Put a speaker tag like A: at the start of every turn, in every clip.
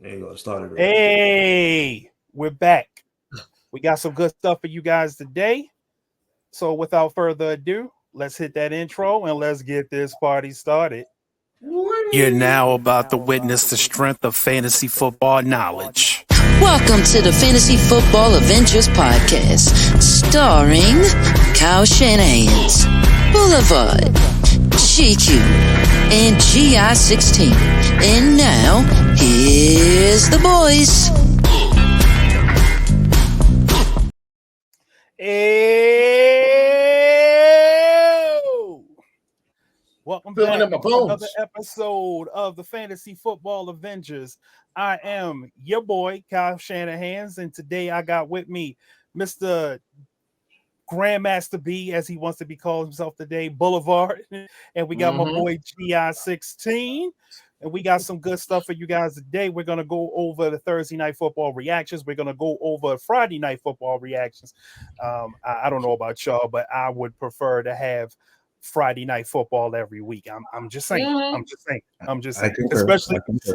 A: There you go. Started it.
B: Hey, we're back. We got some good stuff for you guys today. So, without further ado, let's hit that intro and let's get this party started.
C: You're now about to witness the strength of fantasy football knowledge.
D: Welcome to the Fantasy Football Avengers podcast, starring Kyle Shanahan's Boulevard, GQ, and GI16. And now, here's the boys.
B: Hey, welcome back to another episode of the Fantasy Football Avengers. I am your boy, Kyle Shanahan's, and today I got with me Mr. Grandmaster B, as he wants to be called himself today, Boulevard. And we got my boy GI16. And we got some good stuff for you guys today. We're going to go over the Thursday night football reactions. We're going to go over Friday night football reactions. I don't know about y'all, but I would prefer to have Friday night football every week. I'm just saying. I'm just saying.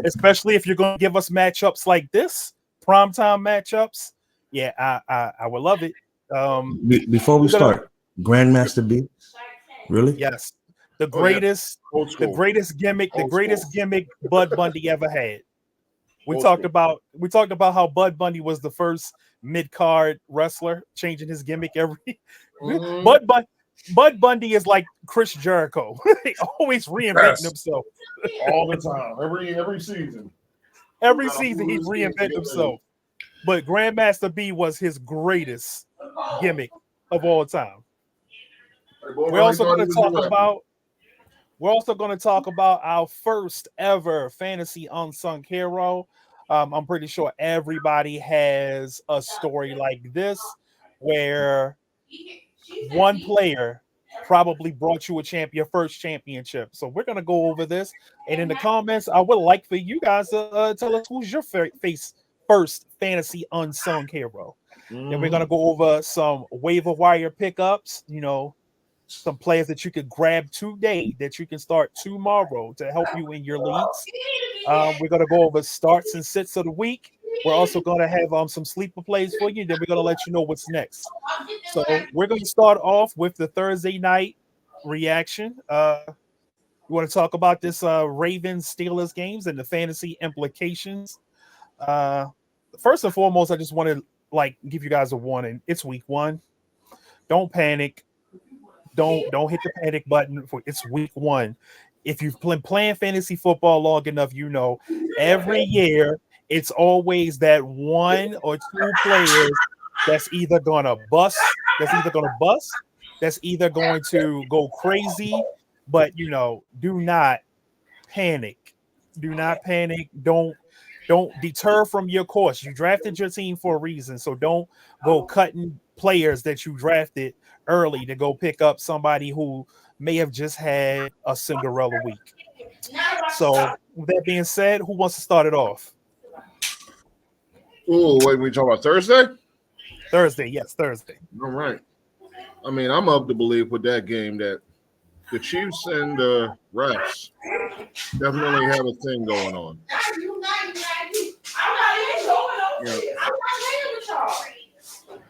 B: Especially if you're going to give us matchups like this, primetime matchups. Yeah, I would love it.
A: Before we start, Grandmaster B, really?
B: Yes, the greatest gimmick Bud Bundy ever had. We talked about how Bud Bundy was the first mid-card wrestler, changing his gimmick every. Bud Bundy is like Chris Jericho. He always reinventing himself
E: all the time. Every season.
B: Every season he reinvented himself. But Grandmaster B was his greatest gimmick of all time. We're also going to talk about our first ever fantasy unsung hero. I'm pretty sure everybody has a story like this where one player probably brought you your first championship. So we're going to go over this. And in the comments, I would like for you guys to tell us who's your first fantasy unsung hero. Then we're going to go over some waiver wire pickups, some players that you could grab today that you can start tomorrow to help you in your leagues. We're going to go over starts and sits of the week. We're also going to have some sleeper plays for you. Then we're going to let you know what's next. So we're going to start off with the Thursday night reaction. We want to talk about this Ravens-Steelers games and the fantasy implications. First and foremost, I just want to give you guys a warning. It's week 1. Don't panic. Don't hit the panic button. It's week 1. If you've been playing fantasy football long enough, every year it's always that one or two players that's either gonna bust, that's either going to go crazy. But do not panic. Do not panic. Don't deter from your course. You drafted your team for a reason, so don't go cutting players that you drafted early to go pick up somebody who may have just had a Cinderella week. So, with that being said, who wants to start it off?
E: Oh, wait, we talking about Thursday?
B: Thursday, yes, Thursday.
E: All right. I mean, I'm of the belief with that game that the Chiefs and the refs definitely have a thing going on. Yeah.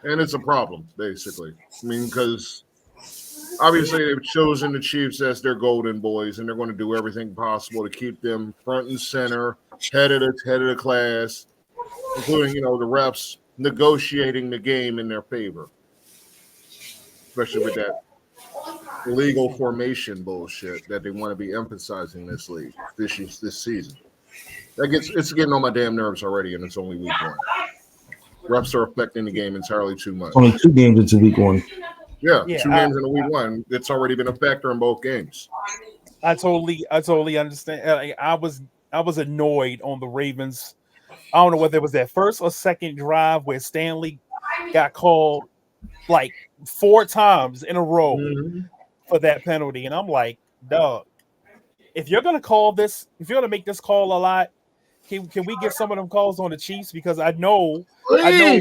E: And it's a problem, basically. I mean, because obviously they've chosen the Chiefs as their golden boys, and they're going to do everything possible to keep them front and center, head of the class, including, the refs negotiating the game in their favor, especially with that illegal formation bullshit that they want to be emphasizing this season. It's getting on my damn nerves already, and it's only week 1. Refs are affecting the game entirely too much.
A: Only 2 games into week 1.
E: Yeah, 2 games in a week 1. It's already been a factor in both games.
B: I totally understand. I was annoyed on the Ravens. I don't know whether it was that first or second drive where Stanley got called 4 times in a row for that penalty, and I'm like, dog, if you're gonna make this call a lot, can we get some of them calls on the Chiefs? Because I know they're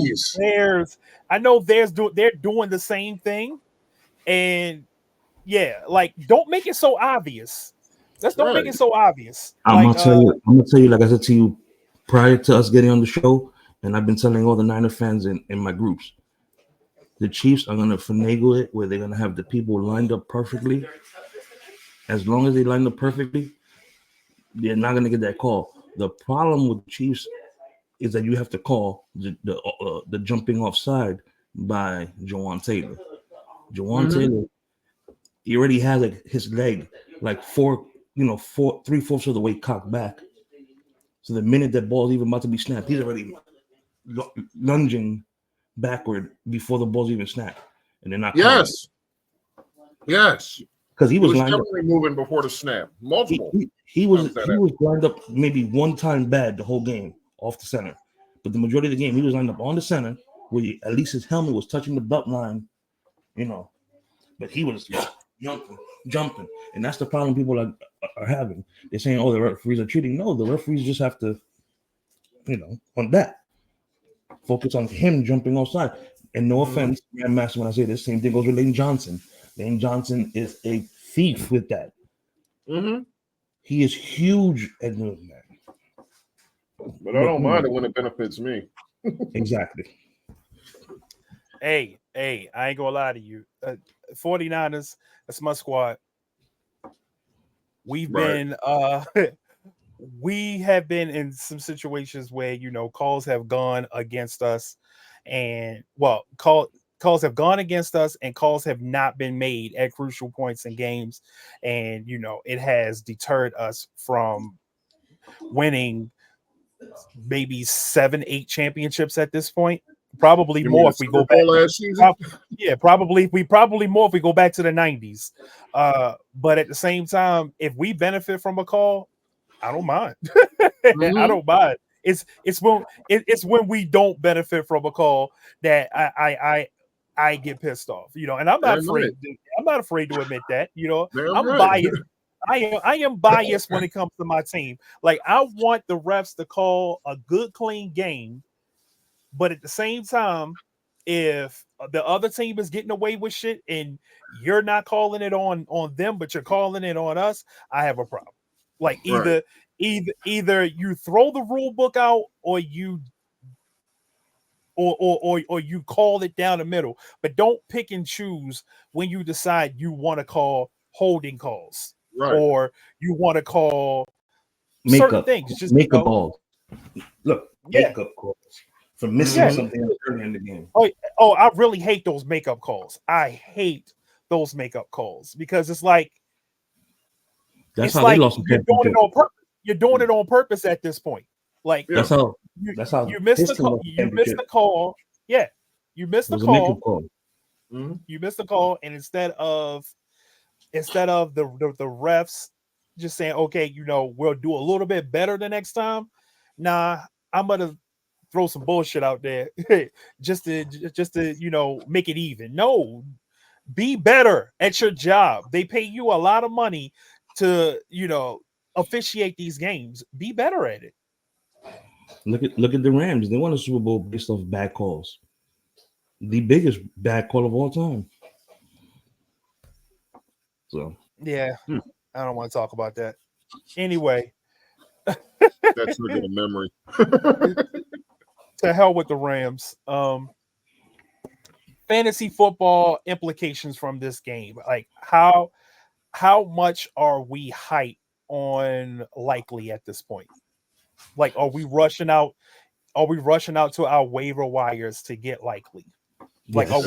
B: doing the same thing, and don't make it so obvious. Don't make it so obvious.
A: I'm gonna tell you, like I said to you prior to us getting on the show, and I've been telling all the Niner fans in my groups, the Chiefs are going to finagle it where they're going to have the people lined up perfectly. As long as they line up perfectly, they're not going to get that call. The problem with the Chiefs is that you have to call the jumping offside by Jawan Taylor. Jawan Taylor, he already has like his leg like 3/4 of the way cocked back. So the minute that ball's even about to be snapped, he's already lunging backward before the ball's even snapped, and they're not.
E: Yes,
A: because he was
E: definitely moving before the snap. Multiple.
A: He was lined up maybe one time bad the whole game off the center, but the majority of the game he was lined up on the center where at least his helmet was touching the belt line, But he was jumping, and that's the problem people are having. They're saying, "Oh, the referees are cheating." No, the referees just have to, on that, focus on him jumping offside. And no offense, Grandmaster, when I say this, same thing goes with Lane Johnson. Lane Johnson is a thief with that. He is huge at doing that.
E: But I don't mind it when it benefits me.
A: Exactly.
B: Hey, I ain't gonna lie to you. 49ers, that's my squad. We've been we have been in some situations where calls have gone against us, and calls have gone against us, and calls have not been made at crucial points in games, and it has deterred us from winning maybe 7-8 championships at this point. Probably more if we go back. Probably more if we go back to the 90s. But at the same time, if we benefit from a call, I don't mind. I don't mind. It's when we don't benefit from a call that I get pissed off. And I'm not afraid. I'm not afraid to admit that. I'm biased. I am biased when it comes to my team. Like, I want the refs to call a good, clean game. But at the same time, if the other team is getting away with shit and you're not calling it on them, but you're calling it on us, I have a problem. Like, either you throw the rule book out, or you call it down the middle. But don't pick and choose when you decide you want to call holding calls, or you want to call certain things. Just
A: makeup calls. Look, makeup calls. For missing something early in the game.
B: Oh, I really hate those makeup calls. I hate those makeup calls because it's like
A: they lost.
B: You're doing it on purpose. You're doing it on purpose at this point. Like
A: that's how
B: you missed the call. You missed the call. Yeah, you missed the call. You missed the call, and instead of the refs just saying, okay, we'll do a little bit better the next time. Nah, I'm gonna throw some bullshit out there just to make it even. No, be better at your job. They pay you a lot of money to officiate these games. Be better at it.
A: Look at the Rams. They won a Super Bowl based off bad calls. The biggest bad call of all time. So
B: yeah, I don't want to talk about that. Anyway,
E: that's a good memory.
B: To hell with the Rams. Fantasy football implications from this game. Like, how much are we hyped on Likely at this point? Like, are we rushing out to our waiver wires to get Likely? Like, are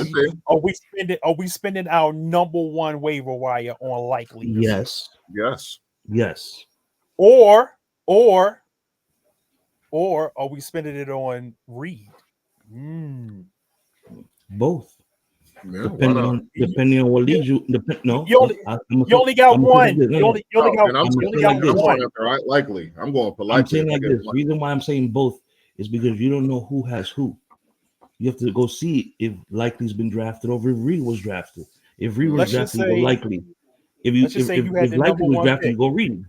B: we spending our number one waiver wire on Likely?
A: Yes.
B: Or are we spending it on Reed?
A: Both. Yeah, depending on what leads you.
B: You only got one. You only got one.
E: Likely. I'm going for Likely.
A: I'm saying like this. The reason why I'm saying both is because you don't know who has who. You have to go see if Likely's been drafted or if Reed was drafted. If Reed was drafted, go Likely. If Likely was drafted, go Reed.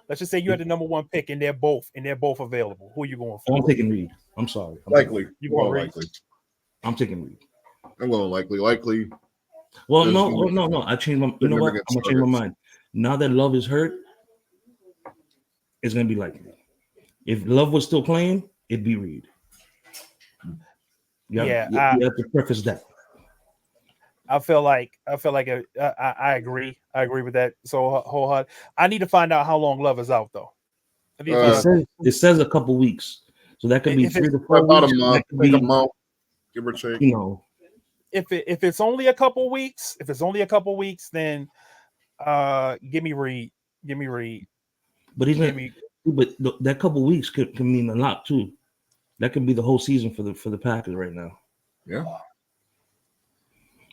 B: Let's just say you had the number one pick and they're both available. Who are you going for?
A: I'm taking Reed. I'm sorry.
E: Likely.
B: You going
E: Likely?
A: I'm taking Reed.
E: I'm going Likely.
A: Well, no. I changed my. You know what? I'm gonna change my mind. Now that Love is hurt, it's gonna be Likely. If Love was still playing, it'd be Reed. You have to preface that.
B: I feel like I agree. I agree with that. So wholehearted. I need to find out how long Love is out though. I need to find out.
A: It says a couple weeks, so that could be
B: If
A: 3 to 4
E: about
A: weeks.
E: a month,
A: That could
E: like a
A: be,
E: month, give or take.
A: you know,
B: if it's only a couple weeks, then give me Reed.
A: but that couple weeks can mean a lot too. That could be the whole season for the Packers right now.
E: Yeah.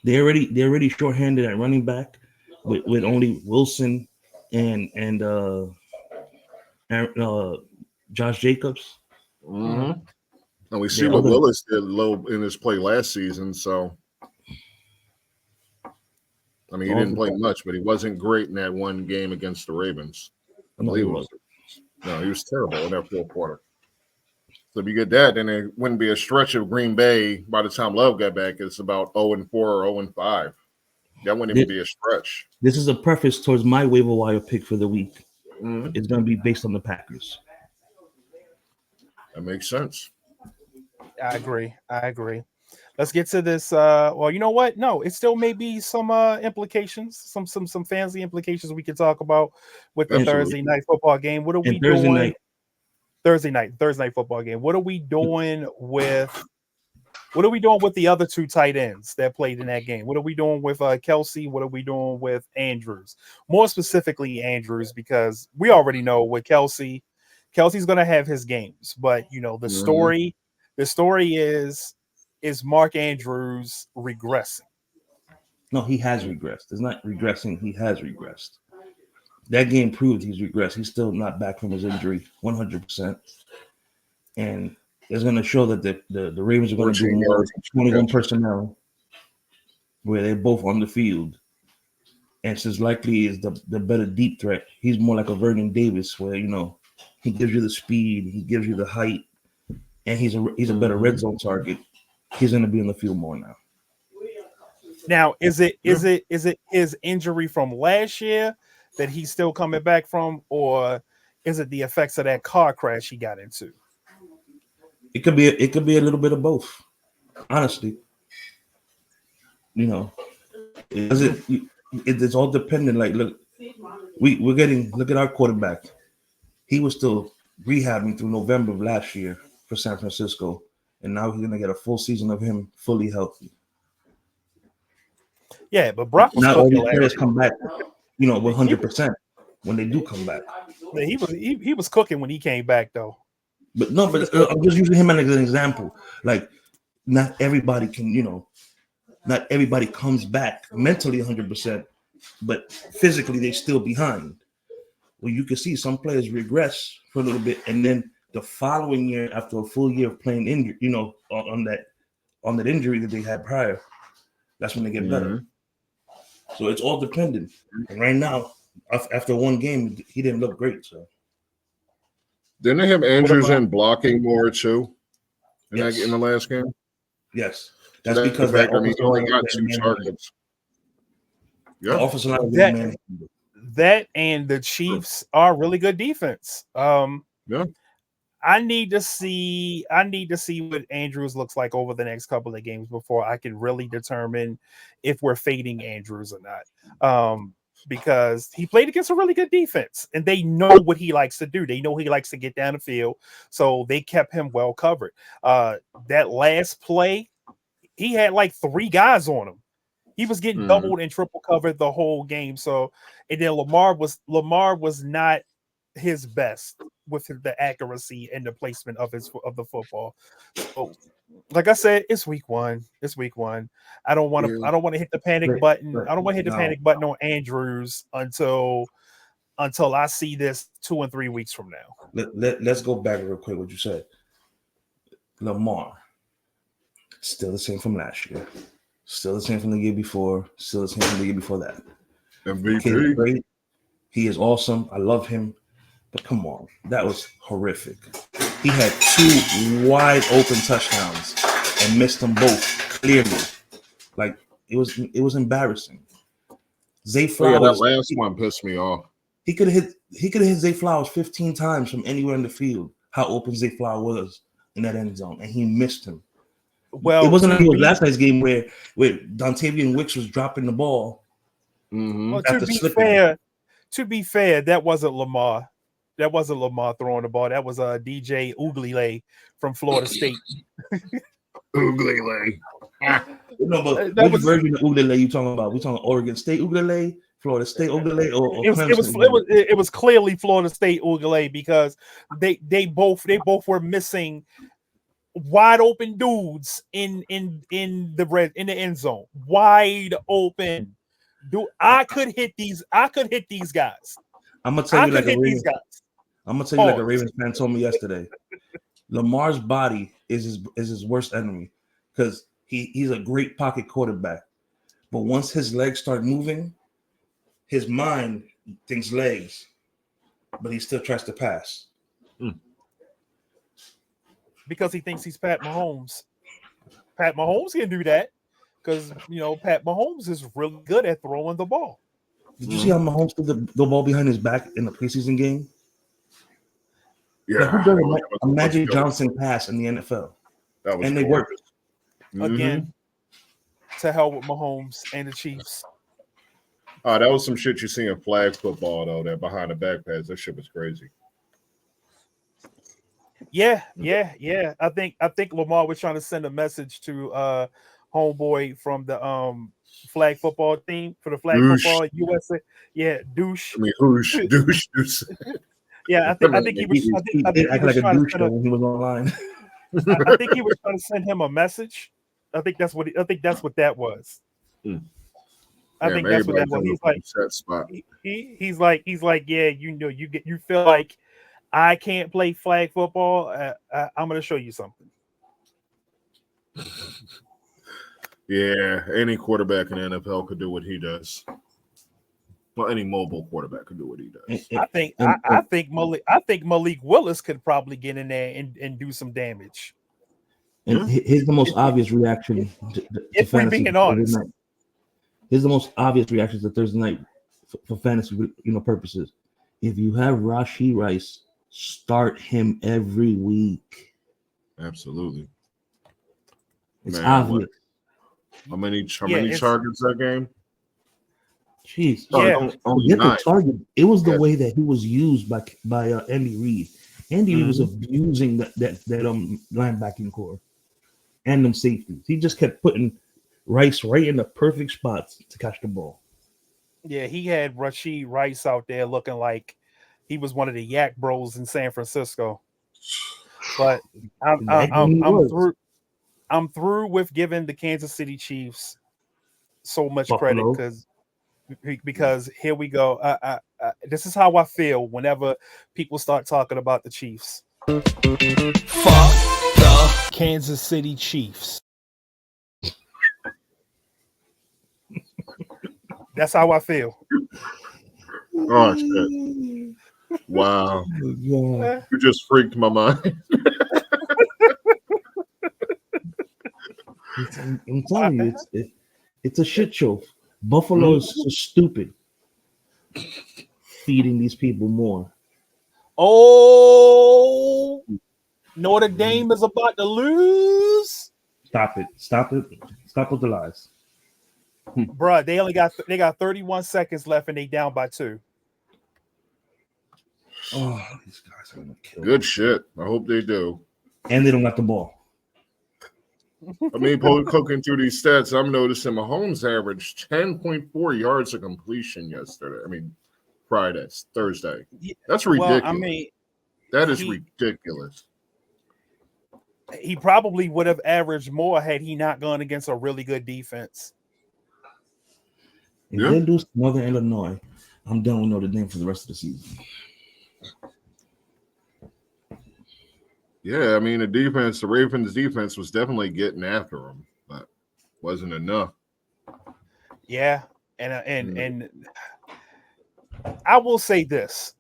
A: They're already shorthanded at running back with only Wilson and Josh Jacobs.
E: Mm-hmm. And we see what Willis did low in his play last season. So, I mean, he didn't play much, but he wasn't great in that one game against the Ravens. I believe he was terrible in that fourth quarter. So if you get that, then it wouldn't be a stretch of Green Bay by the time Love got back. It's about 0-4 or 0-5. That wouldn't even be a stretch.
A: This is a preface towards my waiver wire pick for the week.
E: Mm-hmm.
A: It's going to be based on the Packers.
E: That makes sense.
B: I agree. Let's get to this. Well, you know what? No, it still may be some implications, some fancy implications we could talk about with the Thursday night football game. What are we doing? Thursday night football game. What are we doing with the other two tight ends that played in that game? What are we doing with Kelsey? What are we doing with Andrews? More specifically, Andrews, because we already know with Kelsey's going to have his games, but you know the story is Mark Andrews regressing.
A: No, he has regressed. It's not regressing. He has regressed. That game proved he's regressed. He's still not back from his injury 100%. And it's going to show that the Ravens are going to do more 21 personnel where they're both on the field. And since likely is the better deep threat, he's more like a Vernon Davis where, you know, he gives you the speed, he gives you the height, and he's a better red zone target. He's going to be on the field more now.
B: Now, is it his injury from last year that he's still coming back from, or is it the effects of that car crash he got into?
A: It could be a little bit of both, honestly. You know, it's all dependent. Like, look at our quarterback. He was still rehabbing through November of last year for San Francisco, and now he's gonna get a full season of him fully healthy.
B: Yeah, but Brock was
A: not all these players come back, you know, 100% when they do come back.
B: He was cooking when he came back, though.
A: But no, I'm just using him as an example. Like, not everybody can, you know, not everybody comes back mentally 100%, but physically they still behind. Well, you can see some players regress for a little bit, and then the following year, after a full year of playing injury, you know, on that injury that they had prior, that's when they get better. So it's all dependent. And right now, after one game, he didn't look great. So
E: didn't they have Andrews in blocking more too in the last game?
A: Yes, that's because that
E: he only got 2 targets.
A: Yeah, the offensive line
B: that and the Chiefs are really good defense.
E: Yeah.
B: I need to see what Andrews looks like over the next couple of games before I can really determine if we're fading Andrews or not. Because he played against a really good defense and they know what he likes to do. They know he likes to get down the field. So they kept him well covered. That last play, he had like 3 guys on him. He was getting doubled and triple covered the whole game. So, and then Lamar was not his best with the accuracy and the placement of the football. So, like I said, it's week one. I don't want to hit the panic button. I don't want to hit the panic button on Andrews until I see this 2 and 3 weeks from now.
A: Let's go back real quick. What you said, Lamar, still the same from last year. Still the same from the year before. Still the same from the year before that.
E: MVP.
A: He is awesome. I love him. But come on, that was horrific. He had 2 wide open touchdowns and missed them both clearly. Like it was embarrassing. Zay Flowers.
E: That last one pissed me off.
A: He could have hit Zay Flowers 15 times from anywhere in the field. how open Zay Flower was in that end zone, and he missed him.
B: Well,
A: it wasn't like it was last night's game where Dontavian Wicks was dropping the ball.
B: Well,
A: after slipping.
B: to be fair, that wasn't Lamar. That wasn't Lamar throwing the ball. That was DJ Uglele from Florida State.
E: Uglele.
A: No, but
B: That
A: which
B: was-
A: version of Uglele you talking about? We talking Oregon State Uglele, Florida State Uglele, or Clemson?
B: It was clearly Florida State Uglele because they both were missing wide open dudes in the end zone. Wide open. I could hit these guys.
A: I'm gonna tell you like a Ravens.
B: guys.
A: I'm gonna tell you like a Ravens fan told me yesterday. Lamar's body is his worst enemy because he's a great pocket quarterback, but once his legs start moving, his mind thinks legs, but he still tries to pass
B: because he thinks he's Pat Mahomes. Pat Mahomes can do that because Pat Mahomes is really good at throwing the ball.
A: Did you see how Mahomes threw the ball behind his back in the preseason game?
E: Yeah,
A: like, who does a Magic Johnson pass in the NFL?
E: That was
A: and they work
B: again. To hell with Mahomes and the Chiefs.
E: Oh, that was some shit you see in flag football though. That behind the back pass, that shit was crazy.
B: Yeah. I think Lamar was trying to send a message to homeboy from the flag football team for the flag football USA. Yeah, douche.
E: I mean, douche.
B: Yeah, I think he was trying to send
A: when he was online.
B: I think he was trying to send him a message. I think that's what that was. I think that's what that was. He's like, yeah, you feel like I can't play flag football. I'm gonna show you something.
E: Yeah, any quarterback in the NFL could do what he does. Well, any mobile quarterback could do what he does.
B: I think Malik Willis could probably get in there and do some damage.
A: And here's the most obvious reaction to
B: if we're being honest.
A: Here's the most obvious reaction to Thursday night for fantasy purposes. If you have Rashee Rice, start him every week.
E: Absolutely.
A: It's obvious.
E: How many targets that game?
A: Jeez.
E: Only
A: the target. It was the way that he was used by Andy Reid. Andy Reid was abusing that linebacking core and them safeties. He just kept putting Rice right in the perfect spots to catch the ball.
B: Yeah, he had Rashee Rice out there looking like he was one of the Yak Bros in San Francisco. But I'm through with giving the Kansas City Chiefs so much credit because here we go. This is how I feel whenever people start talking about the Chiefs. Fuck the Kansas City Chiefs. That's how I feel.
E: Oh shit! Wow, you just freaked my mind.
A: I'm telling you, it's a shit show. Buffalo is so stupid. Feeding these people more.
B: Oh, Notre Dame is about to lose.
A: Stop it! Stop with the lies.
B: Bruh, they got 31 seconds left and they down by 2.
A: Oh, these guys are gonna kill.
E: Good shit. I hope they do.
A: And they don't got the ball.
E: I mean, cooking through these stats, I'm noticing Mahomes averaged 10.4 yards of completion yesterday. I mean, Thursday. That's ridiculous.
B: Well, I mean,
E: that is ridiculous.
B: He probably would have averaged more had he not gone against a really good defense.
A: If they lose Northern Illinois, I'm done with Notre Dame for the rest of the season.
E: Yeah, I mean, the Ravens defense was definitely getting after him, but wasn't enough.
B: Yeah, and I will say this.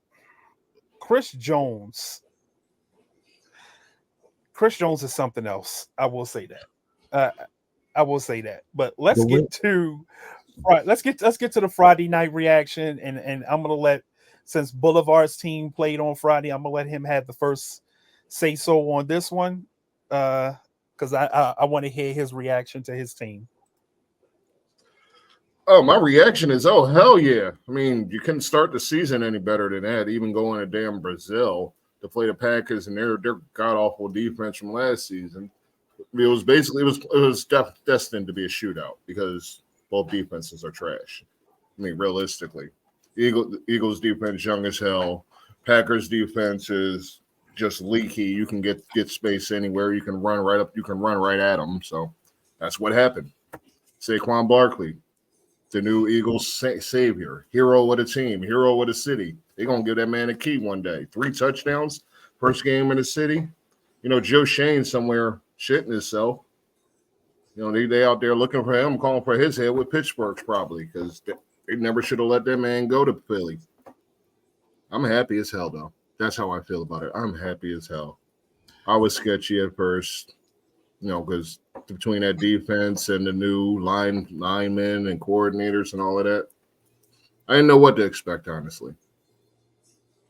B: Chris Jones is something else. I will say that. But let's get to the Friday night reaction, and I'm gonna let, since Boulevard's team played on Friday, I'm gonna let him have the first say so on this one? Because I want to hear his reaction to his team.
E: Oh, my reaction is, oh, hell yeah. I mean, you couldn't start the season any better than that. Even going to damn Brazil to play the Packers and their god-awful defense from last season. It was destined to be a shootout because both defenses are trash. I mean, realistically. Eagles defense young as hell. Packers defense is just leaky. You can get space anywhere. You can run right up. You can run right at them. So that's what happened. Saquon Barkley, the new Eagles savior, hero of the team, hero of the city. They're going to give that man a key one day. 3 touchdowns, first game in the city. You know, Joe Shane somewhere shitting himself. You know, they out there looking for him, calling for his head with Pittsburgh probably because they never should have let that man go to Philly. I'm happy as hell, though. That's how I feel about it. I'm happy as hell. I was sketchy at first, you know, because between that defense and the new linemen and coordinators and all of that, I didn't know what to expect, honestly.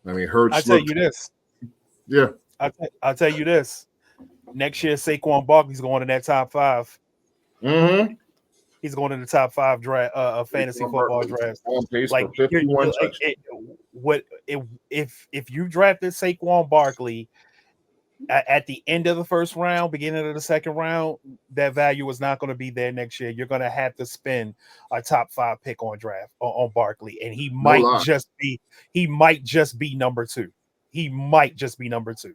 E: I mean, Hurts.
B: I tell you this.
E: Yeah.
B: I'll tell you this. Next year, Saquon Barkley's going in that top 5.
E: Mm-hmm.
B: He's going in the top 5 draft fantasy football draft.
E: On pace
B: Like,
E: for 51
B: if you drafted Saquon Barkley at the end of the first round, beginning of the second round, that value is not going to be there next year. You're going to have to spend a top 5 pick on draft on Barkley, and he might just be number 2. He might just be number 2.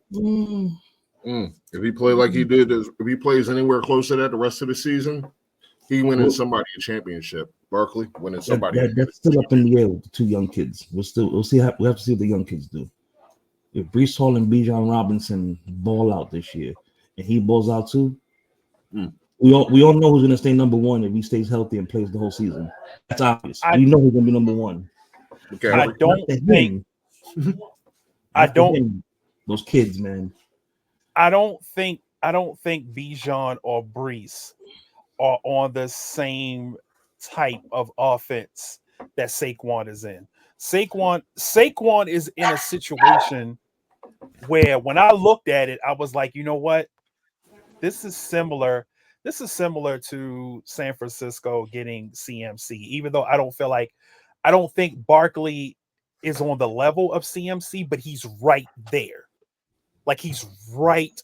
E: If he play like he did, if he plays anywhere close to that the rest of the season, he winning somebody a championship. Barkley winning somebody.
A: That's still up in the air with the 2 young kids. We'll see. We have to see what the young kids do. If Breece Hall and Bijan Robinson ball out this year, and he balls out too, we all know who's going to stay number 1 if he stays healthy and plays the whole season. That's obvious. We know who's going to be number 1.
E: Okay.
B: I don't think.
A: Those kids, man.
B: I don't think Bijan or Breece are on the same type of offense that Saquon is in. Saquon is in a situation where when I looked at it, I was like, you know what? This is similar to San Francisco getting CMC, even though I don't think Barkley is on the level of CMC, but he's right there. Like he's right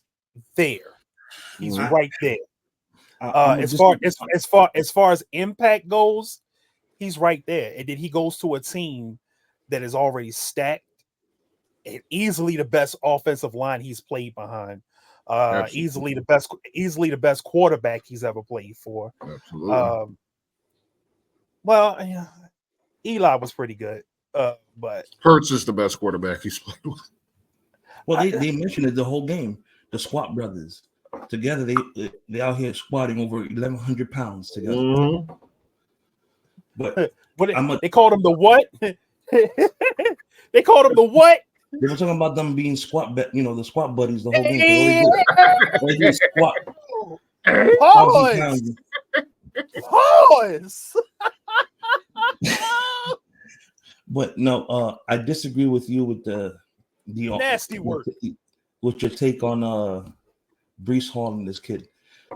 B: there. He's right there. As far as impact goes, he's right there. And then he goes to a team that is already stacked and easily the best offensive line he's played behind. Easily the best quarterback he's ever played for.
E: Absolutely.
B: Well, Eli was pretty good, but
E: Hurts is the best quarterback he's played with.
A: Well, they mentioned it the whole game. The Squat brothers together, they out here squatting over 1,100 pounds together.
E: Mm-hmm.
B: But they called him the what? They called him the what?
A: They were talking about them being the squat buddies the whole game. They do squat.
B: Pause.
A: But no, I disagree with you with the
B: nasty word.
A: With your take on Breece Hall and this kid.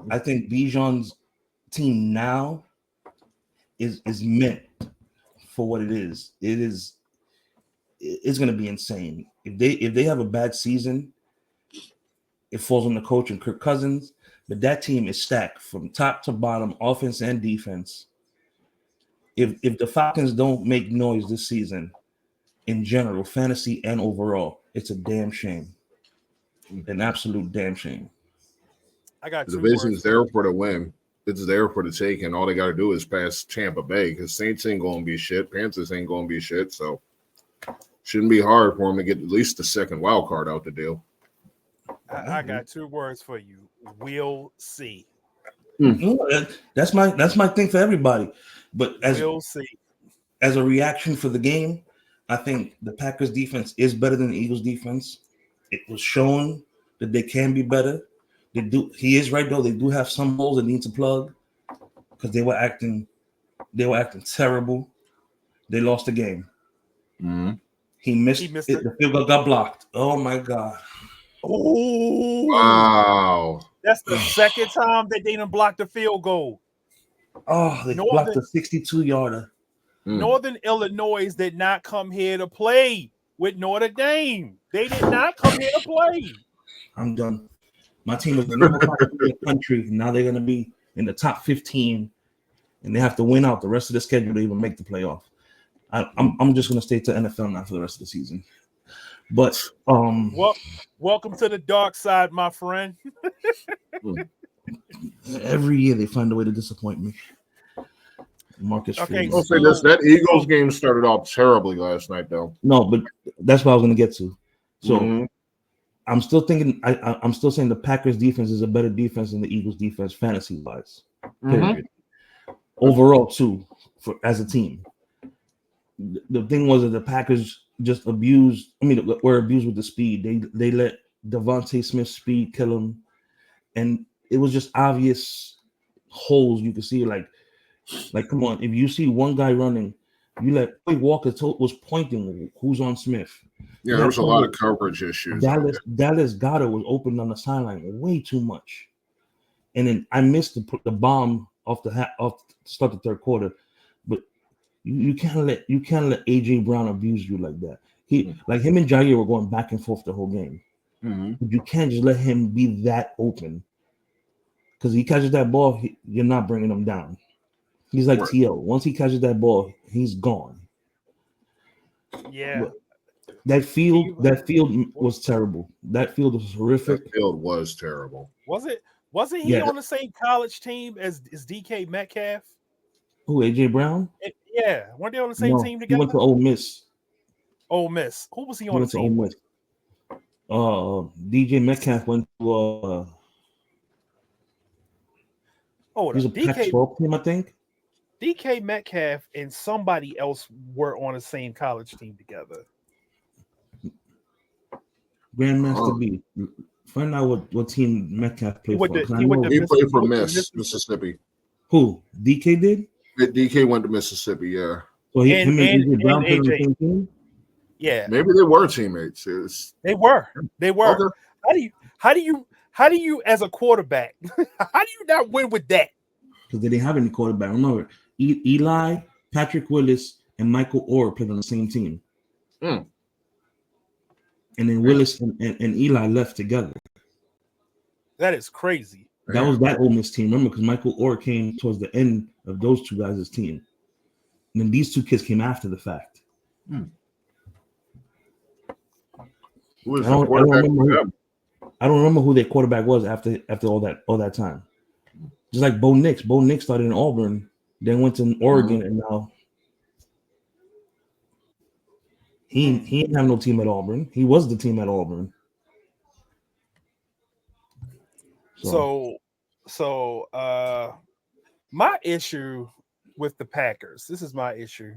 A: I think Bijan's team now is meant for what it is. It's going to be insane. If they have a bad season, it falls on the coach and Kirk Cousins. But that team is stacked from top to bottom, offense and defense. If the Falcons don't make noise this season, in general, fantasy and overall, it's a damn shame. An absolute damn shame.
B: I got
E: the division's there for the win. It's there for the take, and all they got to do is pass Tampa Bay because Saints ain't going to be shit. Panthers ain't going to be shit. So shouldn't be hard for them to get at least the second wild card out the deal.
B: I got 2 words for you. We'll see.
A: That's my thing for everybody. But
B: we'll see.
A: As a reaction for the game, I think the Packers defense is better than the Eagles defense. It was shown that they can be better. They do. He is right though. They do have some holes that need to plug because they were acting terrible. They lost the game.
E: Mm-hmm.
A: He missed it. The field goal got blocked. Oh my God.
B: Oh,
E: Wow.
B: that's the second time that they done blocked the field goal.
A: Oh, they blocked the 62-yarder.
B: Northern Illinois did not come here to play with Notre Dame. They did not come here to play.
A: I'm done. My team was the number 5 team in the country. Now they're going to be in the top 15, and they have to win out the rest of the schedule to even make the playoff. I'm just going to stay to NFL now for the rest of the season. But
B: well, welcome to the dark side, my friend.
A: Every year they find a way to disappoint me. Marcus.
B: Okay,
E: I'll say this: that Eagles game started off terribly last night, though.
A: No, but that's what I was going to get to. So I'm still thinking. I'm still saying the Packers defense is a better defense than the Eagles defense, fantasy wise. Period. Overall, too, as a team. The thing was that the Packers just abused. I mean, were abused with the speed. They let Devontae Smith's speed kill him, and it was just obvious holes you could see. Like, come on, if you see one guy running, you let Walker was pointing who's on Smith.
E: Yeah, there was a lot of coverage issues.
A: Dallas Goedert was open on the sideline way too much, and then I missed the bomb off to start the third quarter, but you can't let AJ Brown abuse you like that. Like him and Jair were going back and forth the whole game. But you can't just let him be that open, because he catches that ball, you're not bringing him down. He's like TL. Once he catches that ball, he's gone.
B: Yeah.
A: But that field was terrible. That field was horrific.
E: That field was terrible.
B: Wasn't he on the same college team as DK Metcalf?
A: Who, AJ Brown?
B: Yeah. Weren't they on the same team together?
A: He went to Ole Miss.
B: Ole Miss. Who was he on the team with?
A: DJ Metcalf went to he's a Pac-12 team, I think.
B: DK Metcalf and somebody else were on the same college team together.
A: Grandmaster B. Find out what team Metcalf played for.
E: He played for Mississippi.
A: Who? DK did?
E: DK went to Mississippi, yeah.
A: So him and AJ Brown played on the same team?
B: Yeah.
E: Maybe they were teammates.
B: They were.
E: Okay.
B: How do you as a quarterback, how do you not win with that?
A: Because they didn't have any quarterback. Remember, Eli, Patrick Willis, and Michael Orr played on the same team. And then Willis and Eli left together.
B: That is crazy.
A: That was that Ole Miss team. Remember, because Michael Orr came towards the end of those two guys' team. And then these two kids came after the fact.
E: Who was the quarterback?
A: I don't remember who their quarterback was after all that time. Just like Bo Nix. Bo Nix started in Auburn, then went to Oregon, and now he didn't have no team at Auburn. He was the team at Auburn.
B: So my issue with the Packers, this is my issue.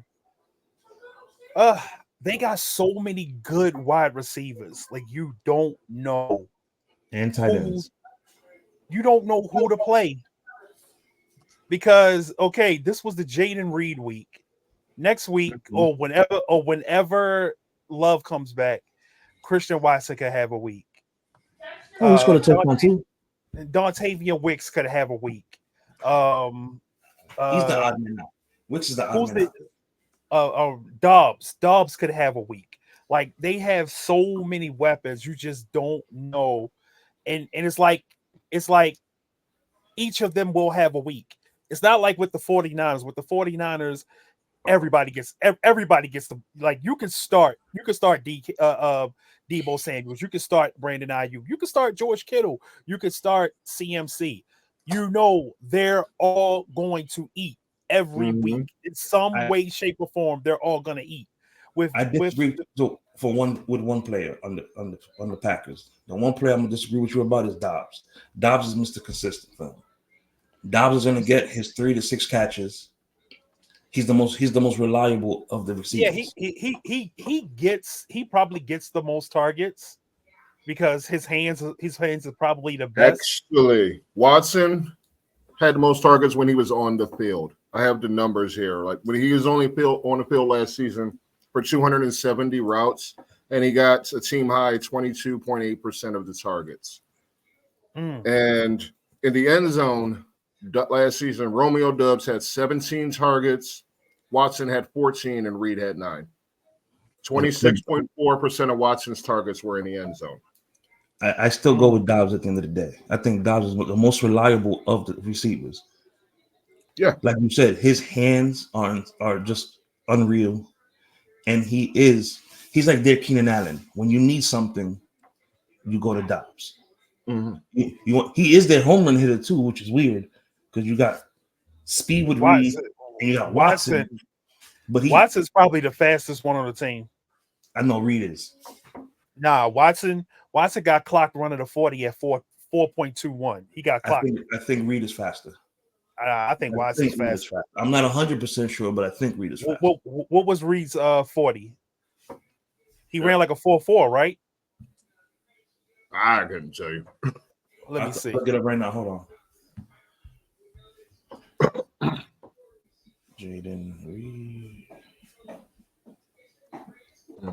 B: They got so many good wide receivers. Like, you don't know.
A: And tight ends.
B: You don't know who to play. Because, okay, this was the Jaden Reed week. Next week, or whenever Love comes back, Christian Watson could have a week.
A: Oh, he's going to touchdown too.
B: Dontavian Wicks could have a week.
A: He's the odd man out. Which is the odd man out?
B: Dobbs could have a week. Like, they have so many weapons, you just don't know. And it's like each of them will have a week. It's not like with the 49ers. With the 49ers, everybody gets the, like, you can start Debo Samuels, you can start Brandon Ayuk, you can start George Kittle, you can start CMC. You know they're all going to eat every week in some way, shape, or form. They're all going to eat.
A: I disagree with one player on the Packers. The one player I'm gonna disagree with you about is Dobbs. Dobbs is Mr. Consistent for them. Dobbs is gonna get his 3 to 6 catches. He's the most reliable of the receivers.
B: Yeah, he probably gets the most targets because his hands are probably the best.
E: Actually, Watson had the most targets when he was on the field. I have the numbers here. Like, when he was only on the field last season for 270 routes, and he got a team high 22.8% of the targets. And in the end zone last season, Romeo Doubs had 17 targets, Watson had 14, and Reed had 9. 26.4% of Watson's targets were in the end zone.
A: I still go with Dobbs at the end of the day. I think Dobbs is the most reliable of the receivers.
E: Yeah.
A: Like you said, his hands are just unreal. And he's like their Keenan Allen. When you need something, you go to Dobbs. He is their home run hitter too, which is weird because you got speed with Reed and you got Watson. But
B: Watson's probably the fastest one on the team.
A: I know Reed is.
B: Nah, Watson got clocked running a 40 at 4.21. He got clocked.
A: I think Reed is faster.
B: I think Watson's faster.
A: I'm not 100% sure, but I think Reed is faster.
B: What was Reed's 40? He ran like a 4.4, right?
E: I couldn't tell you.
B: Let me see.
A: Look it up right now. Hold on. Jaden Reed.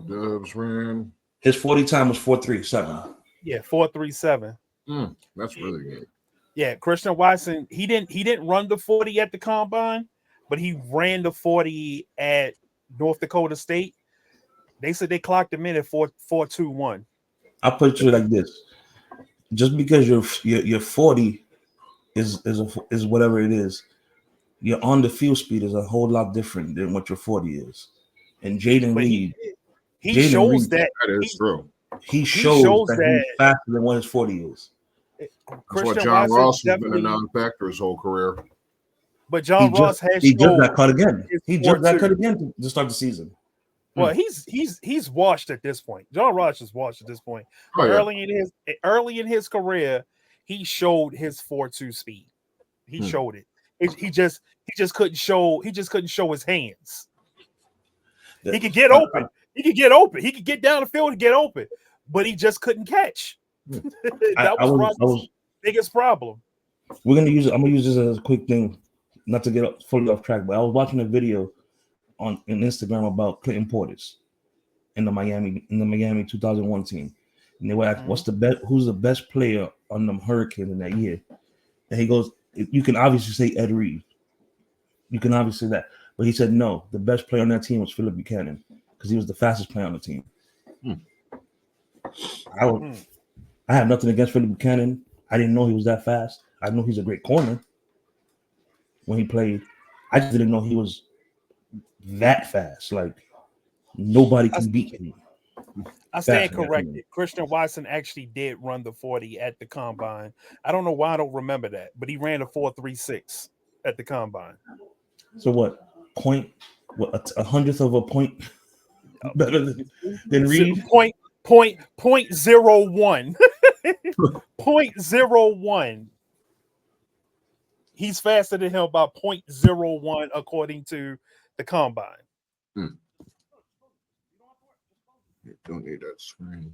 E: Doubs ran.
A: His 40 time was 4.37.
B: Yeah, 4.37.
E: That's really good.
B: Yeah, Christian Watson, he didn't run the 40 at the combine, but he ran the 40 at North Dakota State. They said they clocked him in at 4.21.
A: I'll put it like this: just because your 40 is whatever it is, your on the field speed is a whole lot different than what your 40 is. And Jaden Reed,
B: he shows that
E: is true.
A: He shows that he's faster than what his 40 is.
E: That's what John Ross has been a non-factor his whole career.
B: But John Ross has
A: he just got cut again. He just got cut again to start the season.
B: Well, he's washed at this point. John Ross is washed at this point. Early in his career, he showed his 4.2 speed. He showed it. He just couldn't show his hands. He could get open. He could get down the field and get open, but he just couldn't catch. That was Ross's biggest problem.
A: I'm gonna use this as a quick thing, not to get fully off track. But I was watching a video on Instagram about Clinton Portis in the Miami 2001 team, and they were asking, who's the best player on them Hurricanes in that year? And he goes, you can obviously say Ed Reed. You can obviously say that, but he said no. The best player on that team was Philip Buchanan because he was the fastest player on the team. I have nothing against Philip Buchanan. I didn't know he was that fast. I know he's a great corner when he played. I just didn't know he was that fast. Like nobody can beat him.
B: I stand corrected. Christian Watson actually did run the 40 at the combine. I don't know why I don't remember that, but he ran a 4.36 at the combine.
A: So what? A hundredth of a point better than Reed?
B: Point 0.01. 0.01. He's faster than him by 0.01 according to the combine.
E: You don't need that screen.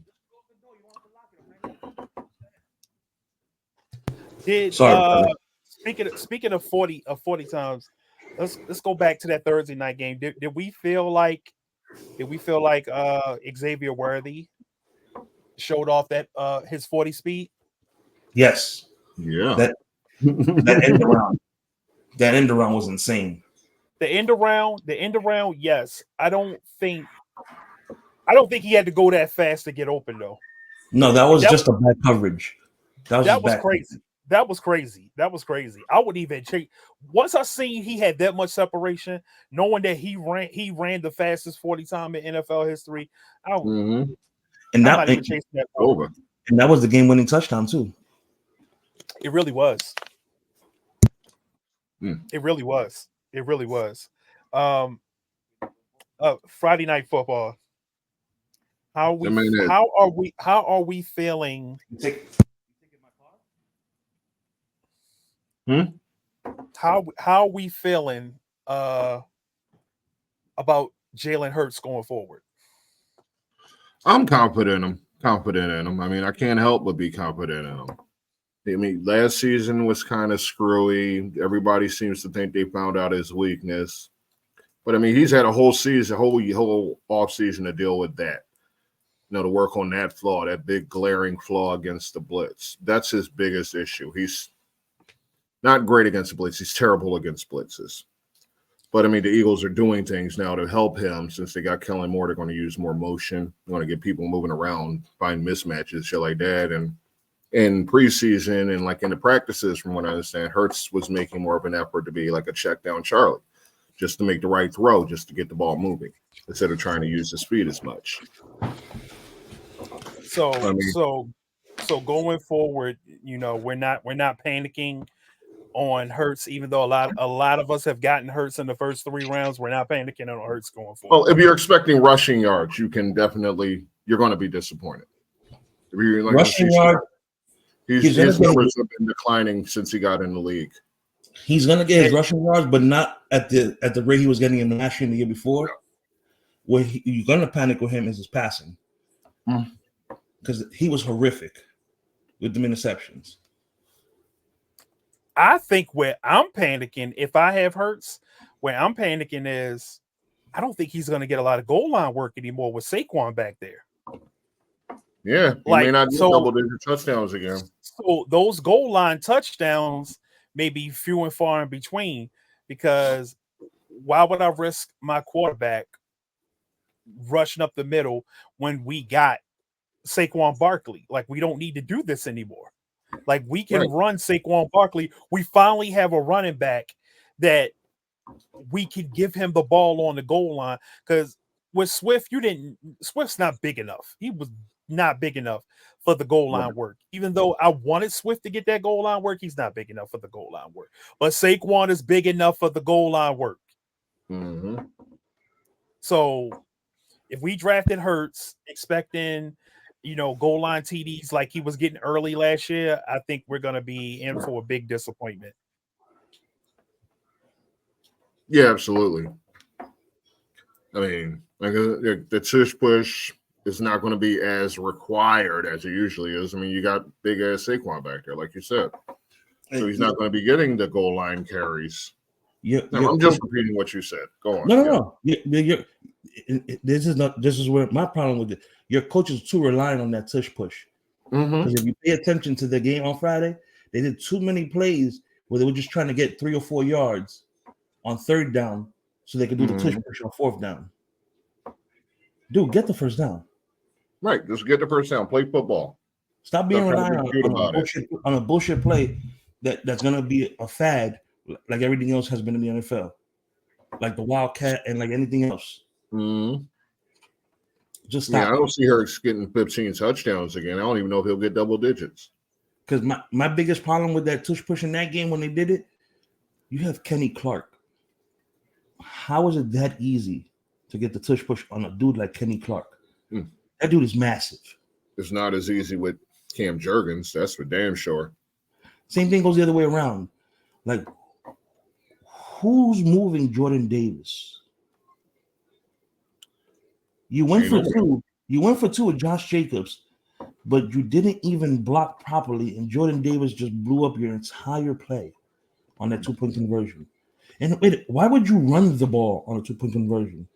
B: Speaking of 40 times, let's go back to that Thursday night game. Did we feel like Xavier Worthy showed off that his 40 speed?
A: Yes.
E: Yeah.
A: That end around was insane.
B: The end around, yes. I don't think he had to go that fast to get open though.
A: No, that was just a bad coverage.
B: That was crazy. That was crazy. I would even check. Once I seen he had that much separation, knowing that he ran the fastest 40 time in NFL history,
A: and that was the game-winning touchdown too.
B: It really was. It really was. Friday night football. How are we feeling? How are we feeling about Jalen Hurts going forward?
E: I'm confident in him. I mean, I can't help but be confident in him. I mean, last season was kind of screwy. Everybody seems to think they found out his weakness. But I mean, he's had a whole season, whole off season to deal with that. to work on that flaw, that big glaring flaw against the blitz. That's his biggest issue. He's not great against the blitz. He's terrible against blitzes. But, I mean, the Eagles are doing things now to help him since they got Kellen Moore. They're going to use more motion. They're going to get people moving around, find mismatches, shit like that. And in preseason and, like, in the practices, from what I understand, Hurts was making more of an effort to be like a check down Charlie, just to make the right throw, just to get the ball moving, instead of trying to use the speed as much.
B: So going forward, we're not panicking on Hurts, even though a lot of us have gotten Hurts in the first 3 rounds. We're not panicking on Hurts going forward.
E: Well, if you're expecting rushing yards, you're going to be disappointed. If you're like
A: Rushing yard,
E: his numbers have been declining since he got in the league.
A: He's going to get his rushing yards, but not at the rate he was getting in last year and the year before. Where you're going to panic with him is his passing. Because he was horrific with the interceptions.
B: I think where I'm panicking, if I have Hurts, where I'm panicking is I don't think he's going to get a lot of goal line work anymore with Saquon back there.
E: Yeah, he may not get double-digit touchdowns again.
B: So those goal line touchdowns may be few and far in between, because why would I risk my quarterback rushing up the middle when we got Saquon Barkley? Like, we don't need to do this anymore. Like, we can run Saquon Barkley. We finally have a running back that we can give him the ball on the goal line. Because with Swift, Swift's not big enough. He was not big enough for the goal line work. Even though I wanted Swift to get that goal line work, he's not big enough for the goal line work. But Saquon is big enough for the goal line work.
E: Mm-hmm.
B: So if we drafted Hurts expecting goal line TDs like he was getting early last year, I think we're going to be in for a big disappointment.
E: Yeah, absolutely. I mean, like the tush push is not going to be as required as it usually is. I mean, you got big ass Saquon back there, like you said, so he's not going to be getting the goal line carries. I'm just repeating what you said. Go on.
A: No. This is where my problem with it. Your coach is too reliant on that tush push. Because if you pay attention to the game on Friday, they did too many plays where they were just trying to get 3 or 4 yards on 3rd down so they could do the tush push on 4th down. Dude, get the first down.
E: Right, just get the first down. Play football.
A: Stop being reliant on a bullshit play that's going to be a fad like everything else has been in the NFL. Like the Wildcat and like anything else. Just stop.
E: Yeah, I don't see her getting 15 touchdowns again. I don't even know if he'll get double digits.
A: Because my biggest problem with that tush push in that game when they did it, you have Kenny Clark. How is it that easy to get the tush push on a dude like Kenny Clark? That dude is massive.
E: It's not as easy with Cam Jurgens. That's for damn sure. Same
A: thing goes the other way around. Like, who's moving Jordan Davis? You went for two. You went for 2 with Josh Jacobs, but you didn't even block properly, and Jordan Davis just blew up your entire play on that 2-point conversion. And wait, why would you run the ball on a 2-point conversion?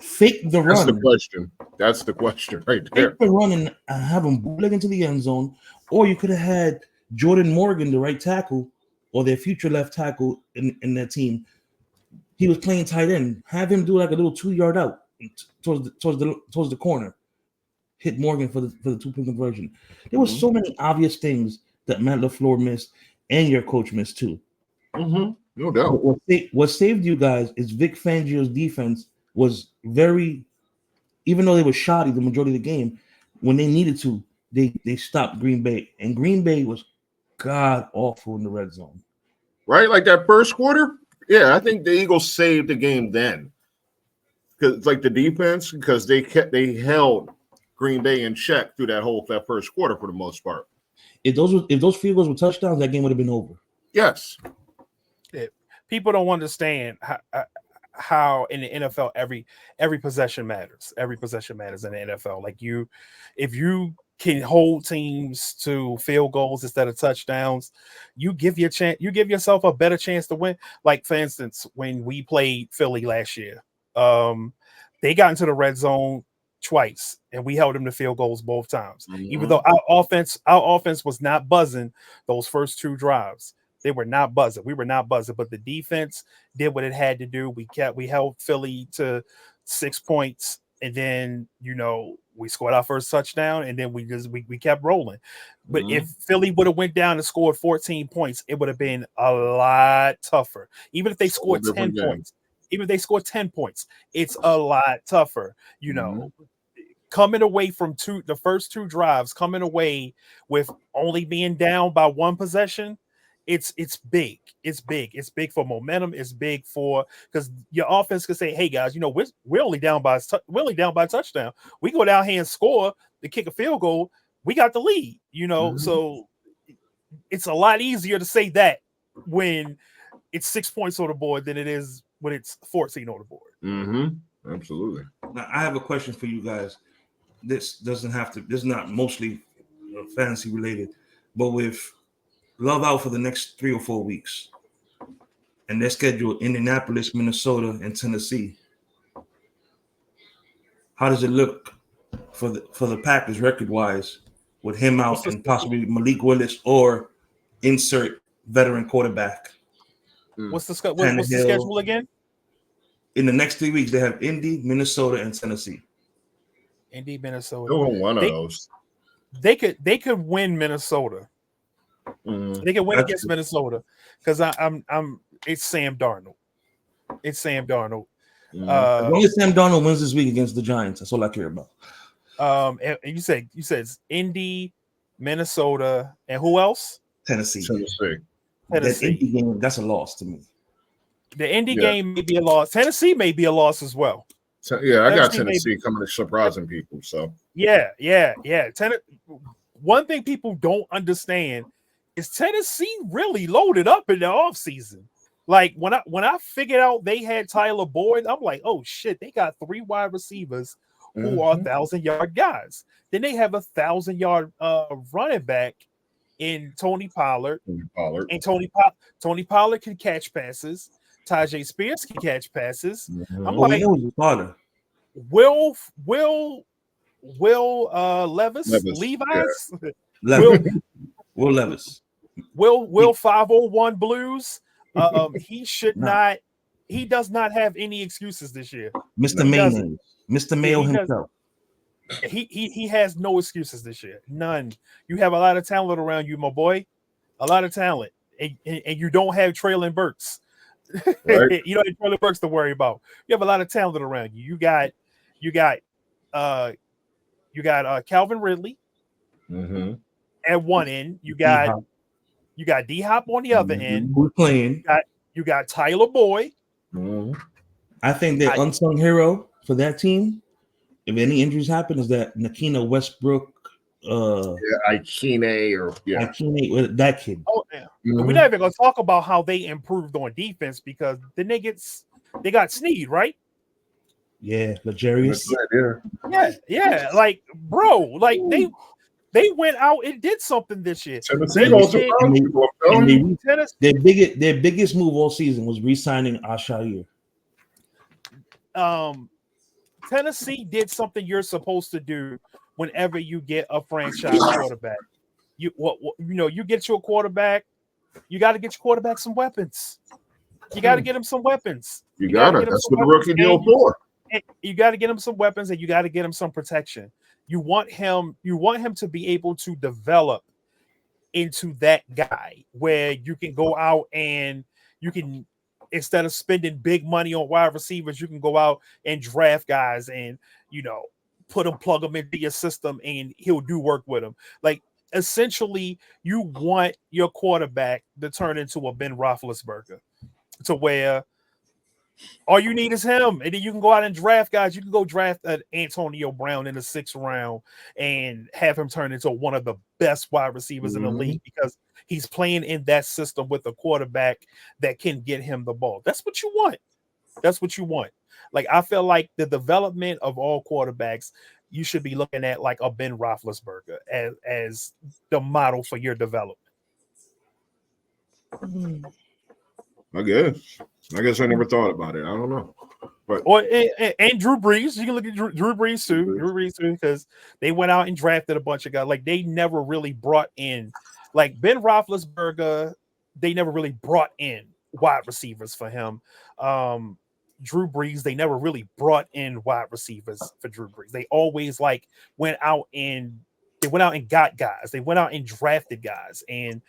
A: Fake the run.
E: That's the question right there.
A: Fake the run and have him bootleg into the end zone, or you could have had Jordan Morgan, the right tackle, or their future left tackle in that team. He was playing tight end. Have him do like a little 2-yard out towards the corner. Hit Morgan for the 2-point conversion. There was so many obvious things that Matt LaFleur missed, and your coach missed too.
E: No doubt.
A: What saved you guys is Vic Fangio's defense was very, even though they were shoddy the majority of the game, when they needed to, they stopped Green Bay, and Green Bay was god awful in the red zone.
E: Right, like that first quarter. Yeah, I think the Eagles saved the game then, because it's like the defense, because they held Green Bay in check through that first quarter for the most part.
A: If those field goals were touchdowns, that game would have been over.
E: Yes.
B: People don't understand how in the NFL every possession matters. Every possession matters in the NFL. Like if you can hold teams to field goals instead of touchdowns, you give yourself a better chance to win. Like, for instance, when we played Philly last year, they got into the red zone twice, and we held them to field goals both times.
E: Mhm.
B: Even though our offense was not buzzing those first 2 drives. They were not buzzing. We were not buzzing, but the defense did what it had to do. We held Philly to 6 points, and then we scored our first touchdown, and then we kept rolling. But if Philly would have went down and scored 14 points, it would have been a lot tougher. Even if they scored 10 points, it's a lot tougher. Coming away from the first 2 drives, coming away with only being down by 1 possession. It's big. It's big for momentum. It's big for because your offense can say, "Hey guys, we're only down by a touchdown. We go down here and score to kick a field goal. We got the lead." So it's a lot easier to say that when it's 6 points on the board than it is when it's 14 on the board.
E: Absolutely.
A: Now, I have a question for you guys. This is not mostly fantasy related, but with Love out for the next 3 or 4 weeks, and they're scheduled Indianapolis, Minnesota, and Tennessee. How does it look for the Packers record-wise with him out and possibly Malik Willis or insert veteran quarterback?
B: What's the schedule again?
A: In the next 3 weeks, they have Indy, Minnesota, and Tennessee.
B: Indy, Minnesota.
E: One of those.
B: They could win Minnesota. They can win against Minnesota because it's Sam Darnold. It's Sam Darnold.
A: As long as Sam Darnold wins this week against the Giants, that's all I care about.
B: And you said it's Indy, Minnesota, and who else?
A: Tennessee.
B: Tennessee.
A: Indy game, that's a loss to me.
B: The Indy game may be a loss. Tennessee may be a loss as well.
E: Yeah, I got Tennessee coming to surprising people. So
B: yeah. One thing people don't understand is Tennessee really loaded up in the offseason. Like when I figured out they had Tyler Boyd, I'm like, oh shit, they got 3 wide receivers who are 1,000-yard guys. Then they have 1,000-yard running back in Tony Pollard. And Tony Pollard can catch passes. Tajay Spears can catch passes. I'm like, Will Levis? Levi's?
A: Will Levis.
B: Will 501 Blues. He should not. He does not have any excuses this year.
A: Mr. Mayo himself.
B: He has no excuses this year. None. You have a lot of talent around you, my boy. A lot of talent, and you don't have Traylon Burks. Right. You don't have Traylon Burks to worry about. You have a lot of talent around you. You got Calvin Ridley at one end. You got D-Hop on the other end.
A: Who's playing?
B: You got Tyler Boyd.
A: I think the unsung hero for that team, if any injuries happen, is that Nakina Westbrook.
E: Ikene,
A: that kid.
B: Oh, yeah. We're not even gonna talk about how they improved on defense because then they got Snead, right?
A: Yeah, Legarius.
B: Yeah. Like, bro, like they went out and did something this year.
A: Their biggest move all season was re-signing Ashair.
B: Tennessee did something you're supposed to do whenever you get a franchise quarterback. You get your quarterback, you got to get your quarterback some weapons. You got to get him some weapons.
E: You got it. That's what the rookie deal for.
B: You got to get him some weapons and you got to get him some protection. You want him to be able to develop into that guy where you can go out and you can, instead of spending big money on wide receivers, you can go out and draft guys and, plug them into your system and he'll do work with them. Like, essentially, you want your quarterback to turn into a Ben Roethlisberger, to where all you need is him, and then you can go out and draft guys. You can go draft Antonio Brown in the 6th round and have him turn into one of the best wide receivers in the league because he's playing in that system with a quarterback that can get him the ball. That's what you want. That's what you want. Like, I feel like the development of all quarterbacks, you should be looking at like a Ben Roethlisberger as the model for your development.
E: I guess I never thought about it. I don't know.
B: And Drew Brees. You can look at Drew Brees too. Drew Brees too, because they went out and drafted a bunch of guys. Like they never really brought in, like Ben Roethlisberger. They never really brought in wide receivers for him. Drew Brees. They never really brought in wide receivers for Drew Brees. They always like went out and got guys. They went out and drafted guys, and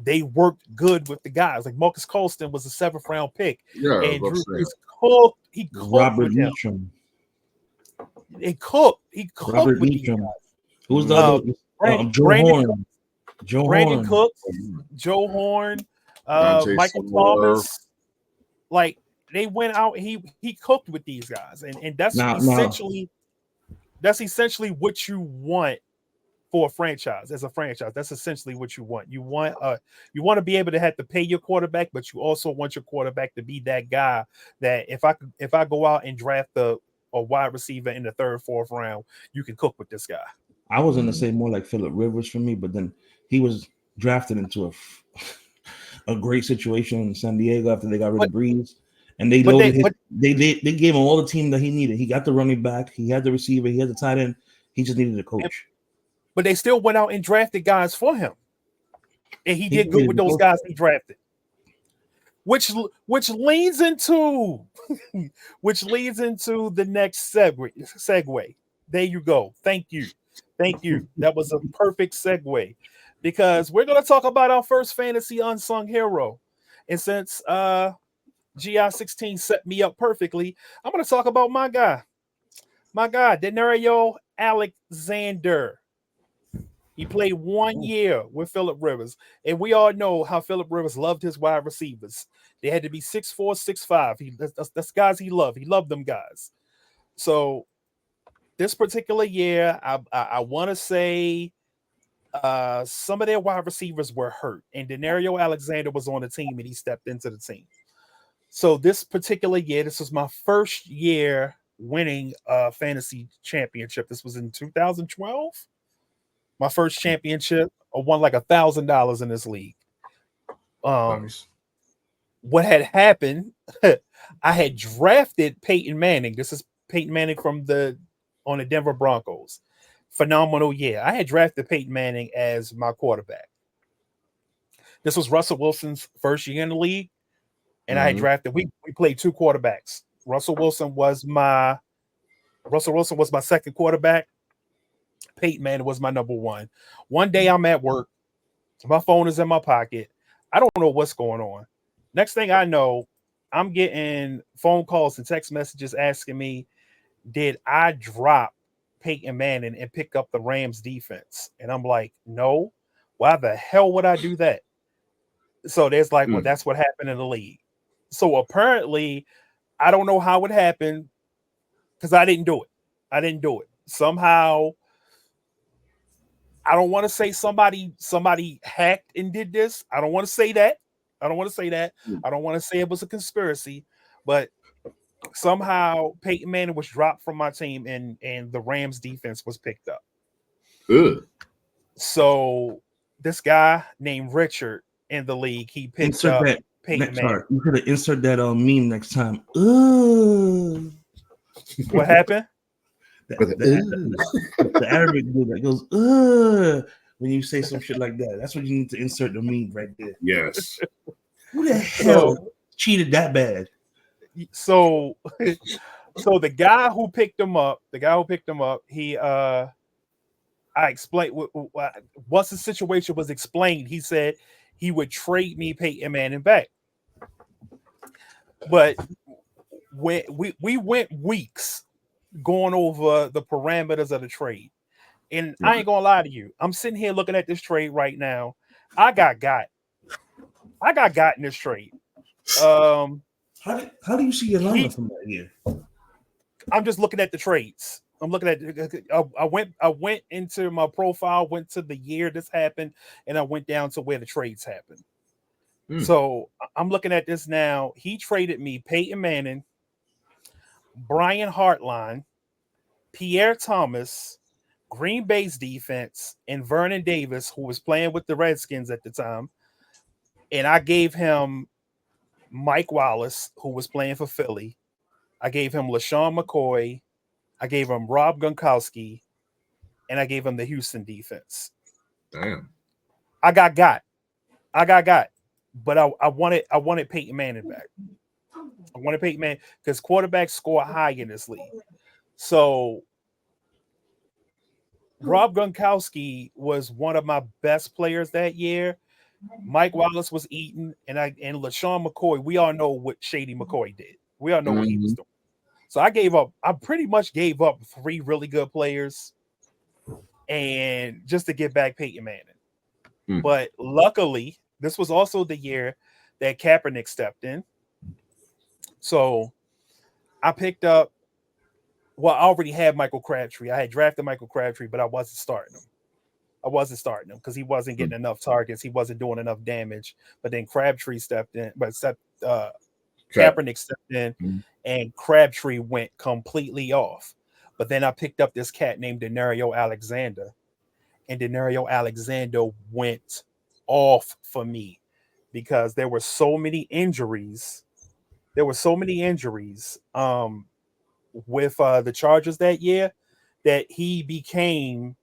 B: they worked good with the guys. Like Marcus Colston was a 7th round pick, and Drew Brees cooked. He cooked
A: Robert
B: with him.
A: Leacham.
B: He cooked
A: Robert
B: with these
A: Leacham.
B: guys.
A: Who's the other? Joe Horn.
B: Brandon Cooks, Joe Horn, Michael Thomas. Like they went out. He cooked with these guys, and that's essentially what you want for a franchise. As a franchise, that's essentially what you want. You want to be able to have to pay your quarterback, but you also want your quarterback to be that guy that if I go out and draft a wide receiver in the 3rd, 4th round, you can cook with this guy.
A: I was gonna say more like Phillip Rivers for me, but then he was drafted into a great situation in San Diego after they got rid of Breeze, and they gave him all the team that he needed. He got the running back, he had the receiver, he had the tight end. He just needed a coach.
B: But they still went out and drafted guys for him, and he did good with those guys he drafted. Which leads into the next segue. There you go. Thank you. That was a perfect segue, because we're going to talk about our first fantasy unsung hero. And since GI16 set me up perfectly, I'm going to talk about my guy, Denario Alexander. He played 1 year with Phillip Rivers, and we all know how Phillip Rivers loved his wide receivers. They had to be 6'4", 6'5". That's guys he loved. He loved them guys. So this particular year, I want to say some of their wide receivers were hurt, and Denario Alexander was on the team, and he stepped into the team. So this particular year, this was my first year winning a fantasy championship. This was in 2012. My first championship. I won like $1,000 in this league.
E: Nice.
B: What had happened, I had drafted Peyton Manning. This is Peyton Manning on the Denver Broncos. Phenomenal year. I had drafted Peyton Manning as my quarterback. This was Russell Wilson's first year in the league, and I had drafted. We played 2 quarterbacks. Russell Wilson was my second quarterback. Peyton Manning was my number 1. One day I'm at work. My phone is in my pocket. I don't know what's going on. Next thing I know, I'm getting phone calls and text messages asking me, did I drop Peyton Manning and pick up the Rams defense? And I'm like, no. Why the hell would I do that? So there's like, well, that's what happened in the league. So apparently, I don't know how it happened, because I didn't do it. Somehow, I don't want to say somebody hacked and did this. I don't want to say that. I don't want to say it was a conspiracy, but somehow Peyton Manning was dropped from my team, and the Rams defense was picked up.
E: Good.
B: So this guy named Richard in the league, he picked up Peyton Manning.
A: You could have insert that meme next time.
B: What happened?
A: The Arabic dude that goes, when you say some shit like that. That's what you need to insert the meme right there.
E: Yes.
A: Who the hell cheated that bad?
B: So the guy who picked him up, he I explained once the situation was explained, he said he would trade me Peyton Manning back. But when we went weeks going over the parameters of the trade. And I ain't gonna lie to you. I'm sitting here looking at this trade right now. I got in this trade.
A: How do you see your lineup from that year?
B: I'm just looking at the trades. I'm looking at I went into my profile, went to the year this happened, and I went down to where the trades happened. So I'm looking at this now. He traded me Peyton Manning, Brian Hartline, Pierre Thomas, Green Bay's defense, and Vernon Davis, who was playing with the Redskins at the time. And I gave him Mike Wallace, who was playing for Philly, I gave him LaShawn McCoy. I gave him Rob Gronkowski, and I gave him the Houston defense.
E: Damn.
B: I got. But I wanted Peyton Manning back. I wanted Peyton Manning because quarterbacks score high in this league. So Rob Gronkowski was one of my best players that year. Mike Wallace was eating, and LaShawn McCoy. We all know what Shady McCoy did. We all know what he was doing. So I pretty much gave up 3 really good players, and just to get back Peyton Manning. But luckily, this was also the year that Kaepernick stepped in. So I picked up. Well, I already had Michael Crabtree. I had drafted Michael Crabtree, but I wasn't starting him because he wasn't getting enough targets. He wasn't doing enough damage. But then Crabtree stepped in, Kaepernick stepped in, and Crabtree went completely off. But then I picked up this cat named Denario Alexander, and Denario Alexander went off for me because there were so many injuries. With the Chargers that year that he became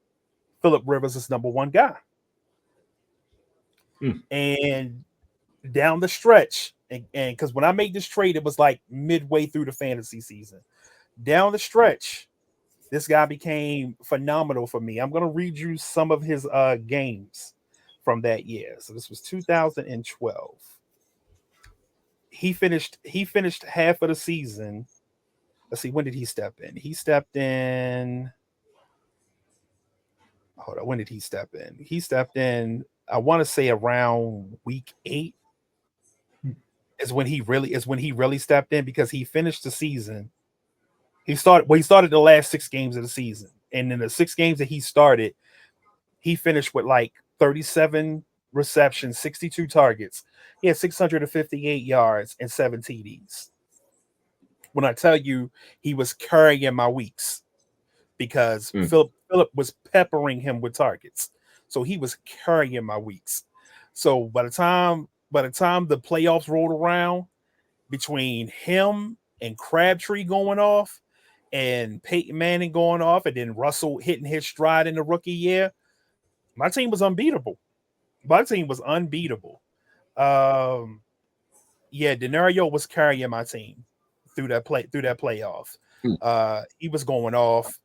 B: Phillip Rivers' number 1 guy. And down the stretch, and because when I made this trade, it was like midway through the fantasy season. Down the stretch, this guy became phenomenal for me. I'm going to read you some of his games from that year. So this was 2012. He finished half of the season. Let's see, when did he step in? He stepped in. Hold on, when did he step in? He stepped in, I want to say around week 8 is when he really stepped in, because he finished the season. He started the last 6 games of the season. And in the 6 games that he started, he finished with like 37 receptions, 62 targets. He had 658 yards and 7 TDs. When I tell you he was carrying my weeks, because Philip was peppering him with targets. So he was carrying my weeks. So by the time the playoffs rolled around, between him and Crabtree going off and Peyton Manning going off, and then Russell hitting his stride in the rookie year, my team was unbeatable. Denario was carrying my team through that playoff. He was going off.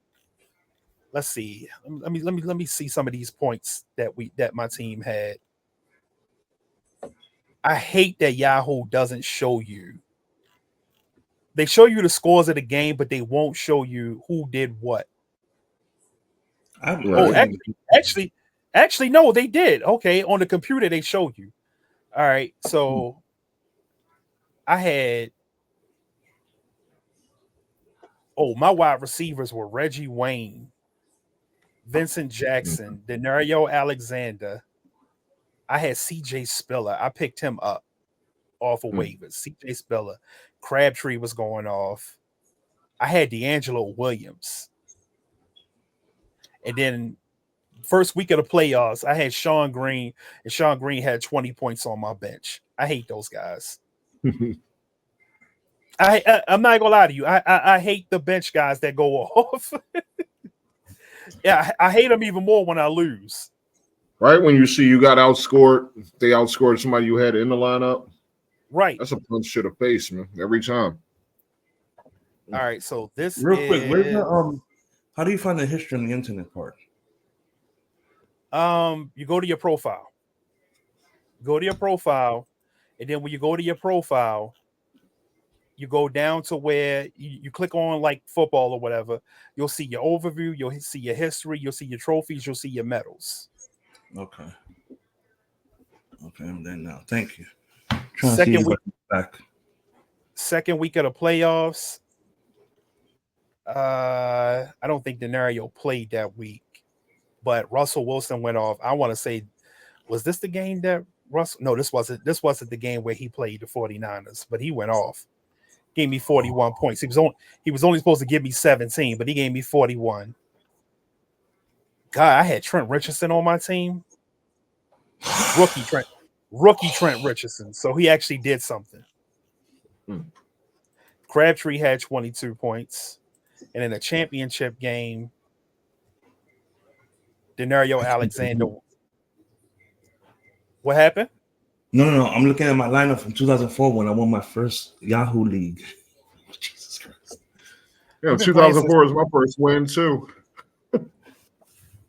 B: Let's see. Let me see some of these points that my team had. I hate that Yahoo doesn't show you. They show you the scores of the game, but they won't show you who did what. Actually, no, they did. Okay, on the computer they showed you. All right, so I had. My wide receivers were Reggie Wayne, Vincent Jackson, Denario Alexander. I had CJ Spiller. I picked him up off of waivers. CJ Spiller. Crabtree was going off. I had D'Angelo Williams. And then first week of the playoffs, I had Sean Green, and Sean Green had 20 points on my bench. I hate those guys. I'm not gonna lie to you. I hate the bench guys that go off. Yeah, I hate them even more when I lose.
E: Right when you see you got outscored, they outscored somebody you had in the lineup.
B: Right,
E: that's a punch to the face, man. Every time.
B: All right, so this
A: real quick. Where's the how do you find the history on the internet part?
B: You go to your profile. And then when you go to your profile, you go down to where you click on like football or whatever. You'll see your overview. You'll see your history. You'll see your trophies. You'll see your medals.
A: Okay, I'm there now. Thank you.
B: Second week of the playoffs. I don't think Denario played that week, but Russell Wilson went off. I want to say, was this the game that Russell? No, this wasn't the game where he played the 49ers, but he went off. Gave me 41 points. He was only supposed to give me 17, but he gave me 41. God, I had Trent Richardson on my team. Rookie Trent Richardson. So he actually did something. Crabtree had 22 points. And in the championship game, Denario Alexander. What happened?
A: No. I'm looking at my lineup from 2004 when I won my first Yahoo League. Jesus Christ.
E: Yeah, 2004 was my first win too.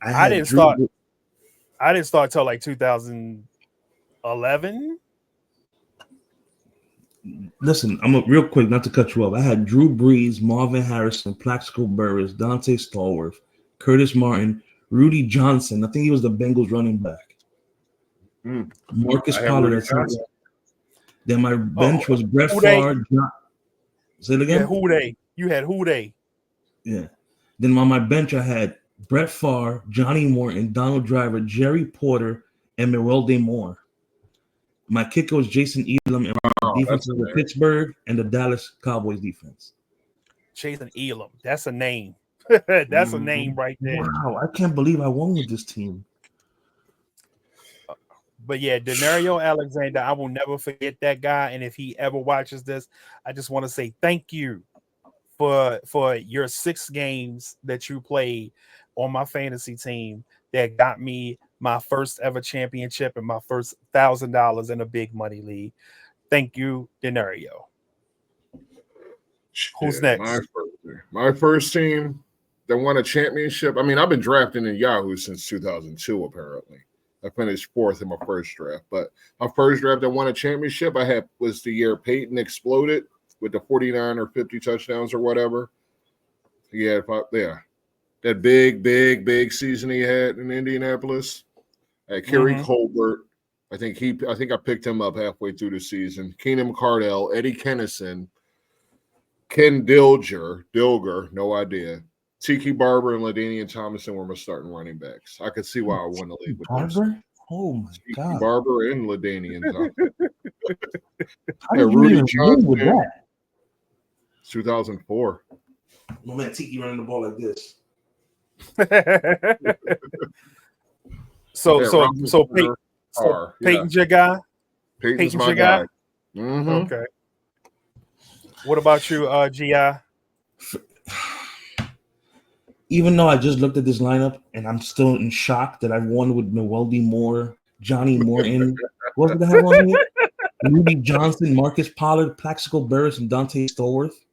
B: I didn't start till like 2011.
A: Listen, real quick, not to cut you off. I had Drew Brees, Marvin Harrison, Plaxico Burress, Dante Stallworth, Curtis Martin, Rudy Johnson. I think he was the Bengals running back. Marcus Pollard. Then my bench was Brett Favre. Say it again.
B: You had Houday.
A: Yeah. Then on my bench, I had Brett Favre, Johnny Morton, Donald Driver, Jerry Porter, and Merwelde Moore. My kicker was Jason Elam, and my defense was the Pittsburgh and the Dallas Cowboys defense.
B: Jason Elam. That's a name. That's a name right there.
A: Wow, I can't believe I won with this team.
B: But yeah, Denario Alexander, I will never forget that guy. And if he ever watches this, I just want to say thank you for your 6 games that you played on my fantasy team that got me my first ever championship and my first $1,000 in a big money league. Thank you, Denario. Who's next?
E: My first team that won a championship. I mean, I've been drafting in Yahoo since 2002, apparently. I finished 4th in my first draft. But my first draft that won a championship I had was the year Peyton exploded with the 49 or 50 touchdowns or whatever. Yeah, that big season he had in Indianapolis. Kerry Colbert. I think I picked him up halfway through the season. Keenan Cardell, Eddie Kennison, Ken Dilger, no idea. Tiki Barber and LaDainian Thomason were my starting running backs. I could see why I won the league with
A: Barber. Oh my God!
E: Tiki Barber and LaDainian Thomason.
A: How did you even win with that?
E: 2004.
A: My man Tiki running the ball like this.
B: So Peyton's your guy.
E: Peyton's my guy. Mm-hmm.
B: Okay. What about you, Gi?
A: Even though I just looked at this lineup and I'm still in shock that I won with Merwelde Moore, Johnny Morton, what the hell on here? Rudy Johnson, Marcus Pollard, Plaxico Burress, and Dante Stallworth.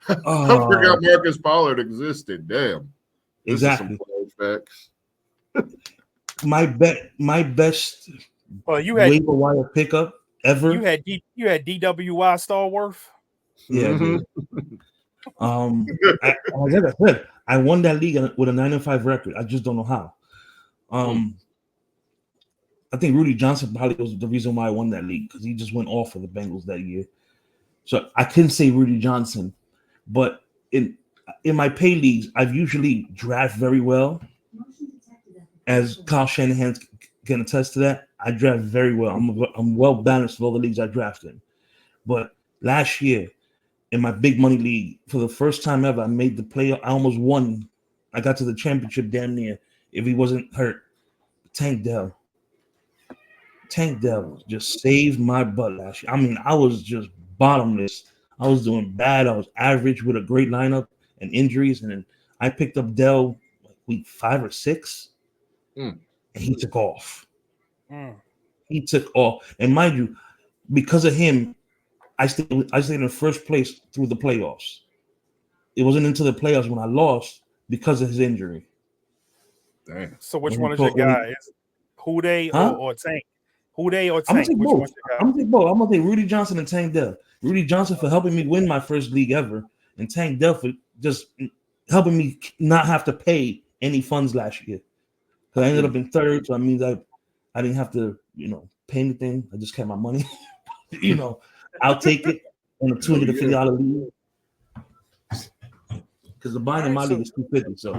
E: I forgot Marcus Pollard existed. Damn.
A: Exactly. My best
B: you had
A: waiver wire pickup ever.
B: You had DWI Stallworth.
A: Yeah. Like I said, I won that league with a 9-5 record. I just don't know how. I think Rudy Johnson probably was the reason why I won that league because he just went off for the Bengals that year. So I couldn't say Rudy Johnson, but in my pay leagues, I've usually draft very well. As Kyle Shanahan can attest to that, I draft very well. I'm well balanced with all the leagues I drafted. But last year, in my big money league, for the first time ever, I made the playoff. I almost won. I got to the championship damn near if he wasn't hurt. Tank Dell just saved my butt last year. I mean, I was just bottomless. I was doing bad. I was average with a great lineup and injuries. And then I picked up Dell week 5 or 6, and he took off. He took off. And mind you, because of him, I stayed in first place through the playoffs. It wasn't until the playoffs when I lost because of his injury.
E: Damn.
B: So which one is your guy? Is Houday or Tank? Houday or Tank?
A: I'm gonna take both. I'm gonna take Rudy Johnson and Tank Dell. Rudy Johnson for helping me win my first league ever, and Tank Dell for just helping me not have to pay any funds last year. Because I ended up in 3rd, so that means I didn't have to, pay anything. I just kept my money. I'll take it on a $250 league. Because the buying in my league is $250. So,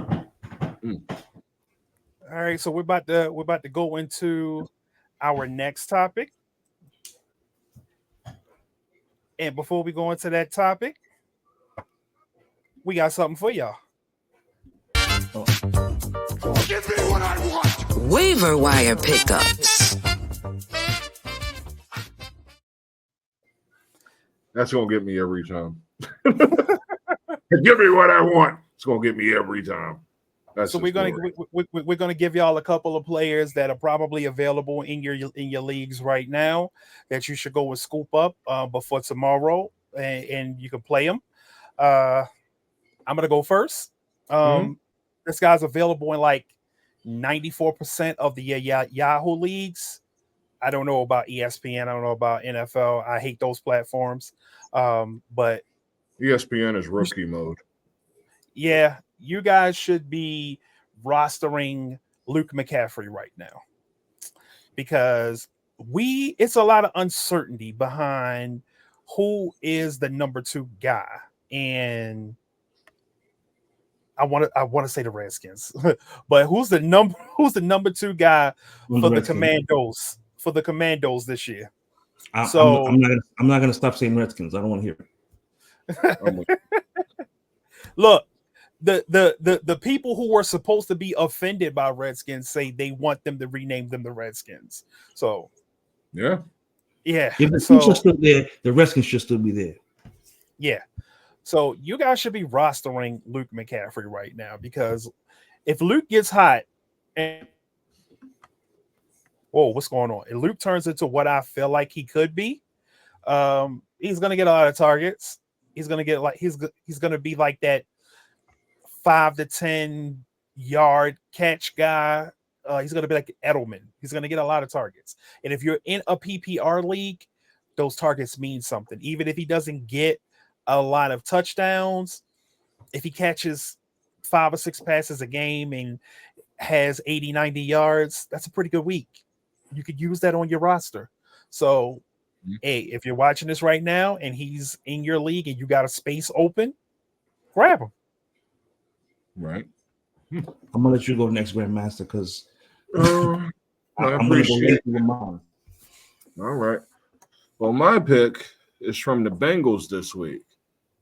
B: all right. So we're about to go into our next topic. And before we go into that topic, we got something for y'all.
D: Give me what I want. Waiver wire pickups.
E: That's gonna get me every time. Give me what I want. It's gonna get me every time. That's
B: so we're gonna give y'all a couple of players that are probably available in your leagues right now that you should go and scoop up before tomorrow, and you can play them. I'm gonna go first. This guy's available in like 94% of the Yahoo leagues. I don't know about ESPN. I don't know about NFL. I hate those platforms. But
E: ESPN is rookie mode.
B: Yeah, you guys should be rostering Luke McCaffrey right now because it's a lot of uncertainty behind who is the number 2 guy. And I want to say the Redskins, but who's the number 2 guy for the Commandos this year?
A: I'm not gonna stop saying Redskins. I don't want to hear it.
B: Look, the people who were supposed to be offended by Redskins say they want them to rename them the Redskins. So
E: yeah.
A: If the Chiefs are still there, the Redskins should still be there.
B: Yeah. So you guys should be rostering Luke McCaffrey right now because if Luke gets hot and what's going on? If Luke turns into what I feel like he could be, he's gonna get a lot of targets. He's gonna get he's gonna be like that 5 to 10 yard catch guy. He's gonna be like Edelman. He's gonna get a lot of targets. And if you're in a PPR league, those targets mean something. Even if he doesn't get a lot of touchdowns, if he catches 5 or 6 passes a game and has 80, 90 yards, that's a pretty good week. You could use that on your roster. So, hey, if you're watching this right now and he's in your league and you got a space open, grab him.
E: Right.
A: I'm gonna let you go next, Grandmaster, because
E: I appreciate it. All right. Well, my pick is from the Bengals this week.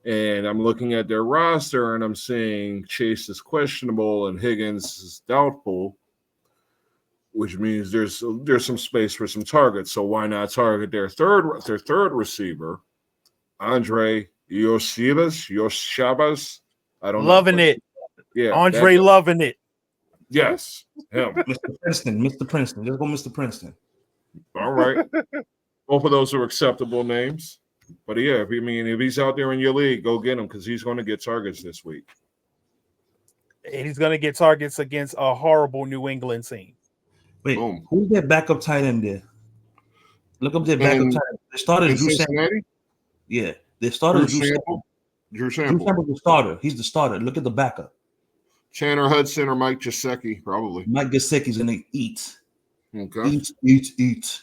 E: And I'm looking at their roster and I'm seeing Chase is questionable and Higgins is doubtful, which means there's some space for some targets. So why not target their third receiver, Andre Yoshabas? I don't know.
B: Loving it.
E: Yeah.
B: Andre loving it.
E: Yes. Him.
A: Mr. Princeton. Let's go Mr. Princeton.
E: All right. Both of those are acceptable names. But yeah, if he's out there in your league, go get him because he's going to get targets this week.
B: And he's going to get targets against a horrible New England team.
A: Wait, who's their backup tight end there? Look up their backup tight end. They started Drew Sample. Yeah, they started Drew Sample.
E: Drew Sample.
A: Drew Sample's the starter. He's the starter. Look at the backup.
E: Tanner Hudson or Mike Gesicki, probably.
A: Mike Gesicki's going to eat.
E: Okay.
A: Eat.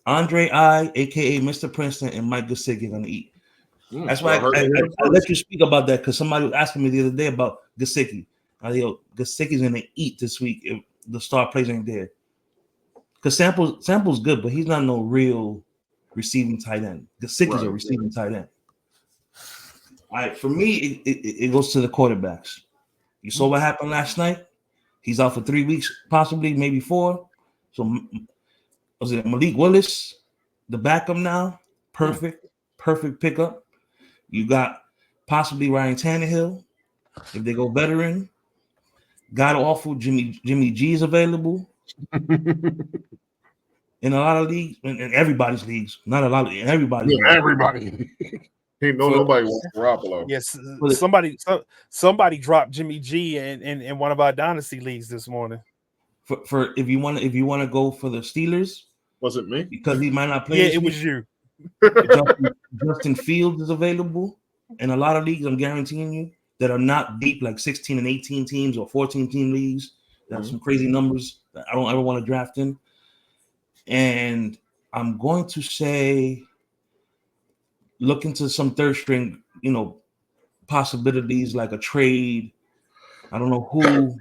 A: Andre a.k.a. Mr. Princeton, and Mike Gesicki are going to eat. That's why I let you speak about that because somebody was asking me the other day about Gesicki. Gesicki's going to eat this week if the star plays ain't there. Because Sample's good, but he's not no real receiving tight end. Gesicki's a receiving tight end. All right, for me, it goes to the quarterbacks. You saw what happened last night? He's out for 3 weeks, possibly, maybe 4. So was it Malik Willis, the backup now? Perfect pickup. You got possibly Ryan Tannehill if they go veteran. God awful Jimmy G is available in a lot of leagues, in everybody's leagues. Not a lot of everybody's.
E: Yeah, everybody. Ain't nobody wants Garoppolo.
B: Yes, somebody dropped Jimmy G in one of our dynasty leagues this morning.
A: For if you want to go for the Steelers,
E: was it me?
A: Because he might not play.
B: Yeah, it was you.
A: Justin Fields is available in a lot of leagues. I'm guaranteeing you that are not deep, like 16 and 18 teams or 14 team leagues. That's some crazy numbers that I don't ever want to draft in. And I'm going to say, look into some third string, possibilities like a trade. I don't know who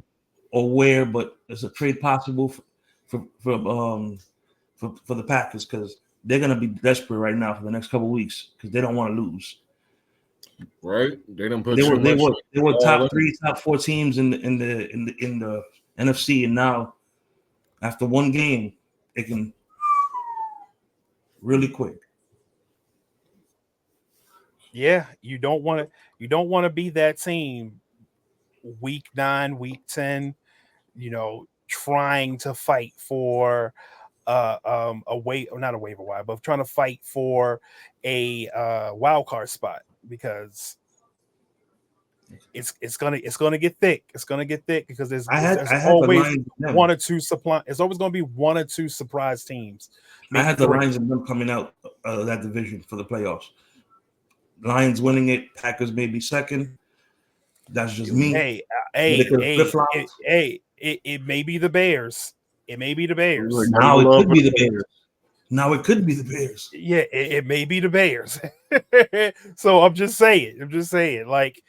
A: or where, but there's a trade possible for the Packers because they're going to be desperate right now for the next couple of weeks because they don't want to lose.
E: Right? They don't put.
A: They were top 3, top 4 teams in the NFC, and now after one game, they can really quick.
B: Yeah, you don't want to be that team week 9, week 10, trying to fight for not a waiver wire, but trying to fight for a wild card spot, because it's gonna get thick. It's gonna get thick because there's
A: I had the
B: always
A: Lions and them.
B: one or two supply. It's always gonna be one or two surprise teams.
A: I had the
B: three.
A: Lions and them coming out of that division for the playoffs. Lions winning it, Packers maybe second. That's just me.
B: It may be the Bears. It may be the Bears.
A: Now it could be the Bears. Now it could be the Bears.
B: Yeah, it may be the Bears. So I'm just saying. Like,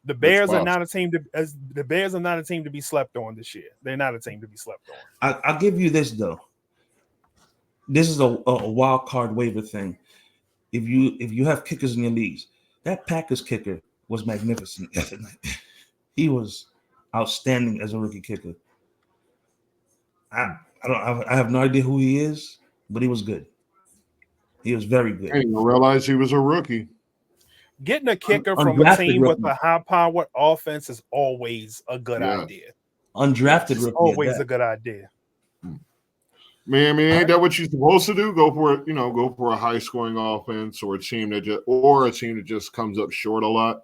B: the Bears are not a team to be slept on this year. They're not a team to be slept on.
A: I'll give you this though. This is a wild card waiver thing. If you have kickers in your leagues, that Packers kicker was magnificent the other night. He was outstanding as a rookie kicker. I have no idea who he is, but he was good. He was very good.
E: I didn't even realize he was a rookie.
B: Getting a kicker from a team with a high-powered offense is always a good idea.
A: Undrafted rookie.
B: Always a good idea.
E: Man, ain't that what you're supposed to do? Go for a high-scoring offense, or a team that just comes up short a lot.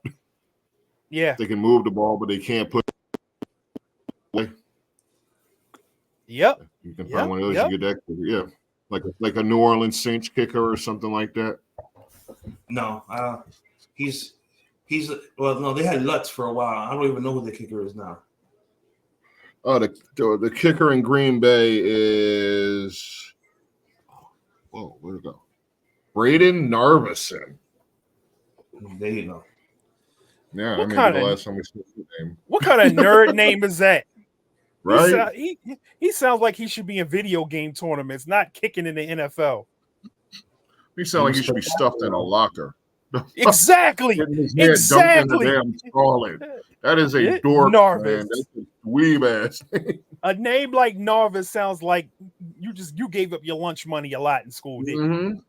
B: Yeah,
E: they can move the ball, but they can't put.
B: Yep.
E: You can find one of those. You get that kicker. Yeah, like a New Orleans Saints kicker or something like that.
A: No, he's no. They had Lutz for a while. I don't even know who the kicker is now.
E: Oh, the kicker in Green Bay is where'd it go? Braden Narvison.
A: There you go.
E: Yeah, I mean the last time we saw his name.
B: What kind of nerd name is that?
E: Right?
B: He sounds like he should be in video game tournaments, not kicking in the NFL.
E: He sounds like he should be stuffed in a locker.
B: Exactly. Exactly.
E: Damn toilet. That is a dork, Narvis. Man. That's a dweeb ass.
B: A name like Narvis sounds like you gave up your lunch money a lot in school, didn't you?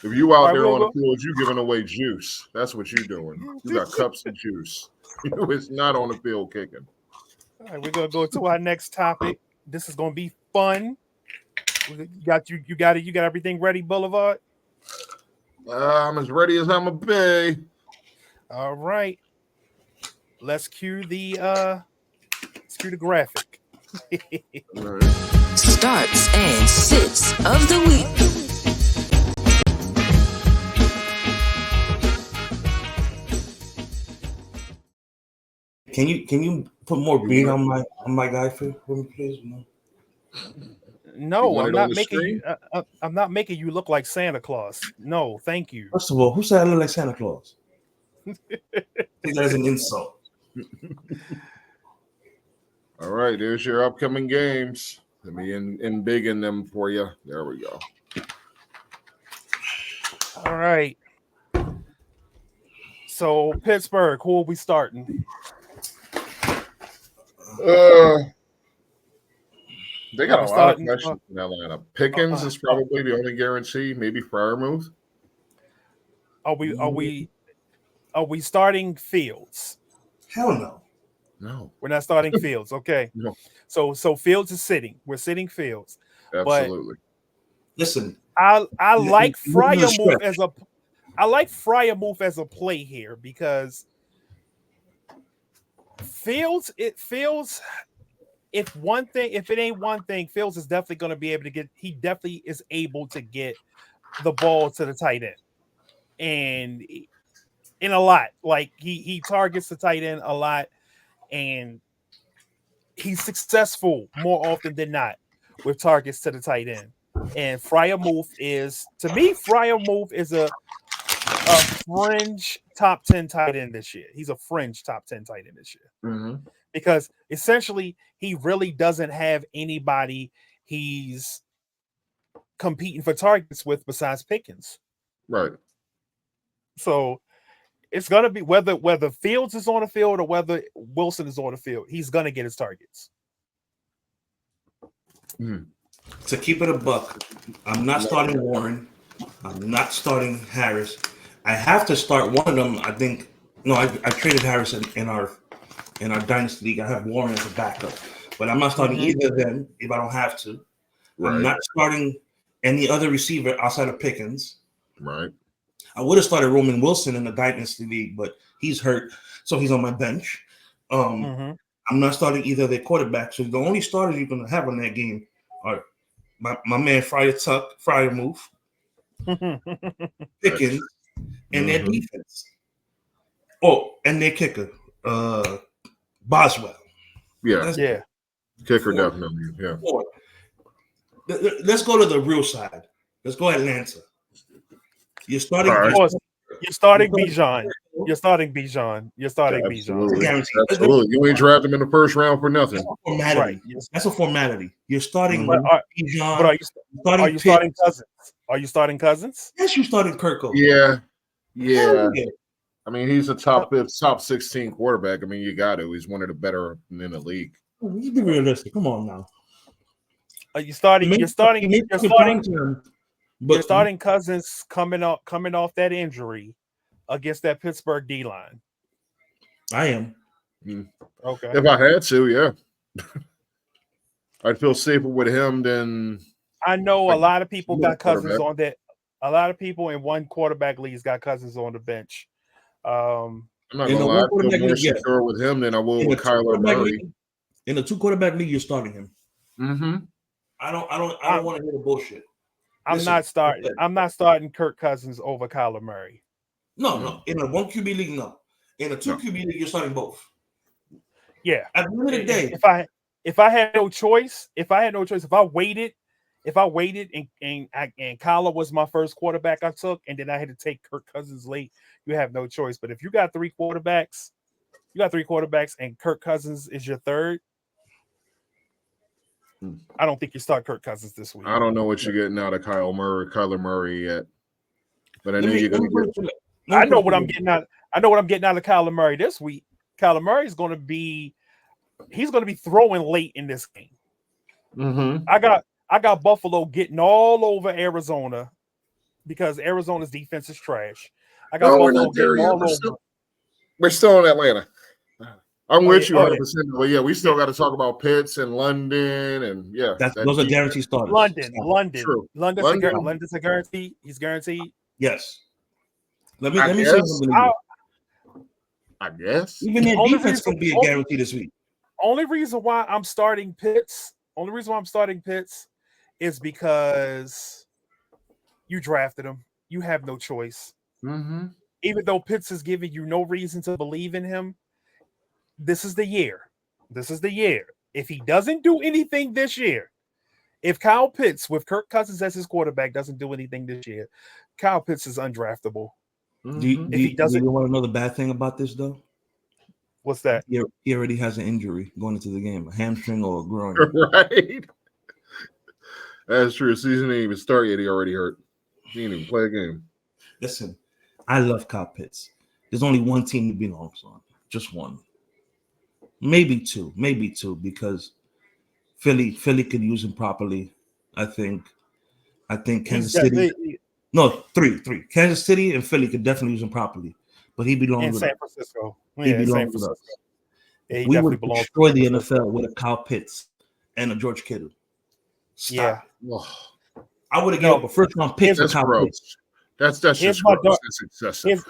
E: If you out there on the field, you giving away juice. That's what you're doing. You got cups of juice. It's not on the field kicking.
B: All right, we're gonna go to our next topic. This is gonna be fun. You got everything ready, Boulevard?
E: I'm as ready as I'm a be.
B: All right. Let's cue the graphic.
D: Right. Starts and sits of the week.
A: Can you put more bean on my guy for me, please?
B: No, I'm not making you. I'm not making you look like Santa Claus. No, thank you.
A: First of all, who said I look like Santa Claus? I think that is an insult.
E: All right, there's your upcoming games. Let me in big in them for you. There we go.
B: All right. So Pittsburgh, who are we starting?
E: They got a lot of questions in Atlanta. Pickens is probably the only guarantee. Maybe Freiermuth.
B: Are we starting Fields?
A: Hell no.
E: No.
B: We're not starting Fields. Okay.
E: No.
B: So Fields is sitting. We're sitting Fields.
E: Absolutely.
A: But listen,
B: I like Freiermuth as a play here, because Fields, if it ain't one thing, Fields is definitely going to be able to get. He definitely is able to get the ball to the tight end, and in a lot. Like he targets the tight end a lot, and he's successful more often than not with targets to the tight end. And Freiermuth is a fringe top 10 tight end this year. He's a fringe top 10 tight end this year. Because essentially he really doesn't have anybody he's competing for targets with besides Pickens.
E: Right.
B: So it's going to be whether Fields is on the field or whether Wilson is on the field, he's going to get his targets.
A: To keep it a buck, I'm not starting Warren. I'm not starting Harris. I have to start one of them. I think. No, I traded Harris in our dynasty league. I have Warren as a backup, but I'm not starting either of them if I don't have to.
E: Right.
A: I'm not starting any other receiver outside of Pickens.
E: Right.
A: I would have started Roman Wilson in the dynasty league, but he's hurt, so he's on my bench. I'm not starting either of their quarterbacks. So the only starters you're going to have on that game are my man Fryer Move, Pickens, and their defense. Oh, and their kicker, Boswell.
E: Yeah. Kicker definitely. Yeah.
A: Four. Let's go to the real side. Let's go Atlanta. You're starting.
E: Right.
B: You're starting Bijan. You're starting Bijan. You're starting Bijan.
E: Absolutely. You ain't draft him in the first round for nothing.
A: That's a formality. Right. That's a formality. You're starting Bijan.
B: But are you starting Cousins? Are you starting Cousins?
A: Yes, you're starting Kirko.
E: Yeah. I mean, he's a top 16 quarterback. I mean, you got to. He's one of the better in the league.
A: You be realistic. Come on now.
B: You're starting Cousins coming off that injury against that Pittsburgh D line.
A: I am.
B: Okay.
E: If I had to, yeah. I'd feel safer with him than.
B: I know a lot of people got Cousins on that. A lot of people in one quarterback leagues got Cousins on the bench.
E: I'm not gonna lie, I feel more secure with him than I will with Kyler Murray.
A: In the 2 quarterback league, you're starting him. I don't want to hear the bullshit.
B: I'm not starting Kirk Cousins over Kyler Murray.
A: No. In a 1 QB league, no. In a 2 QB league, you're starting both.
B: Yeah.
A: At the end of the day,
B: if I had no choice, if I waited and Kyler was my first quarterback I took, and then I had to take Kirk Cousins late, you have no choice. But if you got 3 quarterbacks, and Kirk Cousins is your third, I don't think you start Kirk Cousins this week.
E: I don't know what you're getting out of Kyler Murray yet, but I know you're going to get.
B: I know what I'm getting out. I know what I'm getting out of Kyler Murray this week. Kyler Murray is going to be throwing late in this game. I got Buffalo getting all over Arizona because Arizona's defense is trash. I got Buffalo getting all over.
E: We're still in Atlanta. I'm with you 100%. But yeah, we still got to talk about Pitts and London and
A: those are guaranteed starters.
B: London's a guarantee. He's guaranteed.
A: Yes. Let me say something.
E: I guess
A: even their defense can be a guarantee this week.
B: Only reason why I'm starting Pitts is because you drafted him. You have no choice. Even though Pitts is giving you no reason to believe in him, this is the year. If he doesn't do anything this year, if Kyle Pitts with Kirk Cousins as his quarterback doesn't do anything this year, Kyle Pitts is undraftable.
A: Do you want to know the bad thing about this though?
B: What's that?
A: He already has an injury going into the game, a hamstring or a groin.
E: Right. That's true. The season didn't even start yet. He already hurt. He didn't even play a game.
A: Listen, I love Kyle Pitts. There's only one team he belongs on. Just one. Maybe two, because Philly could use him properly. I think Kansas City. No, three. Kansas City and Philly could definitely use him properly, but he belongs
B: in
A: with
B: San Francisco.
A: He belongs with us.
B: Yeah,
A: we would destroy the NFL with a Kyle Pitts and a George Kittle. Stop.
B: Yeah,
A: I would have given up a first round pick for Kyle Pitts.
E: That's just gross. That's excessive.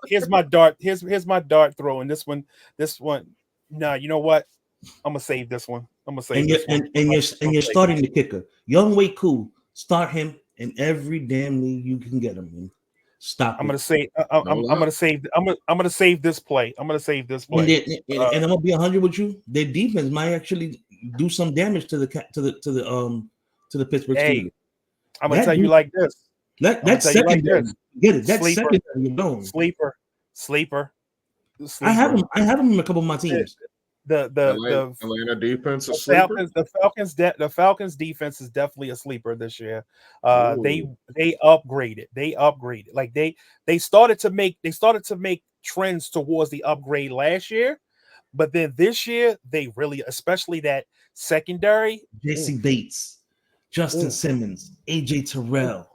B: Here's my dart. Here's my dart throw. And this one. Nah, you know what? I'm gonna save this one. And
A: you're starting the kicker. Young Way Cool. Start him in every damn league you can get him in. Stop.
B: I'm gonna save this play. And I'm
A: gonna be 100 with you. Their defense might actually do some damage to the Pittsburgh Steelers.
B: I'm gonna tell you like this.
A: That secondary, get it? That secondary alone.
B: Sleeper.
A: I have him in a couple of my teams.
B: The
E: Atlanta defense is sleeper.
B: The Falcons defense is definitely a sleeper this year. They upgraded. Like they started to make trends towards the upgrade last year, but then this year they really, especially that secondary.
A: J.C. Bates, Justin Simmons, AJ Terrell.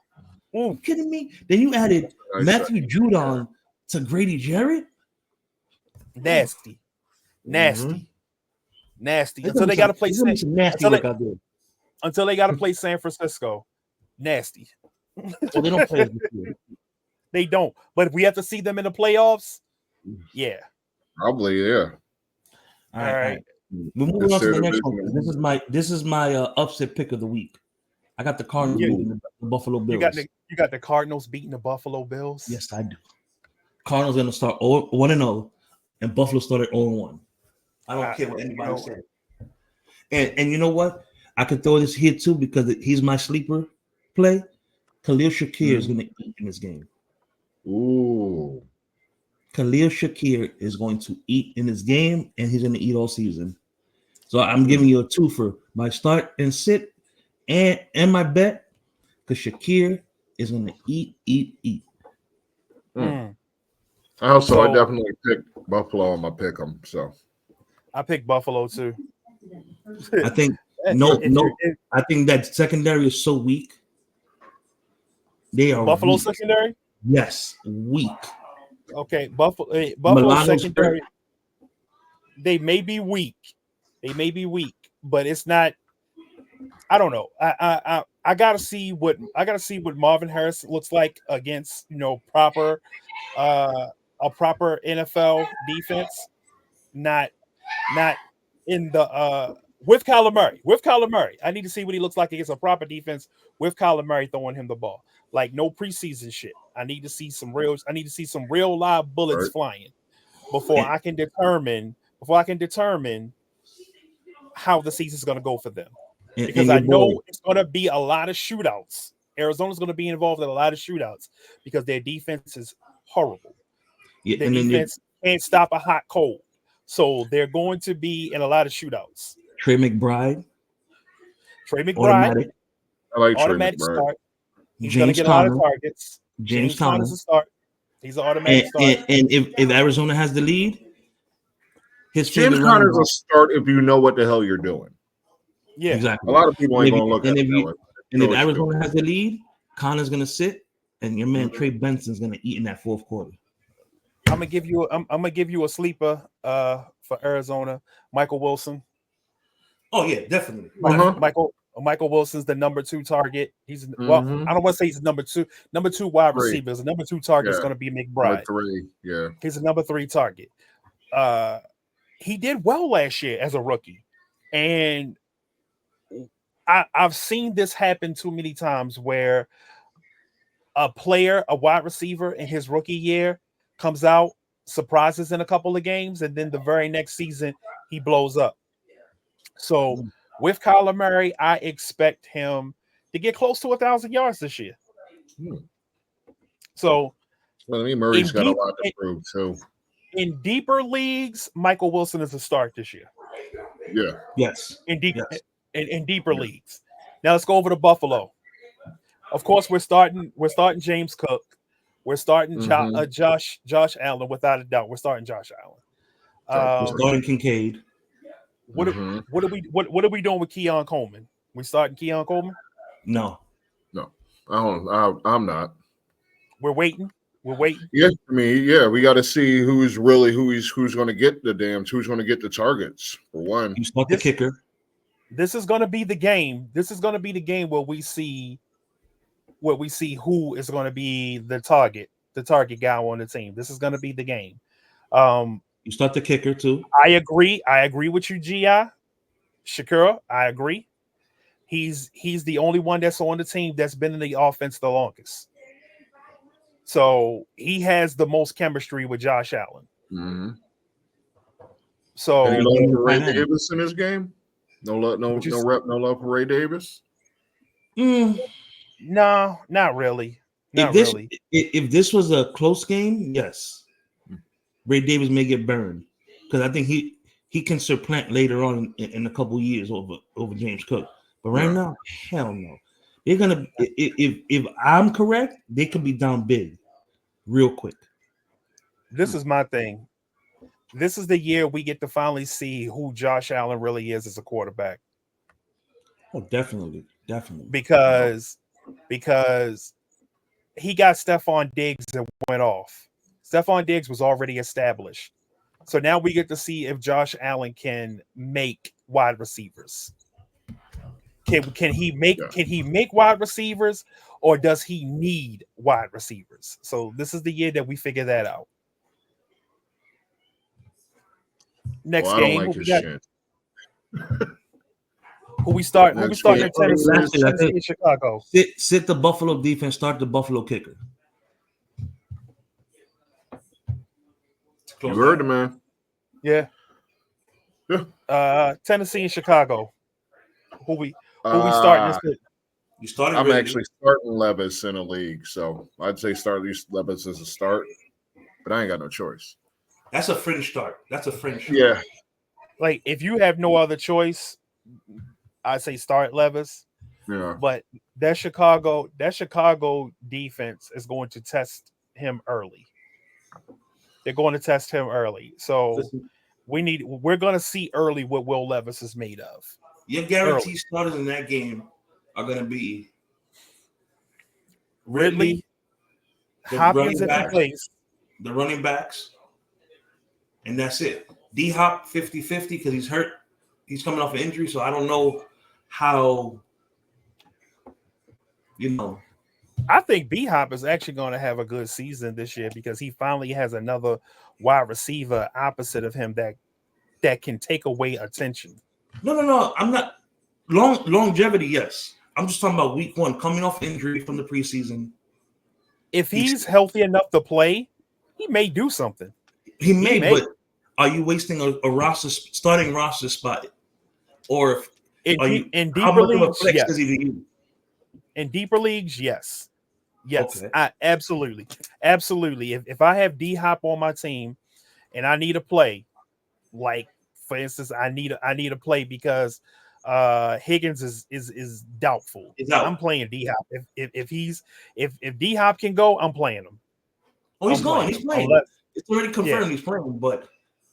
A: You kidding me? Then you added Matthew Judon to Grady Jarrett.
B: Nasty. Until they got to play until they got to play San Francisco. Nasty.
A: Well, they don't play us this year.
B: They don't. But if we have to see them in the playoffs, yeah.
E: Probably, yeah.
B: All right.
A: We're moving on to the next one. This is my upset pick of the week. I got the Cardinals beating the Buffalo Bills.
B: You got the Cardinals beating the Buffalo Bills?
A: Yes, I do. Cardinals going to start 1-0, and Buffalo started 0-1. I don't care what anybody says. And you know what? I could throw this here too because he's my sleeper play. Khalil Shakir is going to eat in this game.
E: Ooh.
A: Khalil Shakir is going to eat in this game, and he's going to eat all season. So I'm giving you a 2 for my start and sit and my bet because Shakir is going to eat.
E: Also, I definitely picked Buffalo on my pick 'em. So
B: I picked Buffalo too.
A: I think I think that secondary is so weak. They are
B: Buffalo
A: weak.
B: secondary.
A: Yes, weak.
B: Okay, Buffalo secondary. They may be weak. But it's not. I don't know. I gotta see what Marvin Harris looks like against proper a proper NFL defense. Not in the with Kyler Murray. With Kyler Murray, I need to see what he looks like against a proper defense with Kyler Murray throwing him the ball. Like no preseason shit. I need to see some real live bullets flying before I can determine how the season's going to go for them. Because I know it's going to be a lot of shootouts. Arizona's going to be involved in a lot of shootouts because their defense is horrible.
A: Yeah,
B: their defense can't stop a hot cold. So they're going to be in a lot of shootouts.
A: Trey McBride.
E: Automatic. I like
B: automatic
E: Trey McBride.
B: Start. He's going to get a lot of targets.
A: James Conner
B: is a start. He's an automatic start.
A: And if Arizona has the lead,
E: James Conner's a start if you know what the hell you're doing.
B: Yeah,
A: exactly.
E: A lot of people ain't going to look at it.
A: And if Arizona has the lead, Conner's going to sit, and your man Trey Benson's going to eat in that fourth quarter.
B: I'm gonna give you a sleeper for Arizona, Michael Wilson.
A: Oh yeah, definitely.
B: Michael Wilson's the number 2 target. He's well, I don't want to say he's number 2 wide receiver. The number 2 target is going to be McBride.
E: Number 3, yeah.
B: He's a number 3 target. He did well last year as a rookie, and I've seen this happen too many times where a wide receiver in his rookie year comes out, surprises in a couple of games, and then the very next season he blows up. So with Kyler Murray, I expect him to get close to 1,000 yards this year. So,
E: Murray's got a lot to prove too.
B: In deeper leagues, Michael Wilson is a start this year.
E: Yeah.
A: Yes.
B: In deeper leagues. Now let's go over to Buffalo. Of course, we're starting James Cook. We're starting Josh Allen without a doubt. We're starting Josh Allen.
A: We're starting Kincaid.
B: What are we doing with Keon Coleman? We starting Keon Coleman?
A: No.
E: I'm not.
B: We're waiting.
E: Yeah, we got to see who's going to get who's going to get the targets for one.
A: You start the kicker.
B: This is going to be the game. This is going to be the game where we see who is going to be the target guy on the team. This is going to be the game.
A: You start the kicker too.
B: I agree with you, G.I. Shakira. I agree. He's the only one that's on the team that's been in the offense the longest. So he has the most chemistry with Josh Allen.
E: Mm-hmm.
B: So
E: any love for Ray Davis in this game? No love for Ray Davis?
B: No, not really.
A: If this was a close game, yes. Ray Davis may get burned because I think he can supplant later on in a couple years over James Cook. But right now, hell no. They're gonna if I'm correct, they could be down big real quick.
B: This is my thing. This is the year we get to finally see who Josh Allen really is as a quarterback.
A: Oh, definitely.
B: Because he got Stephon Diggs and went off. Stephon Diggs was already established. So now we get to see if Josh Allen can make wide receivers. Can he make wide receivers, or does he need wide receivers? So this is the year that we figure that out. Next
E: I don't
B: game,
E: like
B: who we
E: his
B: got?
E: shit.
B: Who we start? Who we
E: Next
B: starting
E: game.
B: in Tennessee,
A: Last thing, I think-
B: and Chicago?
A: Sit the Buffalo defense, start the Buffalo kicker.
E: You heard the man.
B: Yeah.
E: Yeah.
B: Tennessee and Chicago. Who we starting this?
A: You started.
E: I'm
A: really.
E: actually starting Levis in a league, so I'd say start Levis as a start, but I ain't got no choice.
A: That's a fringe start. That's a fringe.
E: Yeah.
B: Like, if you have no other choice, I say start Levis.
E: Yeah.
B: But that Chicago defense is going to test him early. They're going to test him early. So
A: Listen,
B: we're going to see early what Will Levis is made of.
A: your guaranteed starters in that game are going to be
B: Ridley,
A: the
B: Hopkins
A: running
B: if he
A: backs,
B: plays.
A: the running backs, and that's it. D-Hop 50-50 because he's hurt. He's coming off an injury, so I don't know how,
B: I think B-Hop is actually going to have a good season this year because he finally has another wide receiver opposite of him that can take away attention.
A: No. I'm not longevity. Yes, I'm just talking about week one, coming off injury from the preseason.
B: If he's healthy enough to play, he may do something.
A: He may. But are you wasting a starting roster spot, or
B: in deeper leagues? Yes.
A: In
B: deeper leagues, yes.
A: Okay.
B: Absolutely. If I have D-Hop on my team and I need a play, like for instance, I need a play because Higgins is doubtful. I'm playing D-Hop. If D-Hop can go, I'm playing him.
A: Oh, he's going. He's playing. It's already confirmed he's playing, but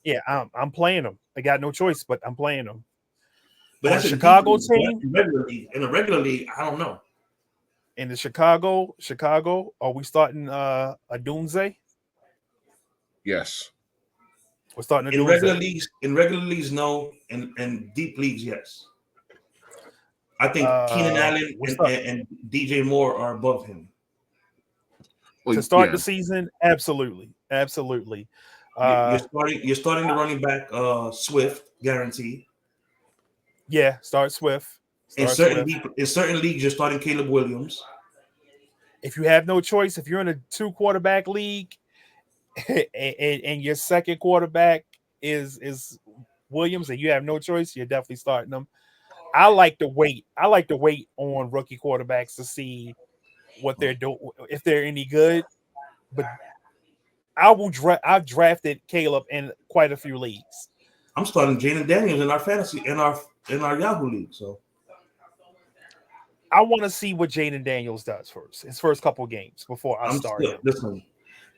B: yeah, I'm playing him. I got no choice, but I'm playing him.
A: But that's
B: a Chicago team.
A: In a regular league, I don't know.
B: In the Chicago, are we starting Adunze?
E: Yes.
B: We're starting
A: in regular leagues. In regular leagues, no. And deep leagues, yes. I think Keenan Allen and DJ Moore are above him.
B: To start the season, absolutely.
A: You're starting the running back Swift, guaranteed.
B: Yeah, start Swift.
A: In certain leagues, you're starting Caleb Williams.
B: If you have no choice, if you're in a 2-quarterback league and your second quarterback is Williams and you have no choice, you're definitely starting them. I like to wait on rookie quarterbacks to see what they're doing, if they're any good. But I've drafted Caleb in quite a few leagues.
A: I'm starting Jaden Daniels in our fantasy in our Yahoo league. So
B: I want to see what Jaden Daniels does first. His first couple games before I start him.
A: Listen,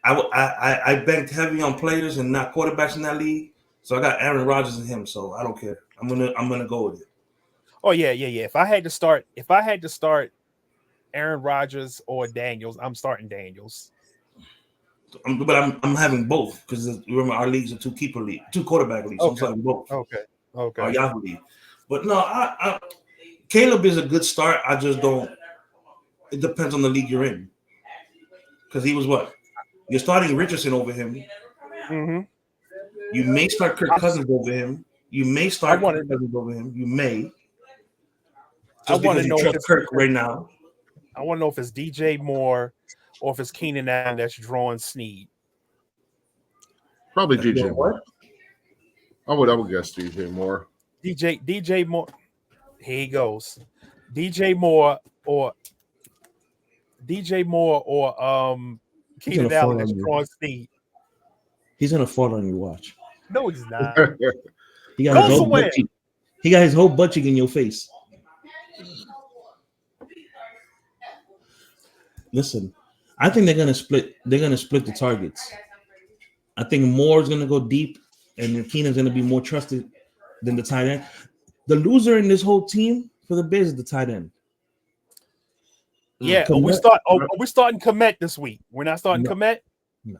A: I banked heavy on players and not quarterbacks in that league, so I got Aaron Rodgers and him. So I don't care. I'm gonna go with it.
B: Oh yeah. If I had to start Aaron Rodgers or Daniels, I'm starting Daniels.
A: But I'm having both because remember our leagues are two quarterback leagues. So I'm starting both.
B: Okay.
A: Our Yahoo league. But no, I Caleb is a good start. I just don't. It depends on the league you're in. Because he was what? You're starting Richardson over him.
B: Mm-hmm.
A: You may start Kirk Cousins over him. You may start Kirk Cousins over him. You may. Just because you trust Kirk right now.
B: I want to know if it's DJ Moore or if it's Keenan Allen that's drawing Snead.
E: Probably DJ Moore. I would guess DJ Moore.
B: DJ Moore. Here he goes. DJ Moore or Keenan Allen that's drawing Snead.
A: He's gonna fall on your watch.
B: No, he's not.
A: He got his whole butt cheek in your face. Listen, I think they're gonna split the targets. I think Moore's gonna go deep, and then Keenan's gonna be more trusted than the tight end. The loser in this whole team for the Bears is the tight end.
B: Yeah, are we starting Komet this week? We're not starting Komet?
A: No.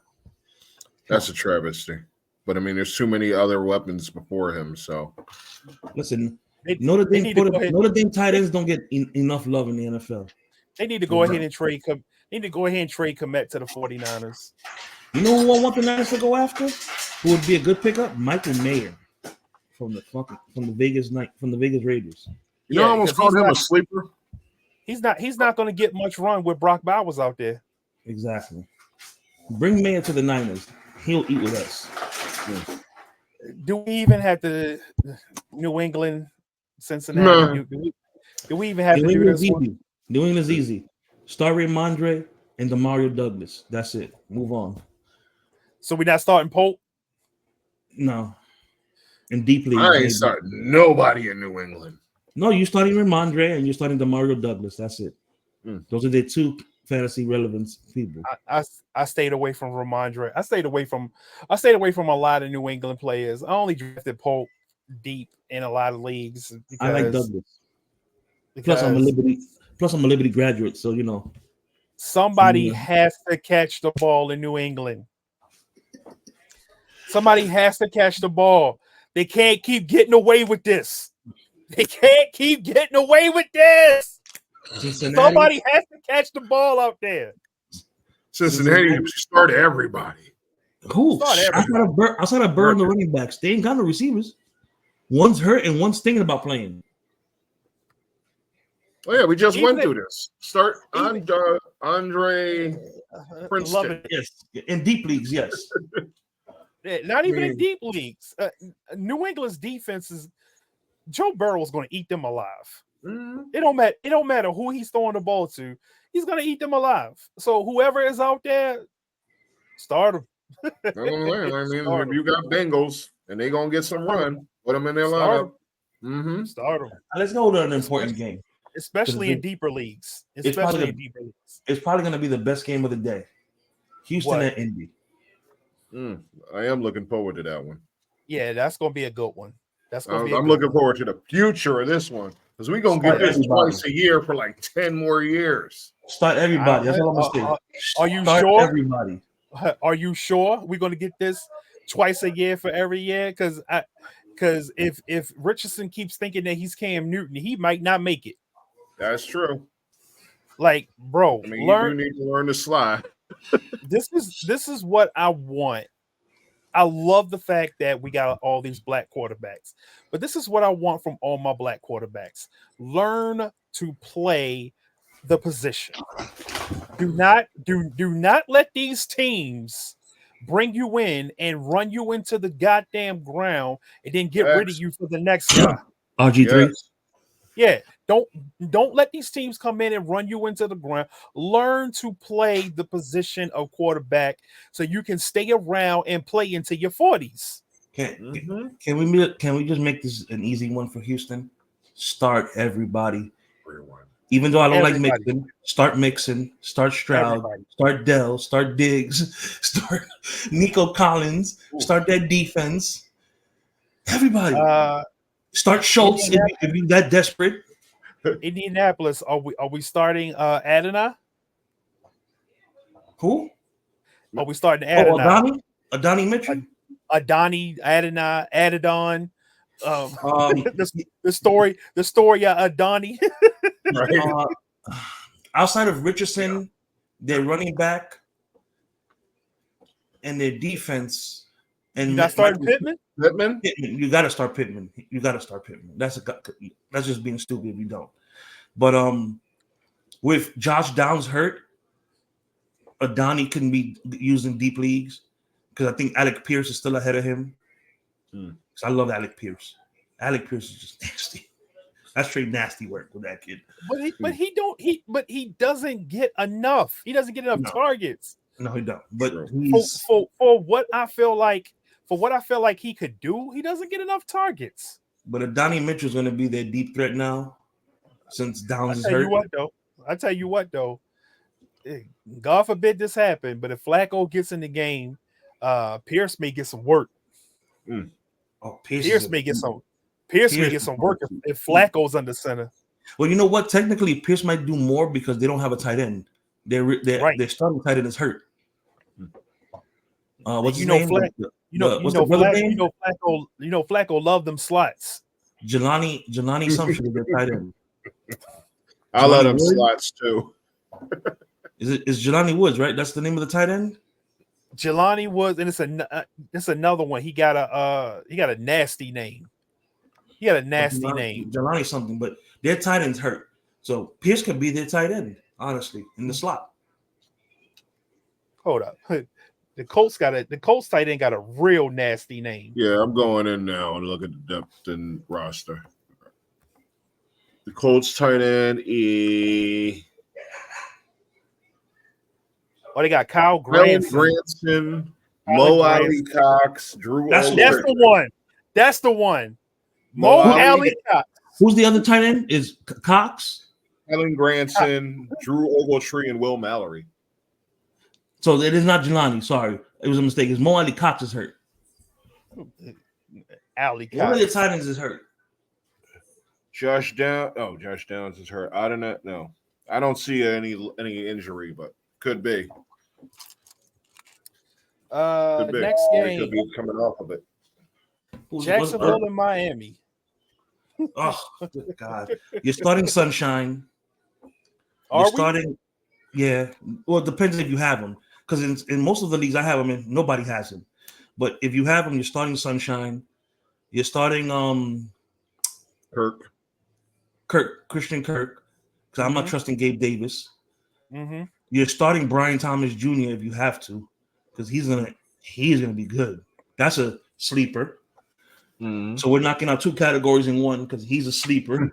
E: That's a travesty. But I mean, there's too many other weapons before him. So
A: listen, Notre Dame tight ends don't get enough love in the NFL.
B: They need to go ahead and trade. Komet to the 49ers.
A: You know who I want the Niners to go after? Who would be a good pickup? Michael Mayer from the Vegas Raiders.
E: You know, I almost called him a sleeper.
B: He's not going to get much run with Brock Bowers out there.
A: Exactly. Bring Mayer to the Niners. He'll eat with us.
B: Do we even have to New England, Cincinnati?
E: No.
B: Do we even have to do this one?
A: New England's easy. Start Ramondre and Demario Douglas. That's it. Move on.
B: So we're not starting Pope?
A: No. And deeply.
E: I ain't starting nobody in New England.
A: No, you're starting Ramondre and you're starting Demario Douglas. That's it. Those are the two fantasy relevance people.
B: I stayed away from Ramondre. I stayed away from a lot of New England players. I only drafted Pope deep in a lot of leagues.
A: I like Douglas. Plus, I'm a Liberty graduate, so you know.
B: Somebody has to catch the ball in New England. Somebody has to catch the ball. They can't keep getting away with this. Somebody has to catch the ball out there.
E: Cincinnati start everybody.
A: Who? Outside of Burr and the running backs, they ain't got no receivers. One's hurt and one's thinking about playing.
E: Oh yeah, we just went through this. Start Andre Princeton.
A: Yes, in deep leagues, yes.
B: Not even in deep leagues. New England's defense is Joe Burrow is going to eat them alive. It don't matter who he's throwing the ball to. He's going to eat them alive. So whoever is out there, start him.
E: I mean, if you got Bengals and they going to get some run, put them in their lineup.
B: Start them.
A: Let's go to an important game.
B: Especially in deeper leagues. It's
A: probably going to be the best game of the day. Houston and Indy.
E: I am looking forward to that one.
B: Yeah, that's going to be a good one.
E: I'm looking forward to the future of this one because we're going to get this twice a year for like 10 more years.
A: Start everybody. That's all I'm going to say.
B: Are you sure?
A: Everybody.
B: Are you sure we're going to get this twice a year for every year? Because if Richardson keeps thinking that he's Cam Newton, he might not make it.
E: That's true.
B: Like, bro,
E: I mean, you do need to learn to slide.
B: This is what I want. I love the fact that we got all these black quarterbacks, but this is what I want from all my black quarterbacks. Learn to play the position. Do not let these teams bring you in and run you into the goddamn ground and then get rid of you for the next guy.
A: RG3.
B: Yeah, don't let these teams come in and run you into the ground. Learn to play the position of quarterback so you can stay around and play into your 40s.
A: Can we just make this an easy one for Houston? Start everybody. Even though I don't like mixing, start Mixon, start Stroud, start Dell, start Diggs, start Nico Collins, start that defense. Everybody. Start Schultz if you're that desperate.
B: Indianapolis, are we starting Adonai?
A: Who?
B: Are we starting Adonai?
A: Adonai Mitchell?
B: Adonai, Adonai, Adidon. The story of Adonai.
E: Right.
A: Outside of Richardson, their running back and their defense. And
B: you starting Pittman?
A: You got to start Pittman. That's just being stupid if you don't. But with Josh Downs hurt, Adonai can be used in deep leagues because I think Alec Pierce is still ahead of him. So I love Alec Pierce. Alec Pierce is just nasty. That's straight nasty work with that kid.
B: But he doesn't get enough. He doesn't get enough targets.
A: No, he don't. But
B: for what I feel like he could do, he doesn't get enough targets.
A: But Adonai Mitchell is going to be their deep threat now, since Downs is hurt.
B: I tell you what though, God forbid this happen, but if Flacco gets in the game, Pierce may get some work.
A: Oh,
B: Pierce may get some work if Flacco's under center.
A: Well, you know what? Technically, Pierce might do more because they don't have a tight end. Their starting tight end is hurt. What's his name? What's the brother name?
B: Flacco love them slots.
A: Jelani something is their tight end.
E: I let him slots too.
A: Is Jelani Woods, right? That's the name of the tight end.
B: Jelani Woods, and it's another one. He got a nasty name. He had a nasty name.
A: Jelani something, but their tight end's hurt. So Pierce could be their tight end, honestly, in the slot.
B: Hold up. The Colts tight end got a real nasty name.
E: Yeah, I'm going in now and look at the depth and roster. The Colts tight end is
B: they got Kyle Granson,
E: Mo Alley Cox, Drew.
B: That's the one. Mo Alley Cox.
A: Who's the other tight end? Is Cox?
E: Alan Granson, Drew Ogletree, and Will Mallory.
A: So it is not Jelani. Sorry, it was a mistake. It's Mo Alley Cox is hurt.
B: Alley Cox.
A: One of the tight ends is hurt.
E: Josh Downs is hurt. I don't know. I don't see any injury, but could be.
B: Next game
E: could be coming off of it.
B: Jacksonville and Miami.
A: Oh God! You're starting Sunshine. Yeah. Well, it depends if you have them. Because in most of the leagues I have them in, nobody has them. But if you have them, you're starting Sunshine. You're starting Christian Kirk. Because I'm not trusting Gabe Davis.
B: Mm-hmm.
A: You're starting Brian Thomas Jr. if you have to, because he's gonna be good. That's a sleeper.
E: Mm-hmm.
A: So we're knocking out two categories in one because he's a sleeper.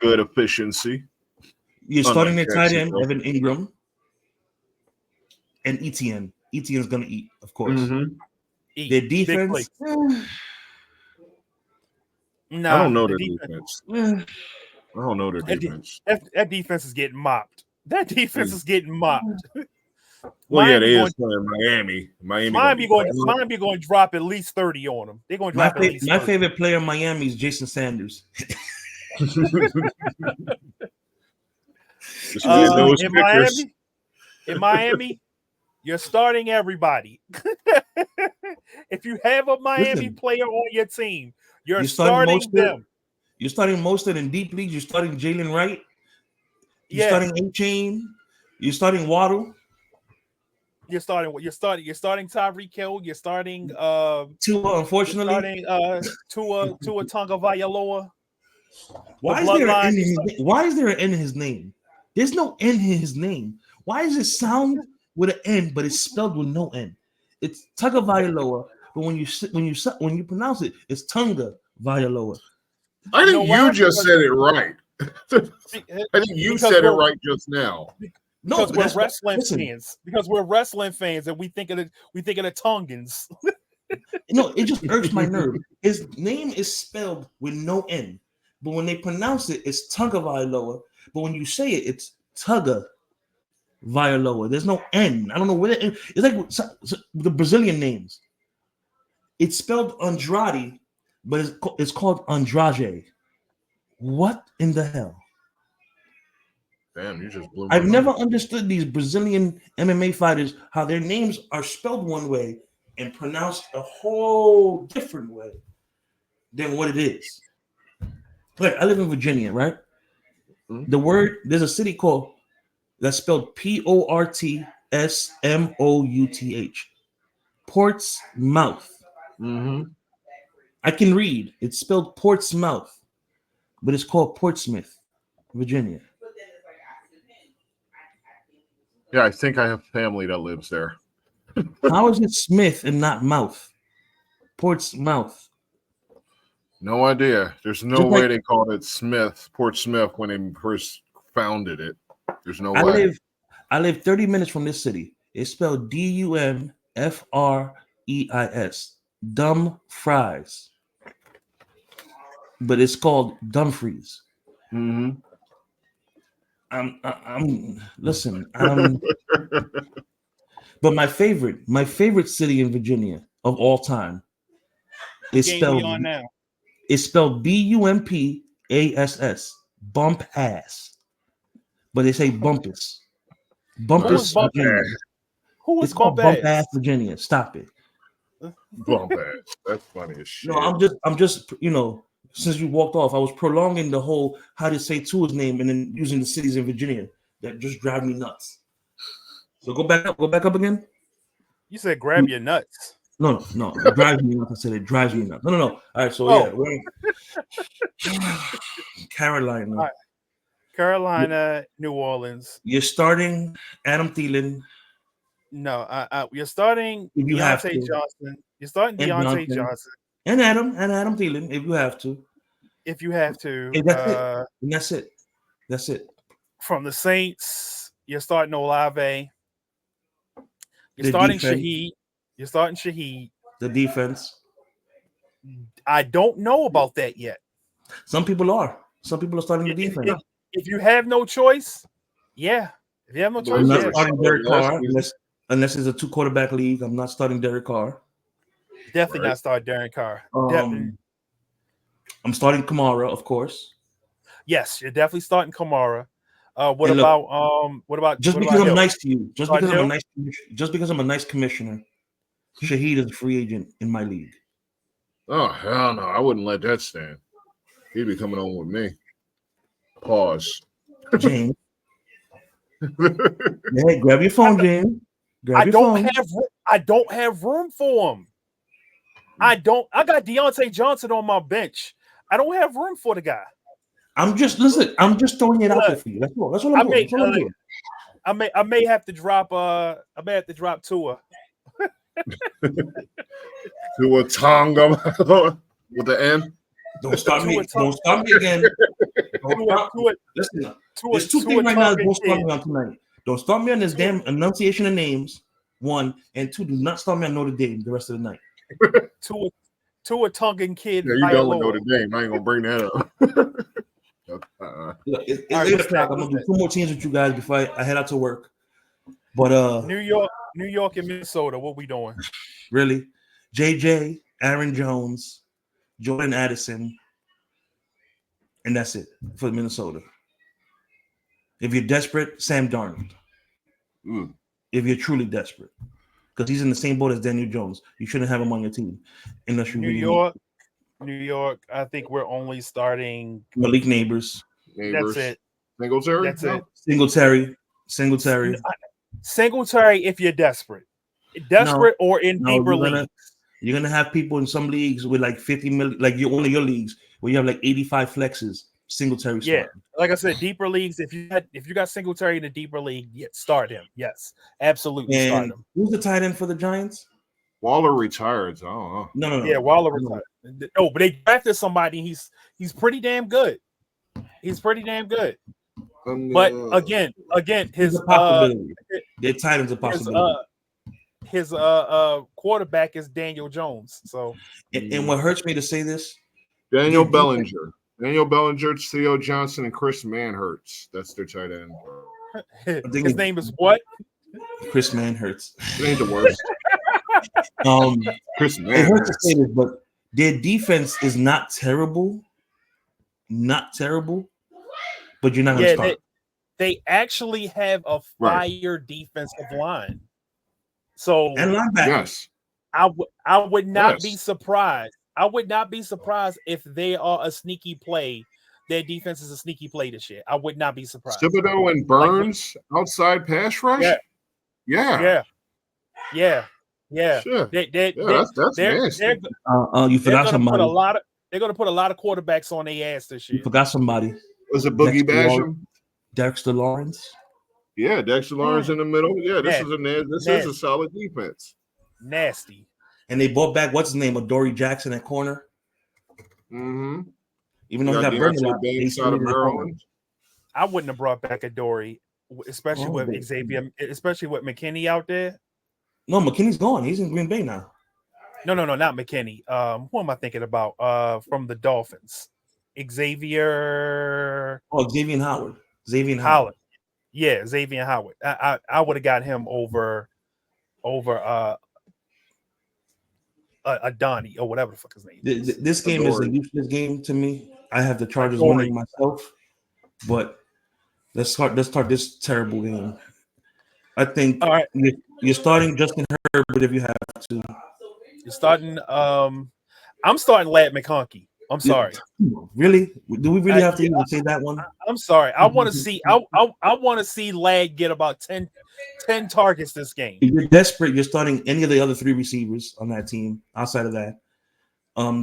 E: Good efficiency.
A: You're starting their tight end, Evan Ingram, and Etienne. Etienne's gonna eat, of course.
E: Mm-hmm.
A: Their defense.
E: I don't know their defense. I don't know their defense.
B: That defense is getting mopped. That defense is getting mopped.
E: Well, yeah, they is playing Miami.
B: Miami going to drop at least 30 on them. They're going to drop at least 30.
A: My favorite player in Miami is Jason Sanders.
B: In Miami, you're starting everybody. If you have a Miami player on your team, you're starting them.
A: You're starting Mostert in deep leagues. You're starting Jalen Wright. You're starting A-Chain. You're starting Waddle.
B: You're starting Tyreek Hill. You're starting
A: Tua, unfortunately.
B: Tua Tonga Vailoa.
A: Why is there an N in his name? There's no N in his name. Why does it sound with an N, but it's spelled with no N? It's Tonga Vailoa, but when you pronounce it, it's Tonga Vailoa.
E: I think you just said it right. I think you said it right just now.
B: No, because we're wrestling fans. Because we're wrestling fans, and we think of the Tongans.
A: No, it just irks my nerve. His name is spelled with no N, but when they pronounce it, it's Tonga Vailoa. But when you say it, it's Tonga Vailoa. There's no N. I don't know where it's like the Brazilian names. It's spelled Andrade, but it's called Andrade. What in the hell?
E: Damn, you just blew my
A: I've
E: mind.
A: never understood these Brazilian MMA fighters, how their names are spelled one way and pronounced a whole different way than what it is. Like, I live in Virginia, right? Mm-hmm. There's a city called that's spelled Portsmouth. Portsmouth.
E: Mm-hmm.
A: I can read. It's spelled Portsmouth, but it's called Portsmouth, Virginia.
E: Yeah, I think I have family that lives there.
A: How is it Smith and not mouth? Portsmouth.
E: No idea. There's no way they called it Portsmouth when they first founded it. There's no way.
A: I live 30 minutes from this city. It's spelled Dumfries. Dumfries. But it's called Dumfries.
E: Mm-hmm.
A: But my favorite city in Virginia of all time is spelled Bumpus. ASS. Bump ass. But they say bumpus.
B: Who
A: Bumpus,
B: was bump
A: Virginia.
B: ass? Who was
A: It's called
B: bump
A: bump
B: ass?
A: ass, Virginia. Stop it.
E: Bump ass. That's funny as shit.
A: No, I'm just, since you walked off, I was prolonging the whole how to say to his name and then using the cities in Virginia that just drive me nuts. So go back up again.
B: You said grab your nuts.
A: No, it drives me nuts. I said it drives me nuts. No. All right, so yeah,
B: Oh.
A: we're Carolina.
B: All right. Carolina, New Orleans.
A: You're starting Adam Thielen.
B: No, you're starting
A: If you have
B: Deontay
A: to.
B: Johnson. You're starting
A: And
B: Deontay
A: Johnson.
B: Johnson.
A: And Adam Thielen, if you have to.
B: If you have to.
A: And that's it. And that's it.
B: From the Saints, you're starting Olave. You're
A: The
B: starting
A: defense.
B: Shaheed. You're starting Shaheed.
A: The defense.
B: I don't know about that yet.
A: Some people are. Some people are starting the defense.
B: If you have no choice, yeah. If you have no choice,
A: I'm not
B: yeah.
A: starting Derek Carr unless it's a 2-quarterback league. I'm not starting Derek Carr.
B: Definitely not start Derek Carr.
A: I'm starting Kamara, of course.
B: Yes, you're definitely starting Kamara. What about
A: just because I'm nice to you? Just because I'm a nice commissioner. Shaheed is a free agent in my league.
E: Oh hell no! I wouldn't let that stand. He'd be coming on with me. Pause.
A: James. Hey, grab your phone, James.
B: I don't have room for him. I got Deontay Johnson on my bench. I don't have room for the guy.
A: I'm just throwing it out there for you. That's all I'm doing.
B: I may have to drop Tua.
E: Tua Tonga with the N.
A: Don't start me. Don't start me again. Listen, there's two things right now. Don't start me on tonight. Don't start me on this damn enunciation of names. 1 and 2. Do not start me on Notre Dame the rest of the night.
B: Tua Tongan kid.
E: Yeah, you done with Notre Dame. I ain't gonna bring that up.
A: Look, it's 8 o'clock. I'm gonna do 2 more teams with you guys before I head out to work. But
B: New York and Minnesota, what we doing?
A: Really? JJ, Aaron Jones, Jordan Addison, and that's it for Minnesota. If you're desperate, Sam Darnold. If you're truly desperate, because he's in the same boat as Daniel Jones, you shouldn't have him on your team unless you
B: New York. I think we're only starting
A: Malik Neighbors.
B: That's it.
E: Singletary.
B: That's it.
A: Singletary.
B: Singletary. If you're desperate or in deeper leagues.
A: You're gonna have people in some leagues with like 50 million, like one of your leagues where you have like 85 flexes. Singletary.
B: Yeah, like I said, deeper leagues. If you got Singletary in a deeper league, start him. Yes, absolutely start him.
A: Who's the tight end for the Giants?
E: Waller retired. I don't know.
A: No.
B: Yeah, Waller retired. No, but they drafted somebody. He's pretty damn good. He's pretty damn good. But again, his
A: their tight end's a possibility.
B: His quarterback is Daniel Jones. So,
A: and what hurts me to say this,
E: Daniel Bellinger, Theo Johnson, and Chris Manhertz. That's their tight end.
B: His name is what?
A: Chris Manhertz.
E: It ain't the worst. Chris Manhertz.
A: It hurts to say this, but their defense is not terrible. Not terrible. But you're not going to start.
B: They actually have a fire defensive line. So
A: and linebackers.
E: Yes.
B: I would not be surprised. I would not be surprised if they are a sneaky play. Their defense is a sneaky play this year. I would not be surprised.
E: Thibodeau and Burns outside pass rush. Yeah. Sure. That's nasty.
A: You forgot somebody.
B: They're going to put a lot of quarterbacks on their ass this year.
A: You forgot somebody.
E: Was it Boogie Basham?
A: Dexter Lawrence.
E: Yeah, Dexter Lawrence in the middle. Yeah, this is a solid defense.
B: Nasty.
A: And they brought back what's his name, Adoree Jackson at corner.
E: Mm-hmm.
A: Even though he got burned,
B: I wouldn't have brought back Adoree, especially with Xavier, especially with McKinney out there.
A: No, McKinney's gone. He's in Green Bay now.
B: No, not McKinney. Who am I thinking about? From the Dolphins, Xavier.
A: Oh, Xavier Howard.
B: Yeah, Xavier Howard. I would have got him over Adonai or whatever the fuck his name is.
A: This game is a useless game to me. I have the Chargers winning myself, but let's start this terrible game. I think
B: All right.
A: you're starting Justin Herbert if you have to.
B: You're starting. I'm starting Lad McConkey. I'm sorry.
A: Really? Do we really have to even say that one?
B: I'm sorry. I want to see. I want to see Lad get about 10 targets this game.
A: If you're desperate, you're starting any of the other 3 receivers on that team. Outside of that,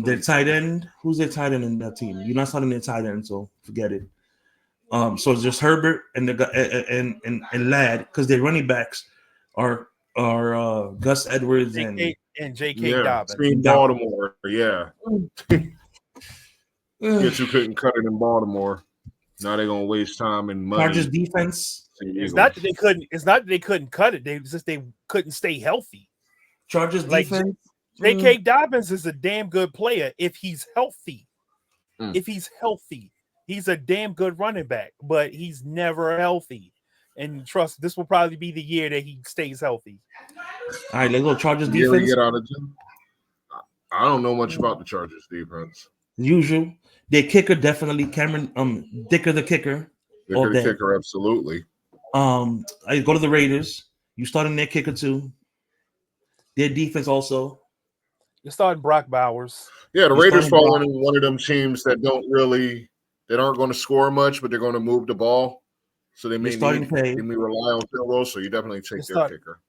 A: their tight end. Who's their tight end in that team? You're not starting their tight end, so forget it. So it's just Herbert and and Ladd, because their running backs are Gus Edwards and
B: J.K. Dobbins.
E: In Baltimore, yeah. Guess you couldn't cut it in Baltimore. Now they're gonna waste time and money.
A: Chargers defense.
B: It's not that they couldn't. It's not that they couldn't cut it. They couldn't stay healthy.
A: Chargers defense.
B: J.K. Dobbins is a damn good player if he's healthy. If he's healthy, he's a damn good running back. But he's never healthy. And trust, this will probably be the year that he stays healthy.
A: All right, let's go Chargers defense.
E: Get out of gym. I don't know much about the Chargers defense.
A: Usual. Their kicker definitely Cameron Dicker the kicker.
E: Dicker the kicker, absolutely.
A: I go to the Raiders. You starting their kicker too. Their defense also.
B: You're starting Brock Bowers.
E: Yeah, the Raiders fall into one of them teams that aren't going to score much, but they're going to move the ball. So they may rely on field goals. So you definitely take their kicker.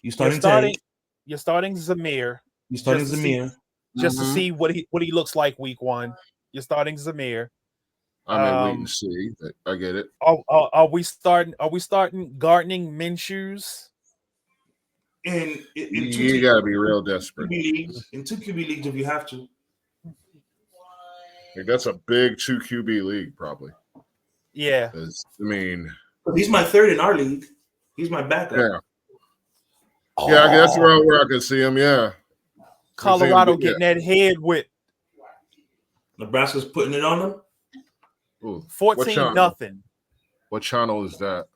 A: You're starting Zamir.
B: You're starting Zamir.
A: Just
B: to see what he looks like week 1. You're starting Zamir.
E: I may wait and see. I get it.
B: Are we starting gardening Minshew's?
E: You got to be real desperate.
A: In 2 QB leagues, if you have to.
E: That's a big 2 QB league, probably.
B: Yeah.
A: He's my third in our league. He's my backup.
E: Yeah. Yeah, that's around where I can see him. Yeah.
B: Colorado getting that head whip.
A: Nebraska's putting it on them.
B: 14-0.
E: What channel is that?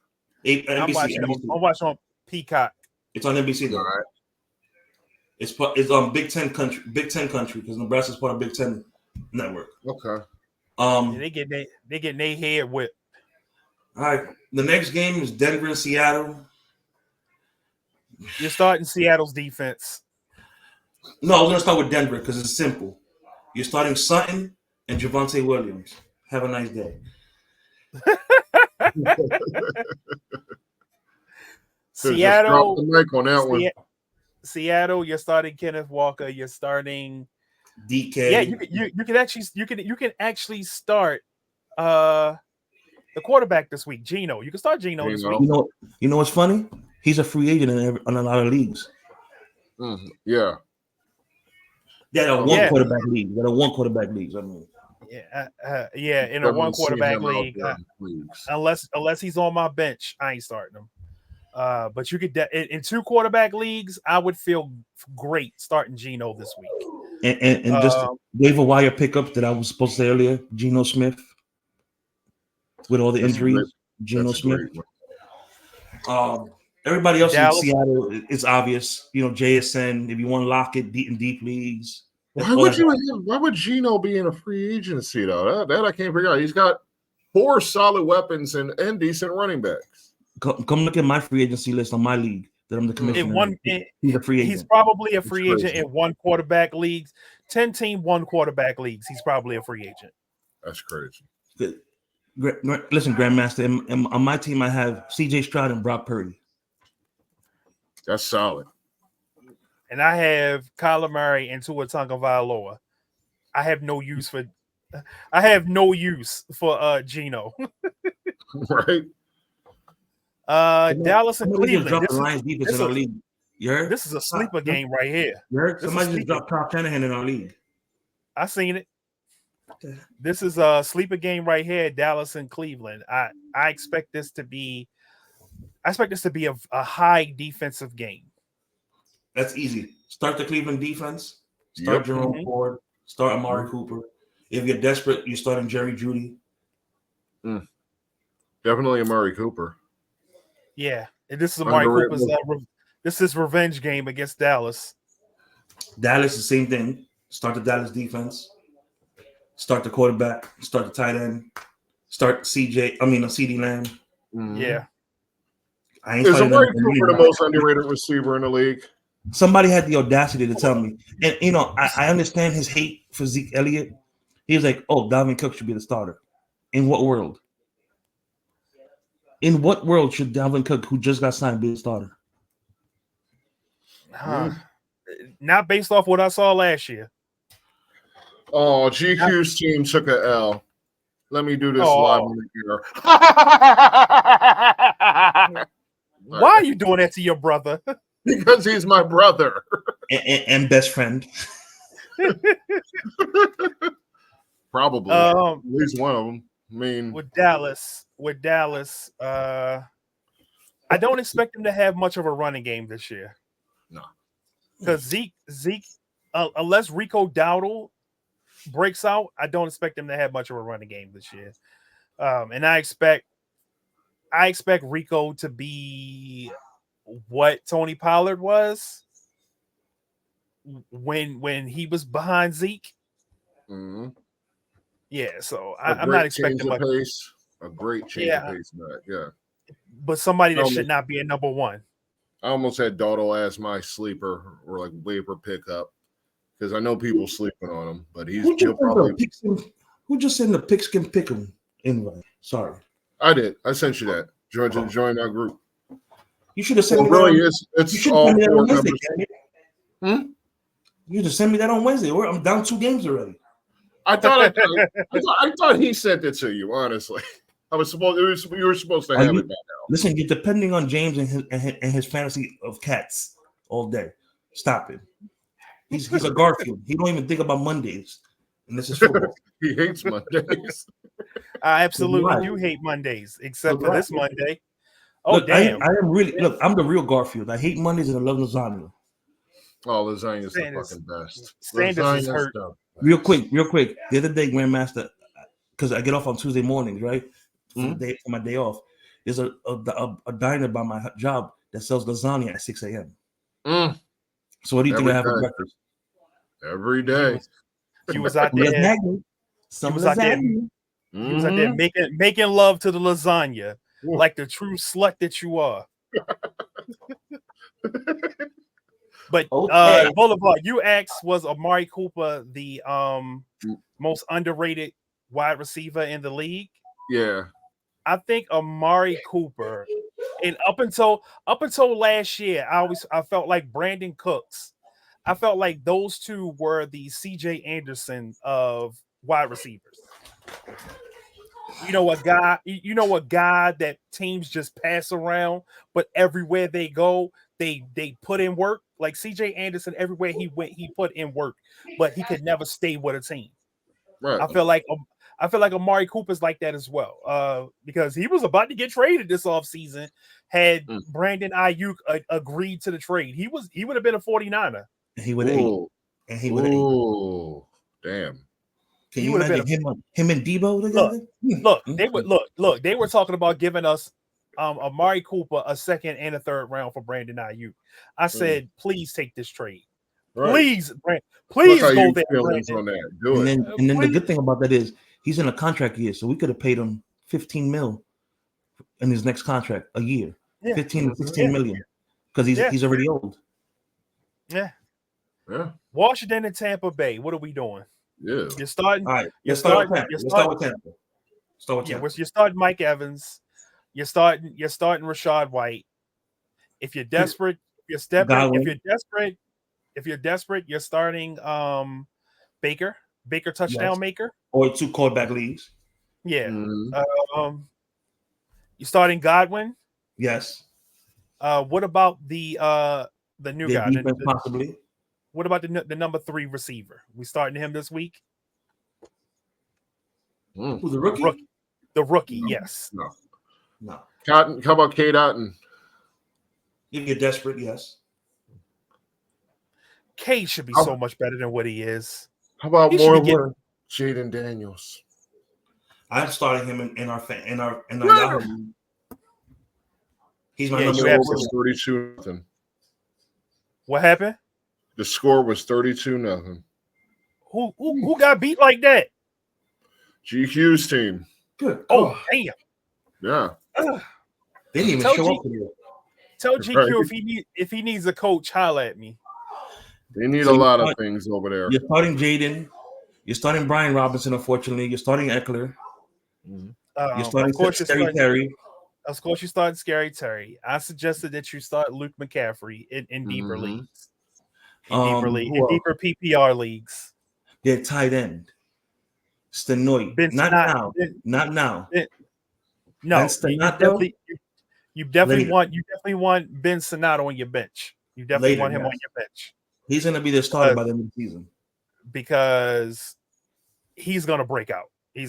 A: NBC.
B: I'm watching on Peacock.
A: It's on NBC though.
E: All right.
A: It's on Big Ten country because Nebraska's part of Big Ten network.
E: Okay.
B: They getting their head whipped.
A: All right. The next game is Denver and Seattle.
B: You're starting Seattle's defense.
A: No, I was gonna start with Denver because it's simple. You're starting Sutton and Javonte Williams. Have a nice day.
B: Seattle.
E: Drop the mic on that one.
B: Seattle. You're starting Kenneth Walker. You're starting
A: DK.
B: Yeah, you can actually start the quarterback this week, Geno. You can start Geno this week.
A: You know what's funny? He's a free agent in a lot of leagues.
E: Yeah.
A: There are one quarterback leagues. I mean.
B: In a one quarterback league. Unless he's on my bench, I ain't starting him. But you could in 2 quarterback leagues, I would feel great starting Geno this week.
A: And just waiver wire pickup that I was supposed to say earlier, Geno Smith. With all the injuries, Geno Smith. Everybody else in Seattle, it's obvious. JSN. If you want to lock it in deep leagues,
E: why would Geno be in a free agency though? That I can't figure out. He's got 4 solid weapons and decent running backs.
A: Come look at my free agency list on my league that I'm the commissioner. He's a free agent.
B: He's probably a free agent in 1 quarterback leagues. 10-team 1 quarterback leagues. He's probably a free agent.
E: That's crazy.
A: Good. Listen, Grandmaster. On my team, I have C.J. Stroud and Brock Purdy.
E: That's solid.
B: And I have Kyler Murray and Tua Tagovailoa. I have no use for Geno.
E: Right.
B: Dallas and Cleveland.
A: This
B: is a sleeper game right here.
A: Somebody just dropped Kyle Shanahan in our league.
B: I seen it. This is a sleeper game right here, Dallas and Cleveland. I expect this to be a high defensive game.
A: That's easy. Start the Cleveland defense. Start Jerome Ford. Start Amari Cooper. If you're desperate, you're starting Jerry Jeudy.
E: Definitely Amari Cooper.
B: Yeah, and this is Amari Cooper's. This is revenge game against Dallas.
A: Dallas, the same thing. Start the Dallas defense. Start the quarterback. Start the tight end. Start CD Lamb.
B: Yeah.
A: I ain't
E: Is
A: starting
E: Amari
A: them.
E: Cooper the most underrated receiver in the league?
A: Somebody had the audacity to tell me, and I understand his hate for Zeke Elliott. He was like, "Oh, Dalvin Cook should be the starter." In what world? In what world should Dalvin Cook, who just got signed, be the starter?
B: Not based off what I saw last year.
E: Oh, GQ's team took a L. Let me do this live on the air.
B: Why are you doing that to your brother?
E: Because he's my brother
A: and best friend.
E: Probably at least one of them. I mean,
B: with Dallas, I don't expect him to have much of a running game this year.
E: No,
B: because Zeke, unless Rico Dowdle breaks out, I don't expect him to have much of a running game this year. And I expect Rico to be what Tony Pollard was when he was behind Zeke.
E: mm-hmm.
B: Yeah, so I'm not expecting much.
E: Pace. A great change of pace,
B: but somebody that should not be a number one.
E: I almost had Dotto as my sleeper or like waiver pickup because I know people sleeping on him, but he'll probably.
A: Who just sent the pigskin pick'em invite? Sorry,
E: I did. I sent you that. Join our group.
A: You should have sent me
E: that. It's all four numbers.
A: You just send me that on Wednesday. I'm down 2 games already.
E: I thought he sent it to you. Honestly, you were supposed to have it by now.
A: Listen, you're depending on James and his fantasy of cats all day. Stop it. He's a Garfield. He don't even think about Mondays, and this is football.
E: He hates Mondays.
B: I absolutely do hate Mondays, except for this Monday. Oh,
A: look,
B: damn!
A: I am really I'm the real Garfield. I hate Mondays and I love lasagna.
E: Oh, lasagna's the fucking best.
B: Sanders is hurt.
A: Real quick. The other day, Grandmaster, because I get off on Tuesday mornings, right? For my day off. There's a diner by my job that sells lasagna at 6 a.m. So what do you think I have for breakfast?
E: Every day.
B: He was out there. He was out there making love to the lasagna like the true slut that you are. But Boulevard, you asked, was Amari Cooper the most underrated wide receiver in the league?
E: Yeah.
B: I think Amari Cooper, and up until last year, I felt like Brandon Cooks. I felt like those two were the CJ Anderson of wide receivers. You know, a guy that teams just pass around, but everywhere they go, they put in work. Like CJ Anderson, everywhere he went, he put in work, but he could never stay with a team.
E: Right.
B: I feel like Amari Cooper's like that as well, because he was about to get traded this offseason. Had Brandon Ayuk agreed to the trade, he would have been a 49er.
A: And he would have ate. And he would have ate.
E: Oh, damn.
A: Can you imagine him and Debo together?
B: They were talking about giving us Amari Cooper a second and a third round for Brandon Ayuk. I said, please take this trade. Right. Please go there.
E: On that. Do
A: it. And then the good thing about that is he's in a contract year, so we could have paid him $15 million in his next contract a year. Yeah. 15 million. Because he's already old.
B: Yeah.
E: Yeah.
B: Washington and Tampa Bay. What are we doing?
E: Yeah.
B: You're starting.
A: All right. Let's start with Tampa.
B: You're starting Mike Evans. You're starting Rashad White. If you're desperate, you're starting Baker touchdown maker.
A: Or 2 quarterback leagues.
B: Yeah. You're starting Godwin.
A: Yes.
B: What about the new guy?
A: Possibly.
B: What about the number 3 receiver? We starting him this week?
A: Who's the rookie?
B: The rookie, yes.
E: No. Cotton, how about K. Dotton?
A: If you're desperate, yes.
B: K should be so much better than what he is.
E: How about more work? Jaden Daniels.
A: I'm starting him in our Yahoo. He's my number 1.
E: 32-0.
B: What happened?
E: The score was 32-0.
B: Who got beat like that?
E: GQ's team.
A: Good.
B: Oh, damn.
E: Yeah.
A: They didn't even
B: Tell
A: show
B: G-
A: up for you.
B: Tell GQ if he needs a coach, holla at me.
E: They need
A: So
E: a lot of things over there.
A: You're starting Jaden. You're starting Brian Robinson, unfortunately. You're starting Eckler. You're starting Scary Terry.
B: Of course, you started Scary Terry. I suggested that you start Luke McCaffrey in deeper leagues. In deeper PPR leagues.
A: Their tight end. Stenoy. Not now.
B: No, you definitely want Ben Sinnott on your bench. You definitely want him on your bench.
A: He's going to be the starter by the end of the season.
B: Because he's going to break out.
E: I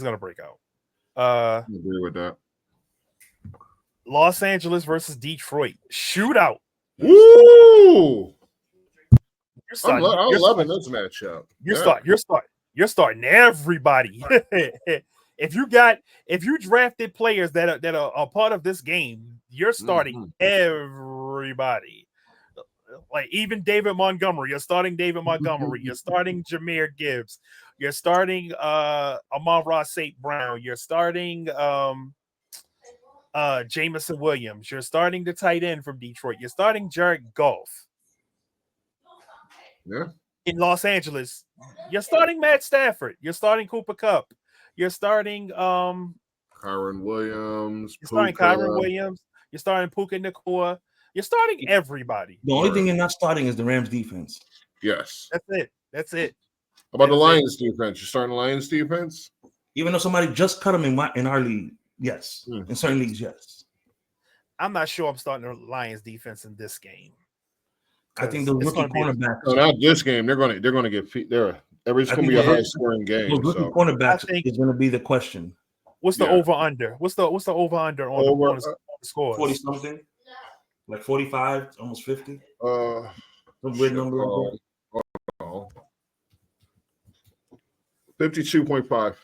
E: agree with that.
B: Los Angeles versus Detroit. Shootout.
E: Woo! I'm loving this matchup.
B: You're starting everybody. If you drafted players that are a part of this game, you're starting everybody. Like even David Montgomery, you're starting David Montgomery, you're starting Jahmyr Gibbs, you're starting Amon-Ra St. Brown, you're starting Jameson Williams, you're starting the tight end from Detroit, you're starting Jared Goff.
E: Yeah.
B: In Los Angeles, you're starting Matt Stafford, you're starting Cooper Kupp, you're starting
E: Kyron Williams,
B: you're starting Puka Nacua. You're starting everybody.
A: The only thing you're not starting is the Rams defense.
E: Yes.
B: That's it.
E: How about the Lions defense? You're starting the Lions defense?
A: Even though somebody just cut them in our league, yes. In certain leagues, yes.
B: I'm not sure I'm starting the Lions defense in this game.
A: I think the rookie cornerbacks.
E: No, not this game. They're going to get feet there. It's going to be a high scoring game.
A: Those rookie cornerbacks is going to be the question.
B: What's the over under? What's the over under on the scores?
A: 40 something. Like 45, almost 50. Some weird number.
E: 52.5.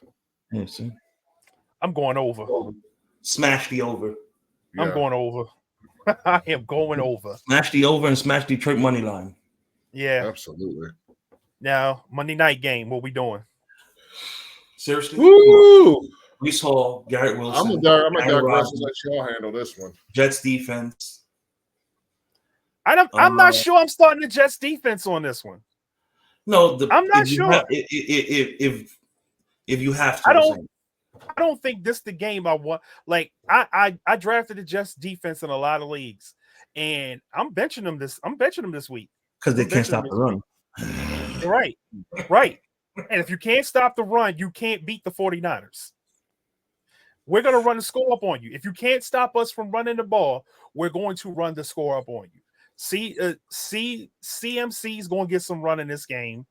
A: Yeah, see?
B: I'm going over.
A: Smash the over.
B: Yeah. I'm going over. I am going over.
A: Smash the over and smash Detroit money line.
B: Yeah.
E: Absolutely.
B: Now, Monday night game, what we doing?
A: Seriously?
E: Woo!
A: We saw Garrett Wilson.
E: I'm gonna digress and let y'all handle this one.
A: Jets defense.
B: I'm not sure I'm starting the Jets defense on this one.
A: No,
B: I'm not sure.
A: If you have to,
B: I don't think this is the game I want. Like I drafted the Jets defense in a lot of leagues, and I'm benching them this week
A: because they can't stop the run.
B: Right. And if you can't stop the run, you can't beat the 49ers. We're going to run the score up on you. If you can't stop us from running the ball, we're going to run the score up on you. CMC is going to get some run in this game.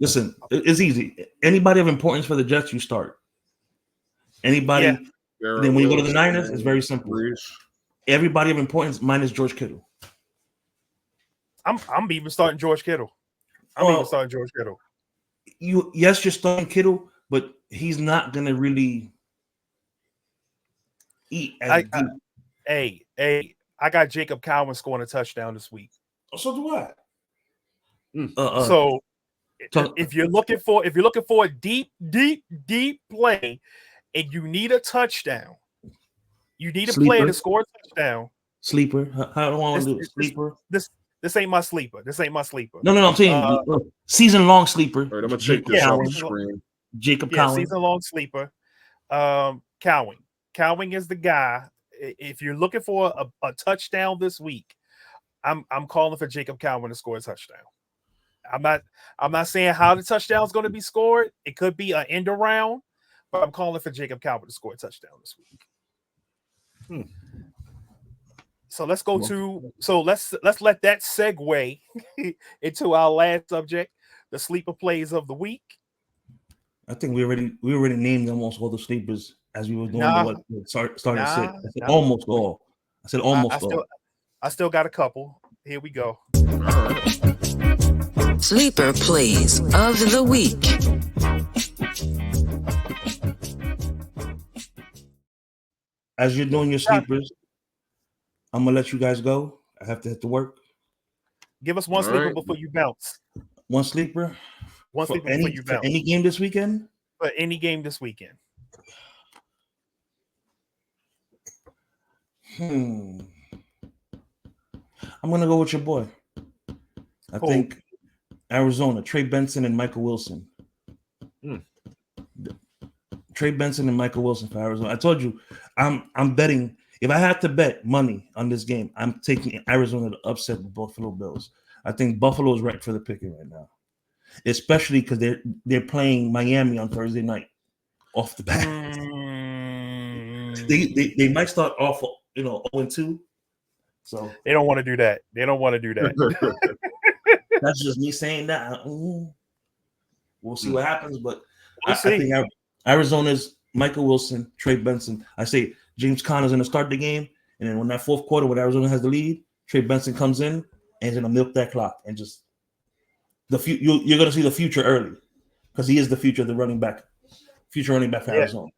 A: Listen, it's easy. Anybody of importance for the Jets, you start. Anybody. Yeah. Then when you go to the Niners, it's very simple. Everybody of importance minus George Kittle.
B: I'm even starting George Kittle. You're
A: starting Kittle, but he's not going to really eat as
B: deep. I got Jacob Cowing scoring a touchdown this week.
A: So do I.
B: So if you're looking for a deep play and you need a touchdown, you need a player to score a touchdown.
A: Sleeper. How do I want to do it? Sleeper.
B: This ain't my sleeper.
A: No. I'm saying season long sleeper.
E: All right, I'm gonna take this off the screen.
A: Jacob Cowing.
B: Season long sleeper. Cowing. Cowing is the guy. If you're looking for a touchdown this week, I'm calling for Jacob Cowing to score a touchdown. I'm not saying how the touchdown is going to be scored. It could be an end around, but I'm calling for Jacob Cowing to score a touchdown this week. So let's go let's let that segue into our last subject, the sleeper plays of the week.
A: I think we already named almost all the sleepers as we were doing starting to sit. I said almost all. I said almost all.
B: I still got a couple. Here we go.
D: Sleeper plays of the week.
A: As you're doing your sleepers, I'm gonna let you guys go. I have to hit to work.
B: Give us one sleeper before you bounce.
A: One sleeper.
B: Before you bounce.
A: Any game this weekend?
B: for any game this weekend?
A: I'm gonna go with your boy. I think Arizona, Trey Benson and Michael Wilson. Trey Benson and Michael Wilson for Arizona. I told you, I'm betting. If I had to bet money on this game, I'm taking Arizona to upset the Buffalo Bills. I think Buffalo is right for the picking right now, especially because they're playing Miami on Thursday night off the bat. They might start off 0-2. So
B: they don't want to do that. They don't want to do that.
A: That's just me saying that. We'll see what happens, but I think Arizona's Michael Wilson, Trey Benson. I say James Conner's going to start the game, and then when that fourth quarter, when Arizona has the lead, Trey Benson comes in and he's going to milk that clock and just you're going to see the future early because he is the future of the future running back for Arizona.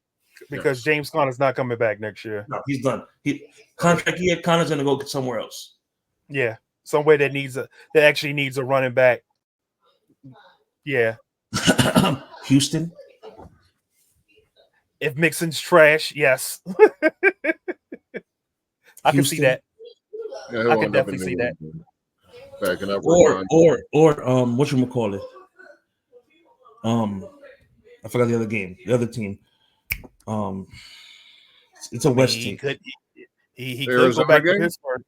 B: Because James Conner's not coming back next year.
A: No, he's done. Contract year, Conner's going to go somewhere else.
B: Yeah, somewhere that actually needs a running back. Yeah.
A: Houston.
B: If Mixon's trash, yes. I can see that.
E: Yeah,
B: I can definitely see that.
E: Backing up
A: or whatchamacallit? I forgot the other game. The other team. It's a West team.
B: He could go back to Pittsburgh.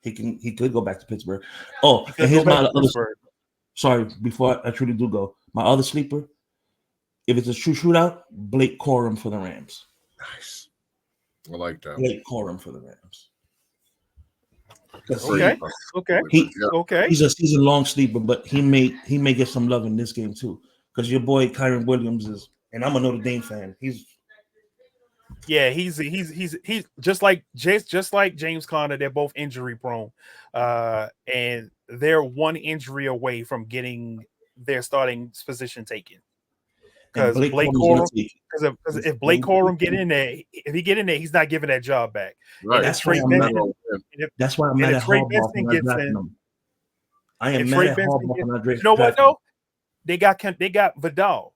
A: He could go back to Pittsburgh. Oh, and here's my other. Sorry, before I truly do go, my other sleeper. If it's a true shootout, Blake Corum for the Rams.
E: Nice. I like that.
A: Blake Corum for the Rams.
B: Okay.
A: He's a season-long sleeper, but he may get some love in this game too. Because your boy Kyron Williams is, and I'm a Notre Dame fan. He's just like James Conner. They're both injury prone, and they're one injury away from getting their starting position taken. Because if Blake Corum get in there, he's not giving that job back.
E: Right.
A: That's why I'm mad at Harbaugh for not drafting him. I am mad at Harbaugh for not drafting him.
B: You know what though? They got Vidal.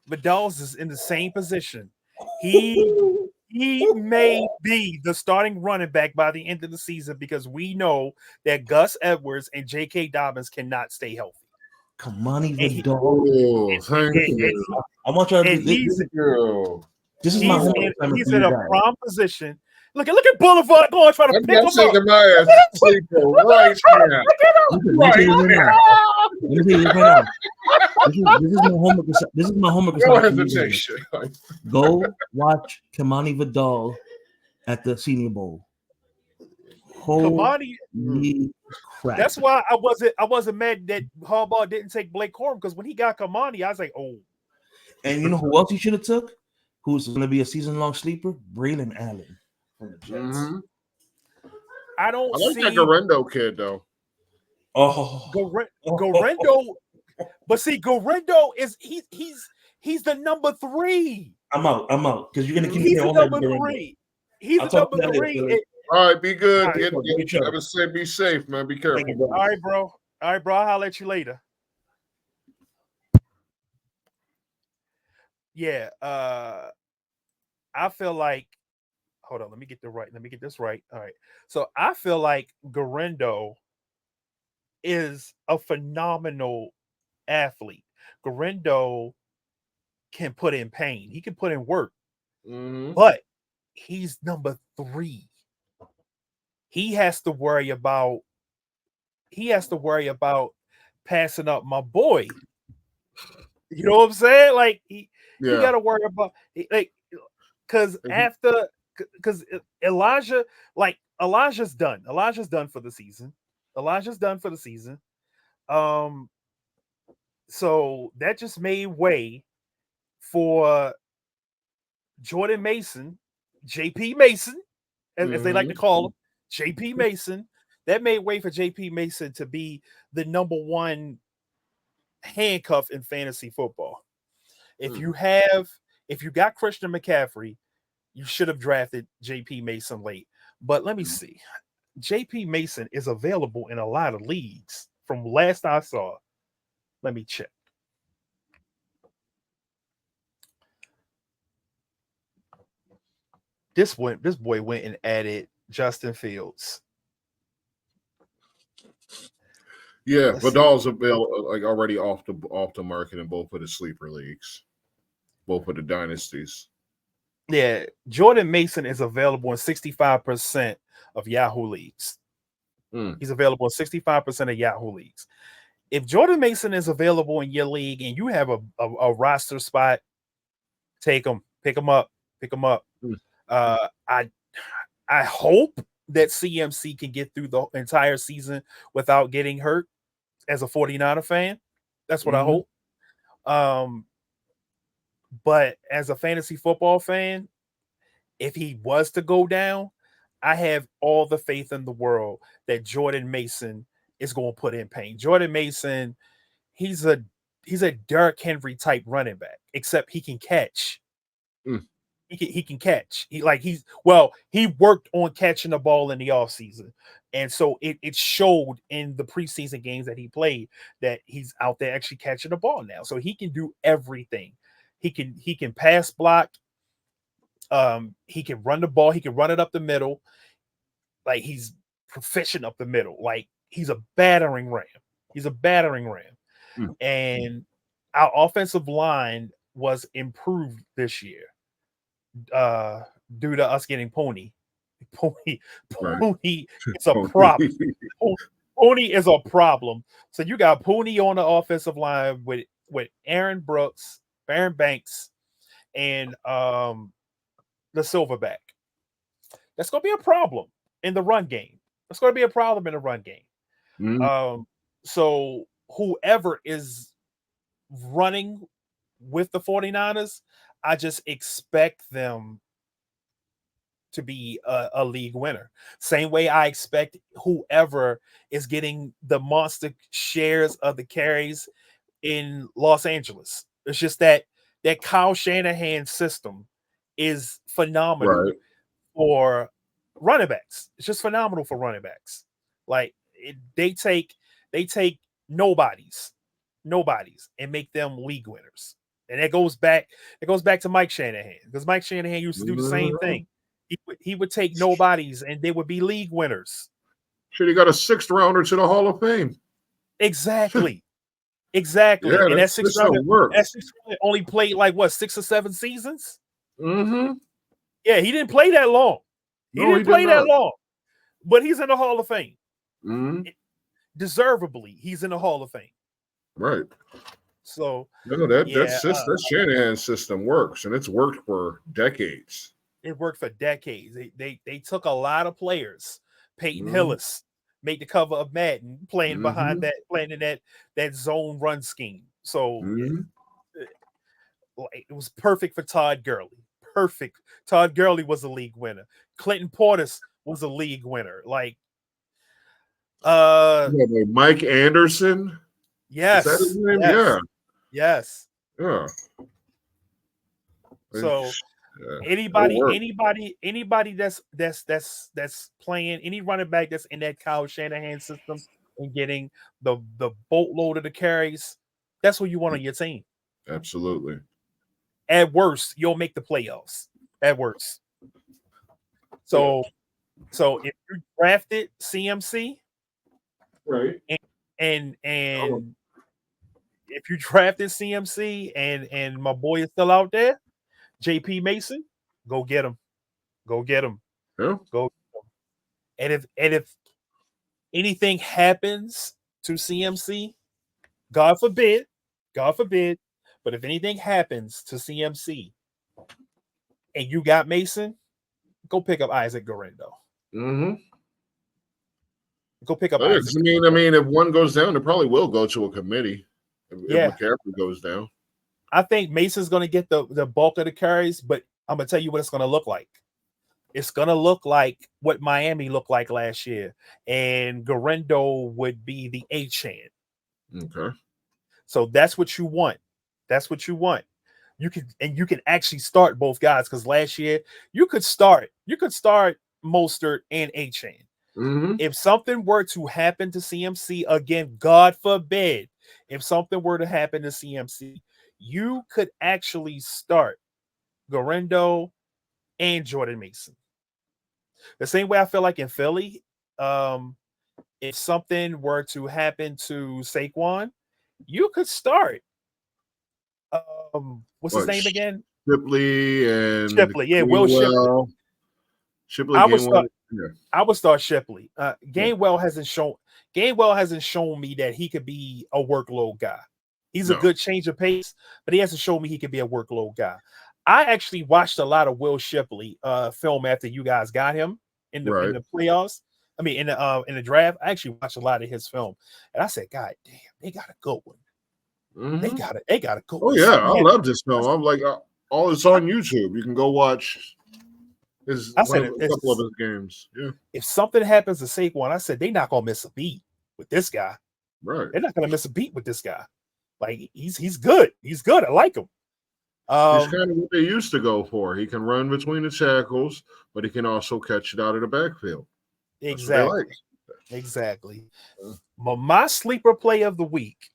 B: Vidal's is in the same position. He may be the starting running back by the end of the season because we know that Gus Edwards and J.K. Dobbins cannot stay healthy.
A: Kamani Vidal.
E: Thank you.
A: I want y'all to this is my homework.
B: He's in a prime position. Look at Boulevard going trying to pick him up.
E: My ass right now.
A: This is my homework.
E: No hesitation.
A: Go watch Kamani Vidal at the Senior Bowl.
B: Kamani,
A: crap.
B: that's why I wasn't mad that Harbaugh didn't take Blake Corum because when he got Kamani, I was like, oh.
A: And you know who else he should have took? Who's going to be a season-long sleeper? Braylon Allen from the Jets.
E: Mm-hmm.
B: I
E: like that Garendo kid though.
A: Oh,
B: Garendo. But see, Garendo is he's the number 3.
A: I'm out because you're gonna keep
B: he's the number 3. He's the number 3.
E: All right, be good.
B: Right,
E: be safe, man. Be careful.
B: All right, bro. I'll holler at you later. Yeah, I feel like hold on, let me get this right. All right. So I feel like Garendo is a phenomenal athlete. Garendo can put in pain. He can put in work.
E: Mm-hmm.
B: But he's number 3. He has to worry about passing up my boy. You know what I'm saying? Like he got to worry about because Elijah's done. Elijah's done for the season. So that just made way for Jordan Mason, JP Mason, as they like to call him, JP Mason. That made way for JP Mason to be the number 1 handcuff in fantasy football. If you got Christian McCaffrey, you should have drafted JP Mason late. But let me see. JP Mason is available in a lot of leagues from last I saw. Let me check. This boy went and added Justin Fields.
E: Yeah,
B: Let's see.
E: Vidal's available, like already off the market in both of the sleeper leagues, both of the dynasties.
B: Yeah, Jordan Mason is available in 65% of Yahoo leagues. He's available in 65% of Yahoo leagues. If Jordan Mason is available in your league and you have a roster spot, take him, pick him up. I hope that CMC can get through the entire season without getting hurt as a 49er fan. That's what I hope. But as a fantasy football fan, if he was to go down, I have all the faith in the world that Jordan Mason is going to put in pain. Jordan Mason, he's a Derrick Henry type running back, except he can catch. He can catch. He worked on catching the ball in the offseason. And so it showed in the preseason games that he played that he's out there actually catching the ball now. So he can do everything. He can pass block. He can run the ball. He can run it up the middle. Like, he's proficient up the middle. Like, he's a battering ram. And our offensive line was improved this year due to us getting Pony. Pony is a problem. Pony is a problem. So you got Pony on the offensive line with Aaron Brooks, Baron Banks, and the Silverback. That's going to be a problem in the run game. So whoever is running with the 49ers, I just expect them to be a league winner. Same way I expect whoever is getting the monster shares of the carries in Los Angeles. It's just that Kyle Shanahan system is phenomenal for running backs. It's just phenomenal for running backs. Like, they take nobodies and make them league winners. And it goes back to Mike Shanahan, because Mike Shanahan used to do the same thing. He would take nobodies and they would be league winners.
E: Should he got a 6th rounder to the Hall of Fame?
B: Exactly.
E: Yeah,
B: And that 6th rounder
E: works.
B: only played like 6 or 7 seasons.
E: Mm-hmm.
B: Yeah, he didn't play that long. He didn't play that long. But he's in the Hall of Fame.
E: Mm-hmm.
B: Deservedly, he's in the Hall of Fame.
E: Right.
B: So
E: that Shanahan system works, and it's worked for decades.
B: It worked for decades. They took a lot of players. Peyton Hillis made the cover of Madden, playing in that zone run scheme. So it was perfect for Todd Gurley. Perfect. Todd Gurley was a league winner. Clinton Portis was a league winner. Like,
E: Mike Anderson.
B: Yes.
E: Is that his name?
B: Yes.
E: Yeah.
B: So anybody that's playing, any running back that's in that Kyle Shanahan system and getting the boatload of the carries, that's who you want on your team.
E: Absolutely.
B: At worst, you'll make the playoffs. At worst. So if you drafted CMC,
E: right,
B: and if you drafted CMC and my boy is still out there, JP Mason, go get him.
E: Yeah.
B: And if anything happens to CMC, God forbid, but if anything happens to CMC and you got Mason, go pick up Isaac Guerrero.
E: Mm-hmm.
B: Go pick up
E: Isaac. I mean, if one goes down, it probably will go to a committee. If McCaffrey goes down,
B: I think Mason's going to get the bulk of the carries, but I'm going to tell you what it's going to look like. It's going to look like what Miami looked like last year, and Guerrero would be the A-chan.
E: Okay.
B: So that's what you want. You can actually start both guys, because last year you could start Mostert and A-chan.
E: Mm-hmm.
B: If something were to happen to CMC, again, God forbid, if something were to happen to CMC, you could actually start Guerrero and Jordan Mason. The same way I feel like in Philly, if something were to happen to Saquon, you could start. What's his name again?
E: Shipley and
B: Shipley. Yeah, Will Shipley.
E: Shipley.
B: I would start Shipley. Gainwell hasn't shown me that he could be a workload guy. He's a good change of pace, but he hasn't shown me he could be a workload guy. I actually watched a lot of Will Shipley film after you guys got him in the playoffs. I mean, in the draft. I actually watched a lot of his film, and I said, God damn, they got a good one. Mm-hmm. They got a good one.
E: Oh yeah, I love this film. I'm like, all it's on YouTube. You can go watch a couple of his games. Yeah.
B: If something happens to Saquon, I said they're not gonna miss a beat with this guy.
E: Right.
B: They're not gonna miss a beat with this guy. Like he's good. He's good. I like him.
E: He's kind of what they used to go for. He can run between the tackles, but he can also catch it out of the backfield.
B: Exactly. Exactly. My sleeper play of the week.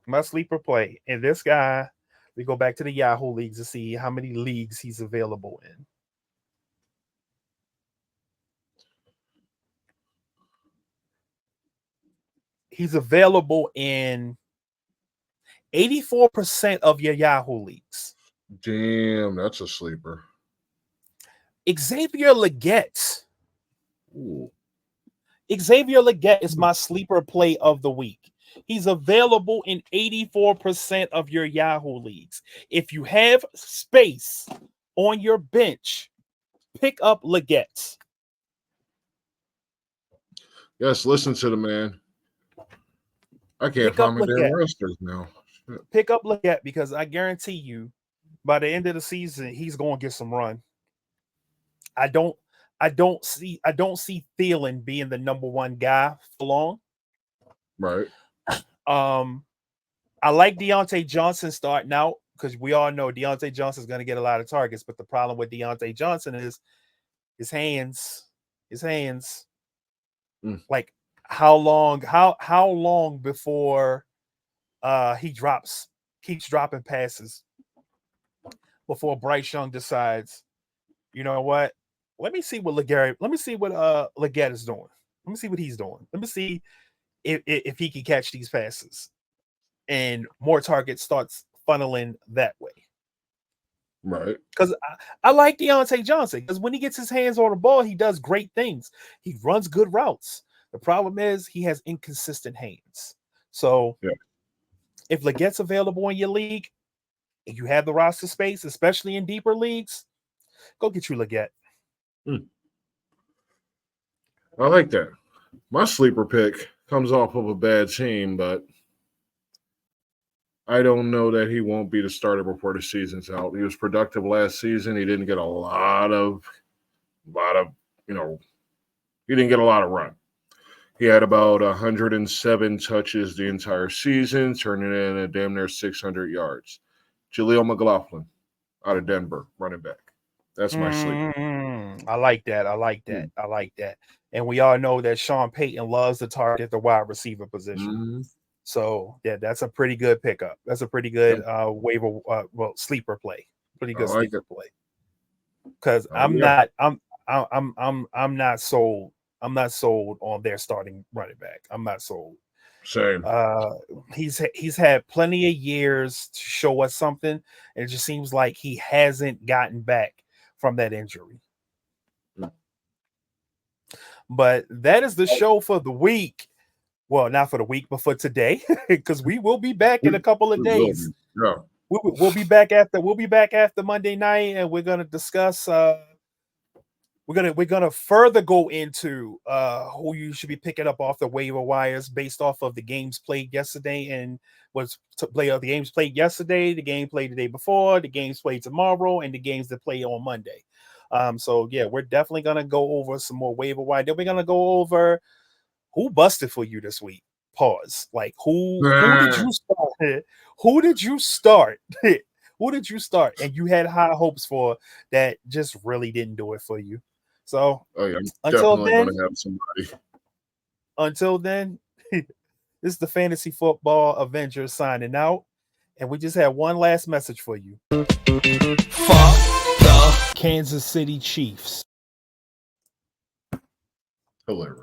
B: My sleeper play. And this guy, we go back to the Yahoo leagues to see how many leagues he's available in. He's available in 84% of your Yahoo leagues.
E: Damn, that's a sleeper.
B: Xavier Legette. Xavier Legette is my sleeper play of the week. He's available in 84% of your Yahoo leagues. If you have space on your bench, pick up Legette.
E: Yes, listen to the man. I can't find my damn rosters now.
B: Pick up Legette because I guarantee you, by the end of the season, he's going to get some run. I don't see Thielen being the number one guy for long.
E: Right.
B: I like Deontay Johnson starting out because we all know Deontay Johnson is going to get a lot of targets, but the problem with Deontay Johnson is his hands. Like how long before he keeps dropping passes before Bryce Young decides, you know what? Let me see what Legette is doing. Let me see what he's doing. Let me see if he can catch these passes. And more targets starts funneling that way.
E: Right.
B: Because I like Deontay Johnson because when he gets his hands on the ball, he does great things. He runs good routes. The problem is he has inconsistent hands. So if Legette's available in your league and you have the roster space, especially in deeper leagues, go get you Legette.
E: I like that. My sleeper pick comes off of a bad team, but I don't know that he won't be the starter before the season's out. He was productive last season. He didn't get a lot of, he didn't get a lot of run. He had about 107 touches the entire season, turning in a damn near 600 yards. Jaleel McLaughlin out of Denver, running back. That's my sleeper.
B: I like that. And we all know that Sean Payton loves to target the wide receiver position. So yeah, that's a pretty good pickup. That's a pretty good sleeper play. Pretty good sleeper play. Because I'm not sold. I'm not sold on their starting running back. I'm not sold.
E: Same.
B: He's had plenty of years to show us something, and it just seems like he hasn't gotten back from that injury. But that is the show for the week. Well, not for the week, but for today, because we will be back in a couple of days.
E: Yeah.
B: We'll be back after Monday night, and we're gonna discuss. We're gonna further go into who you should be picking up off the waiver wires based off of the games played yesterday and the games played yesterday, the game played the day before, the games played tomorrow, and the games that play on Monday. So yeah, we're definitely gonna go over some more waiver wire. Then we're gonna go over who busted for you this week. Pause. Like who did you start? Who did you start? Who did you start? And you had high hopes for that just really didn't do it for you. So
E: I'm definitely going to have somebody.
B: Until then, this is the Fantasy Football Avengers signing out. And we just have one last message for you.
D: Fuck the
B: Kansas City Chiefs.
E: Hilarious.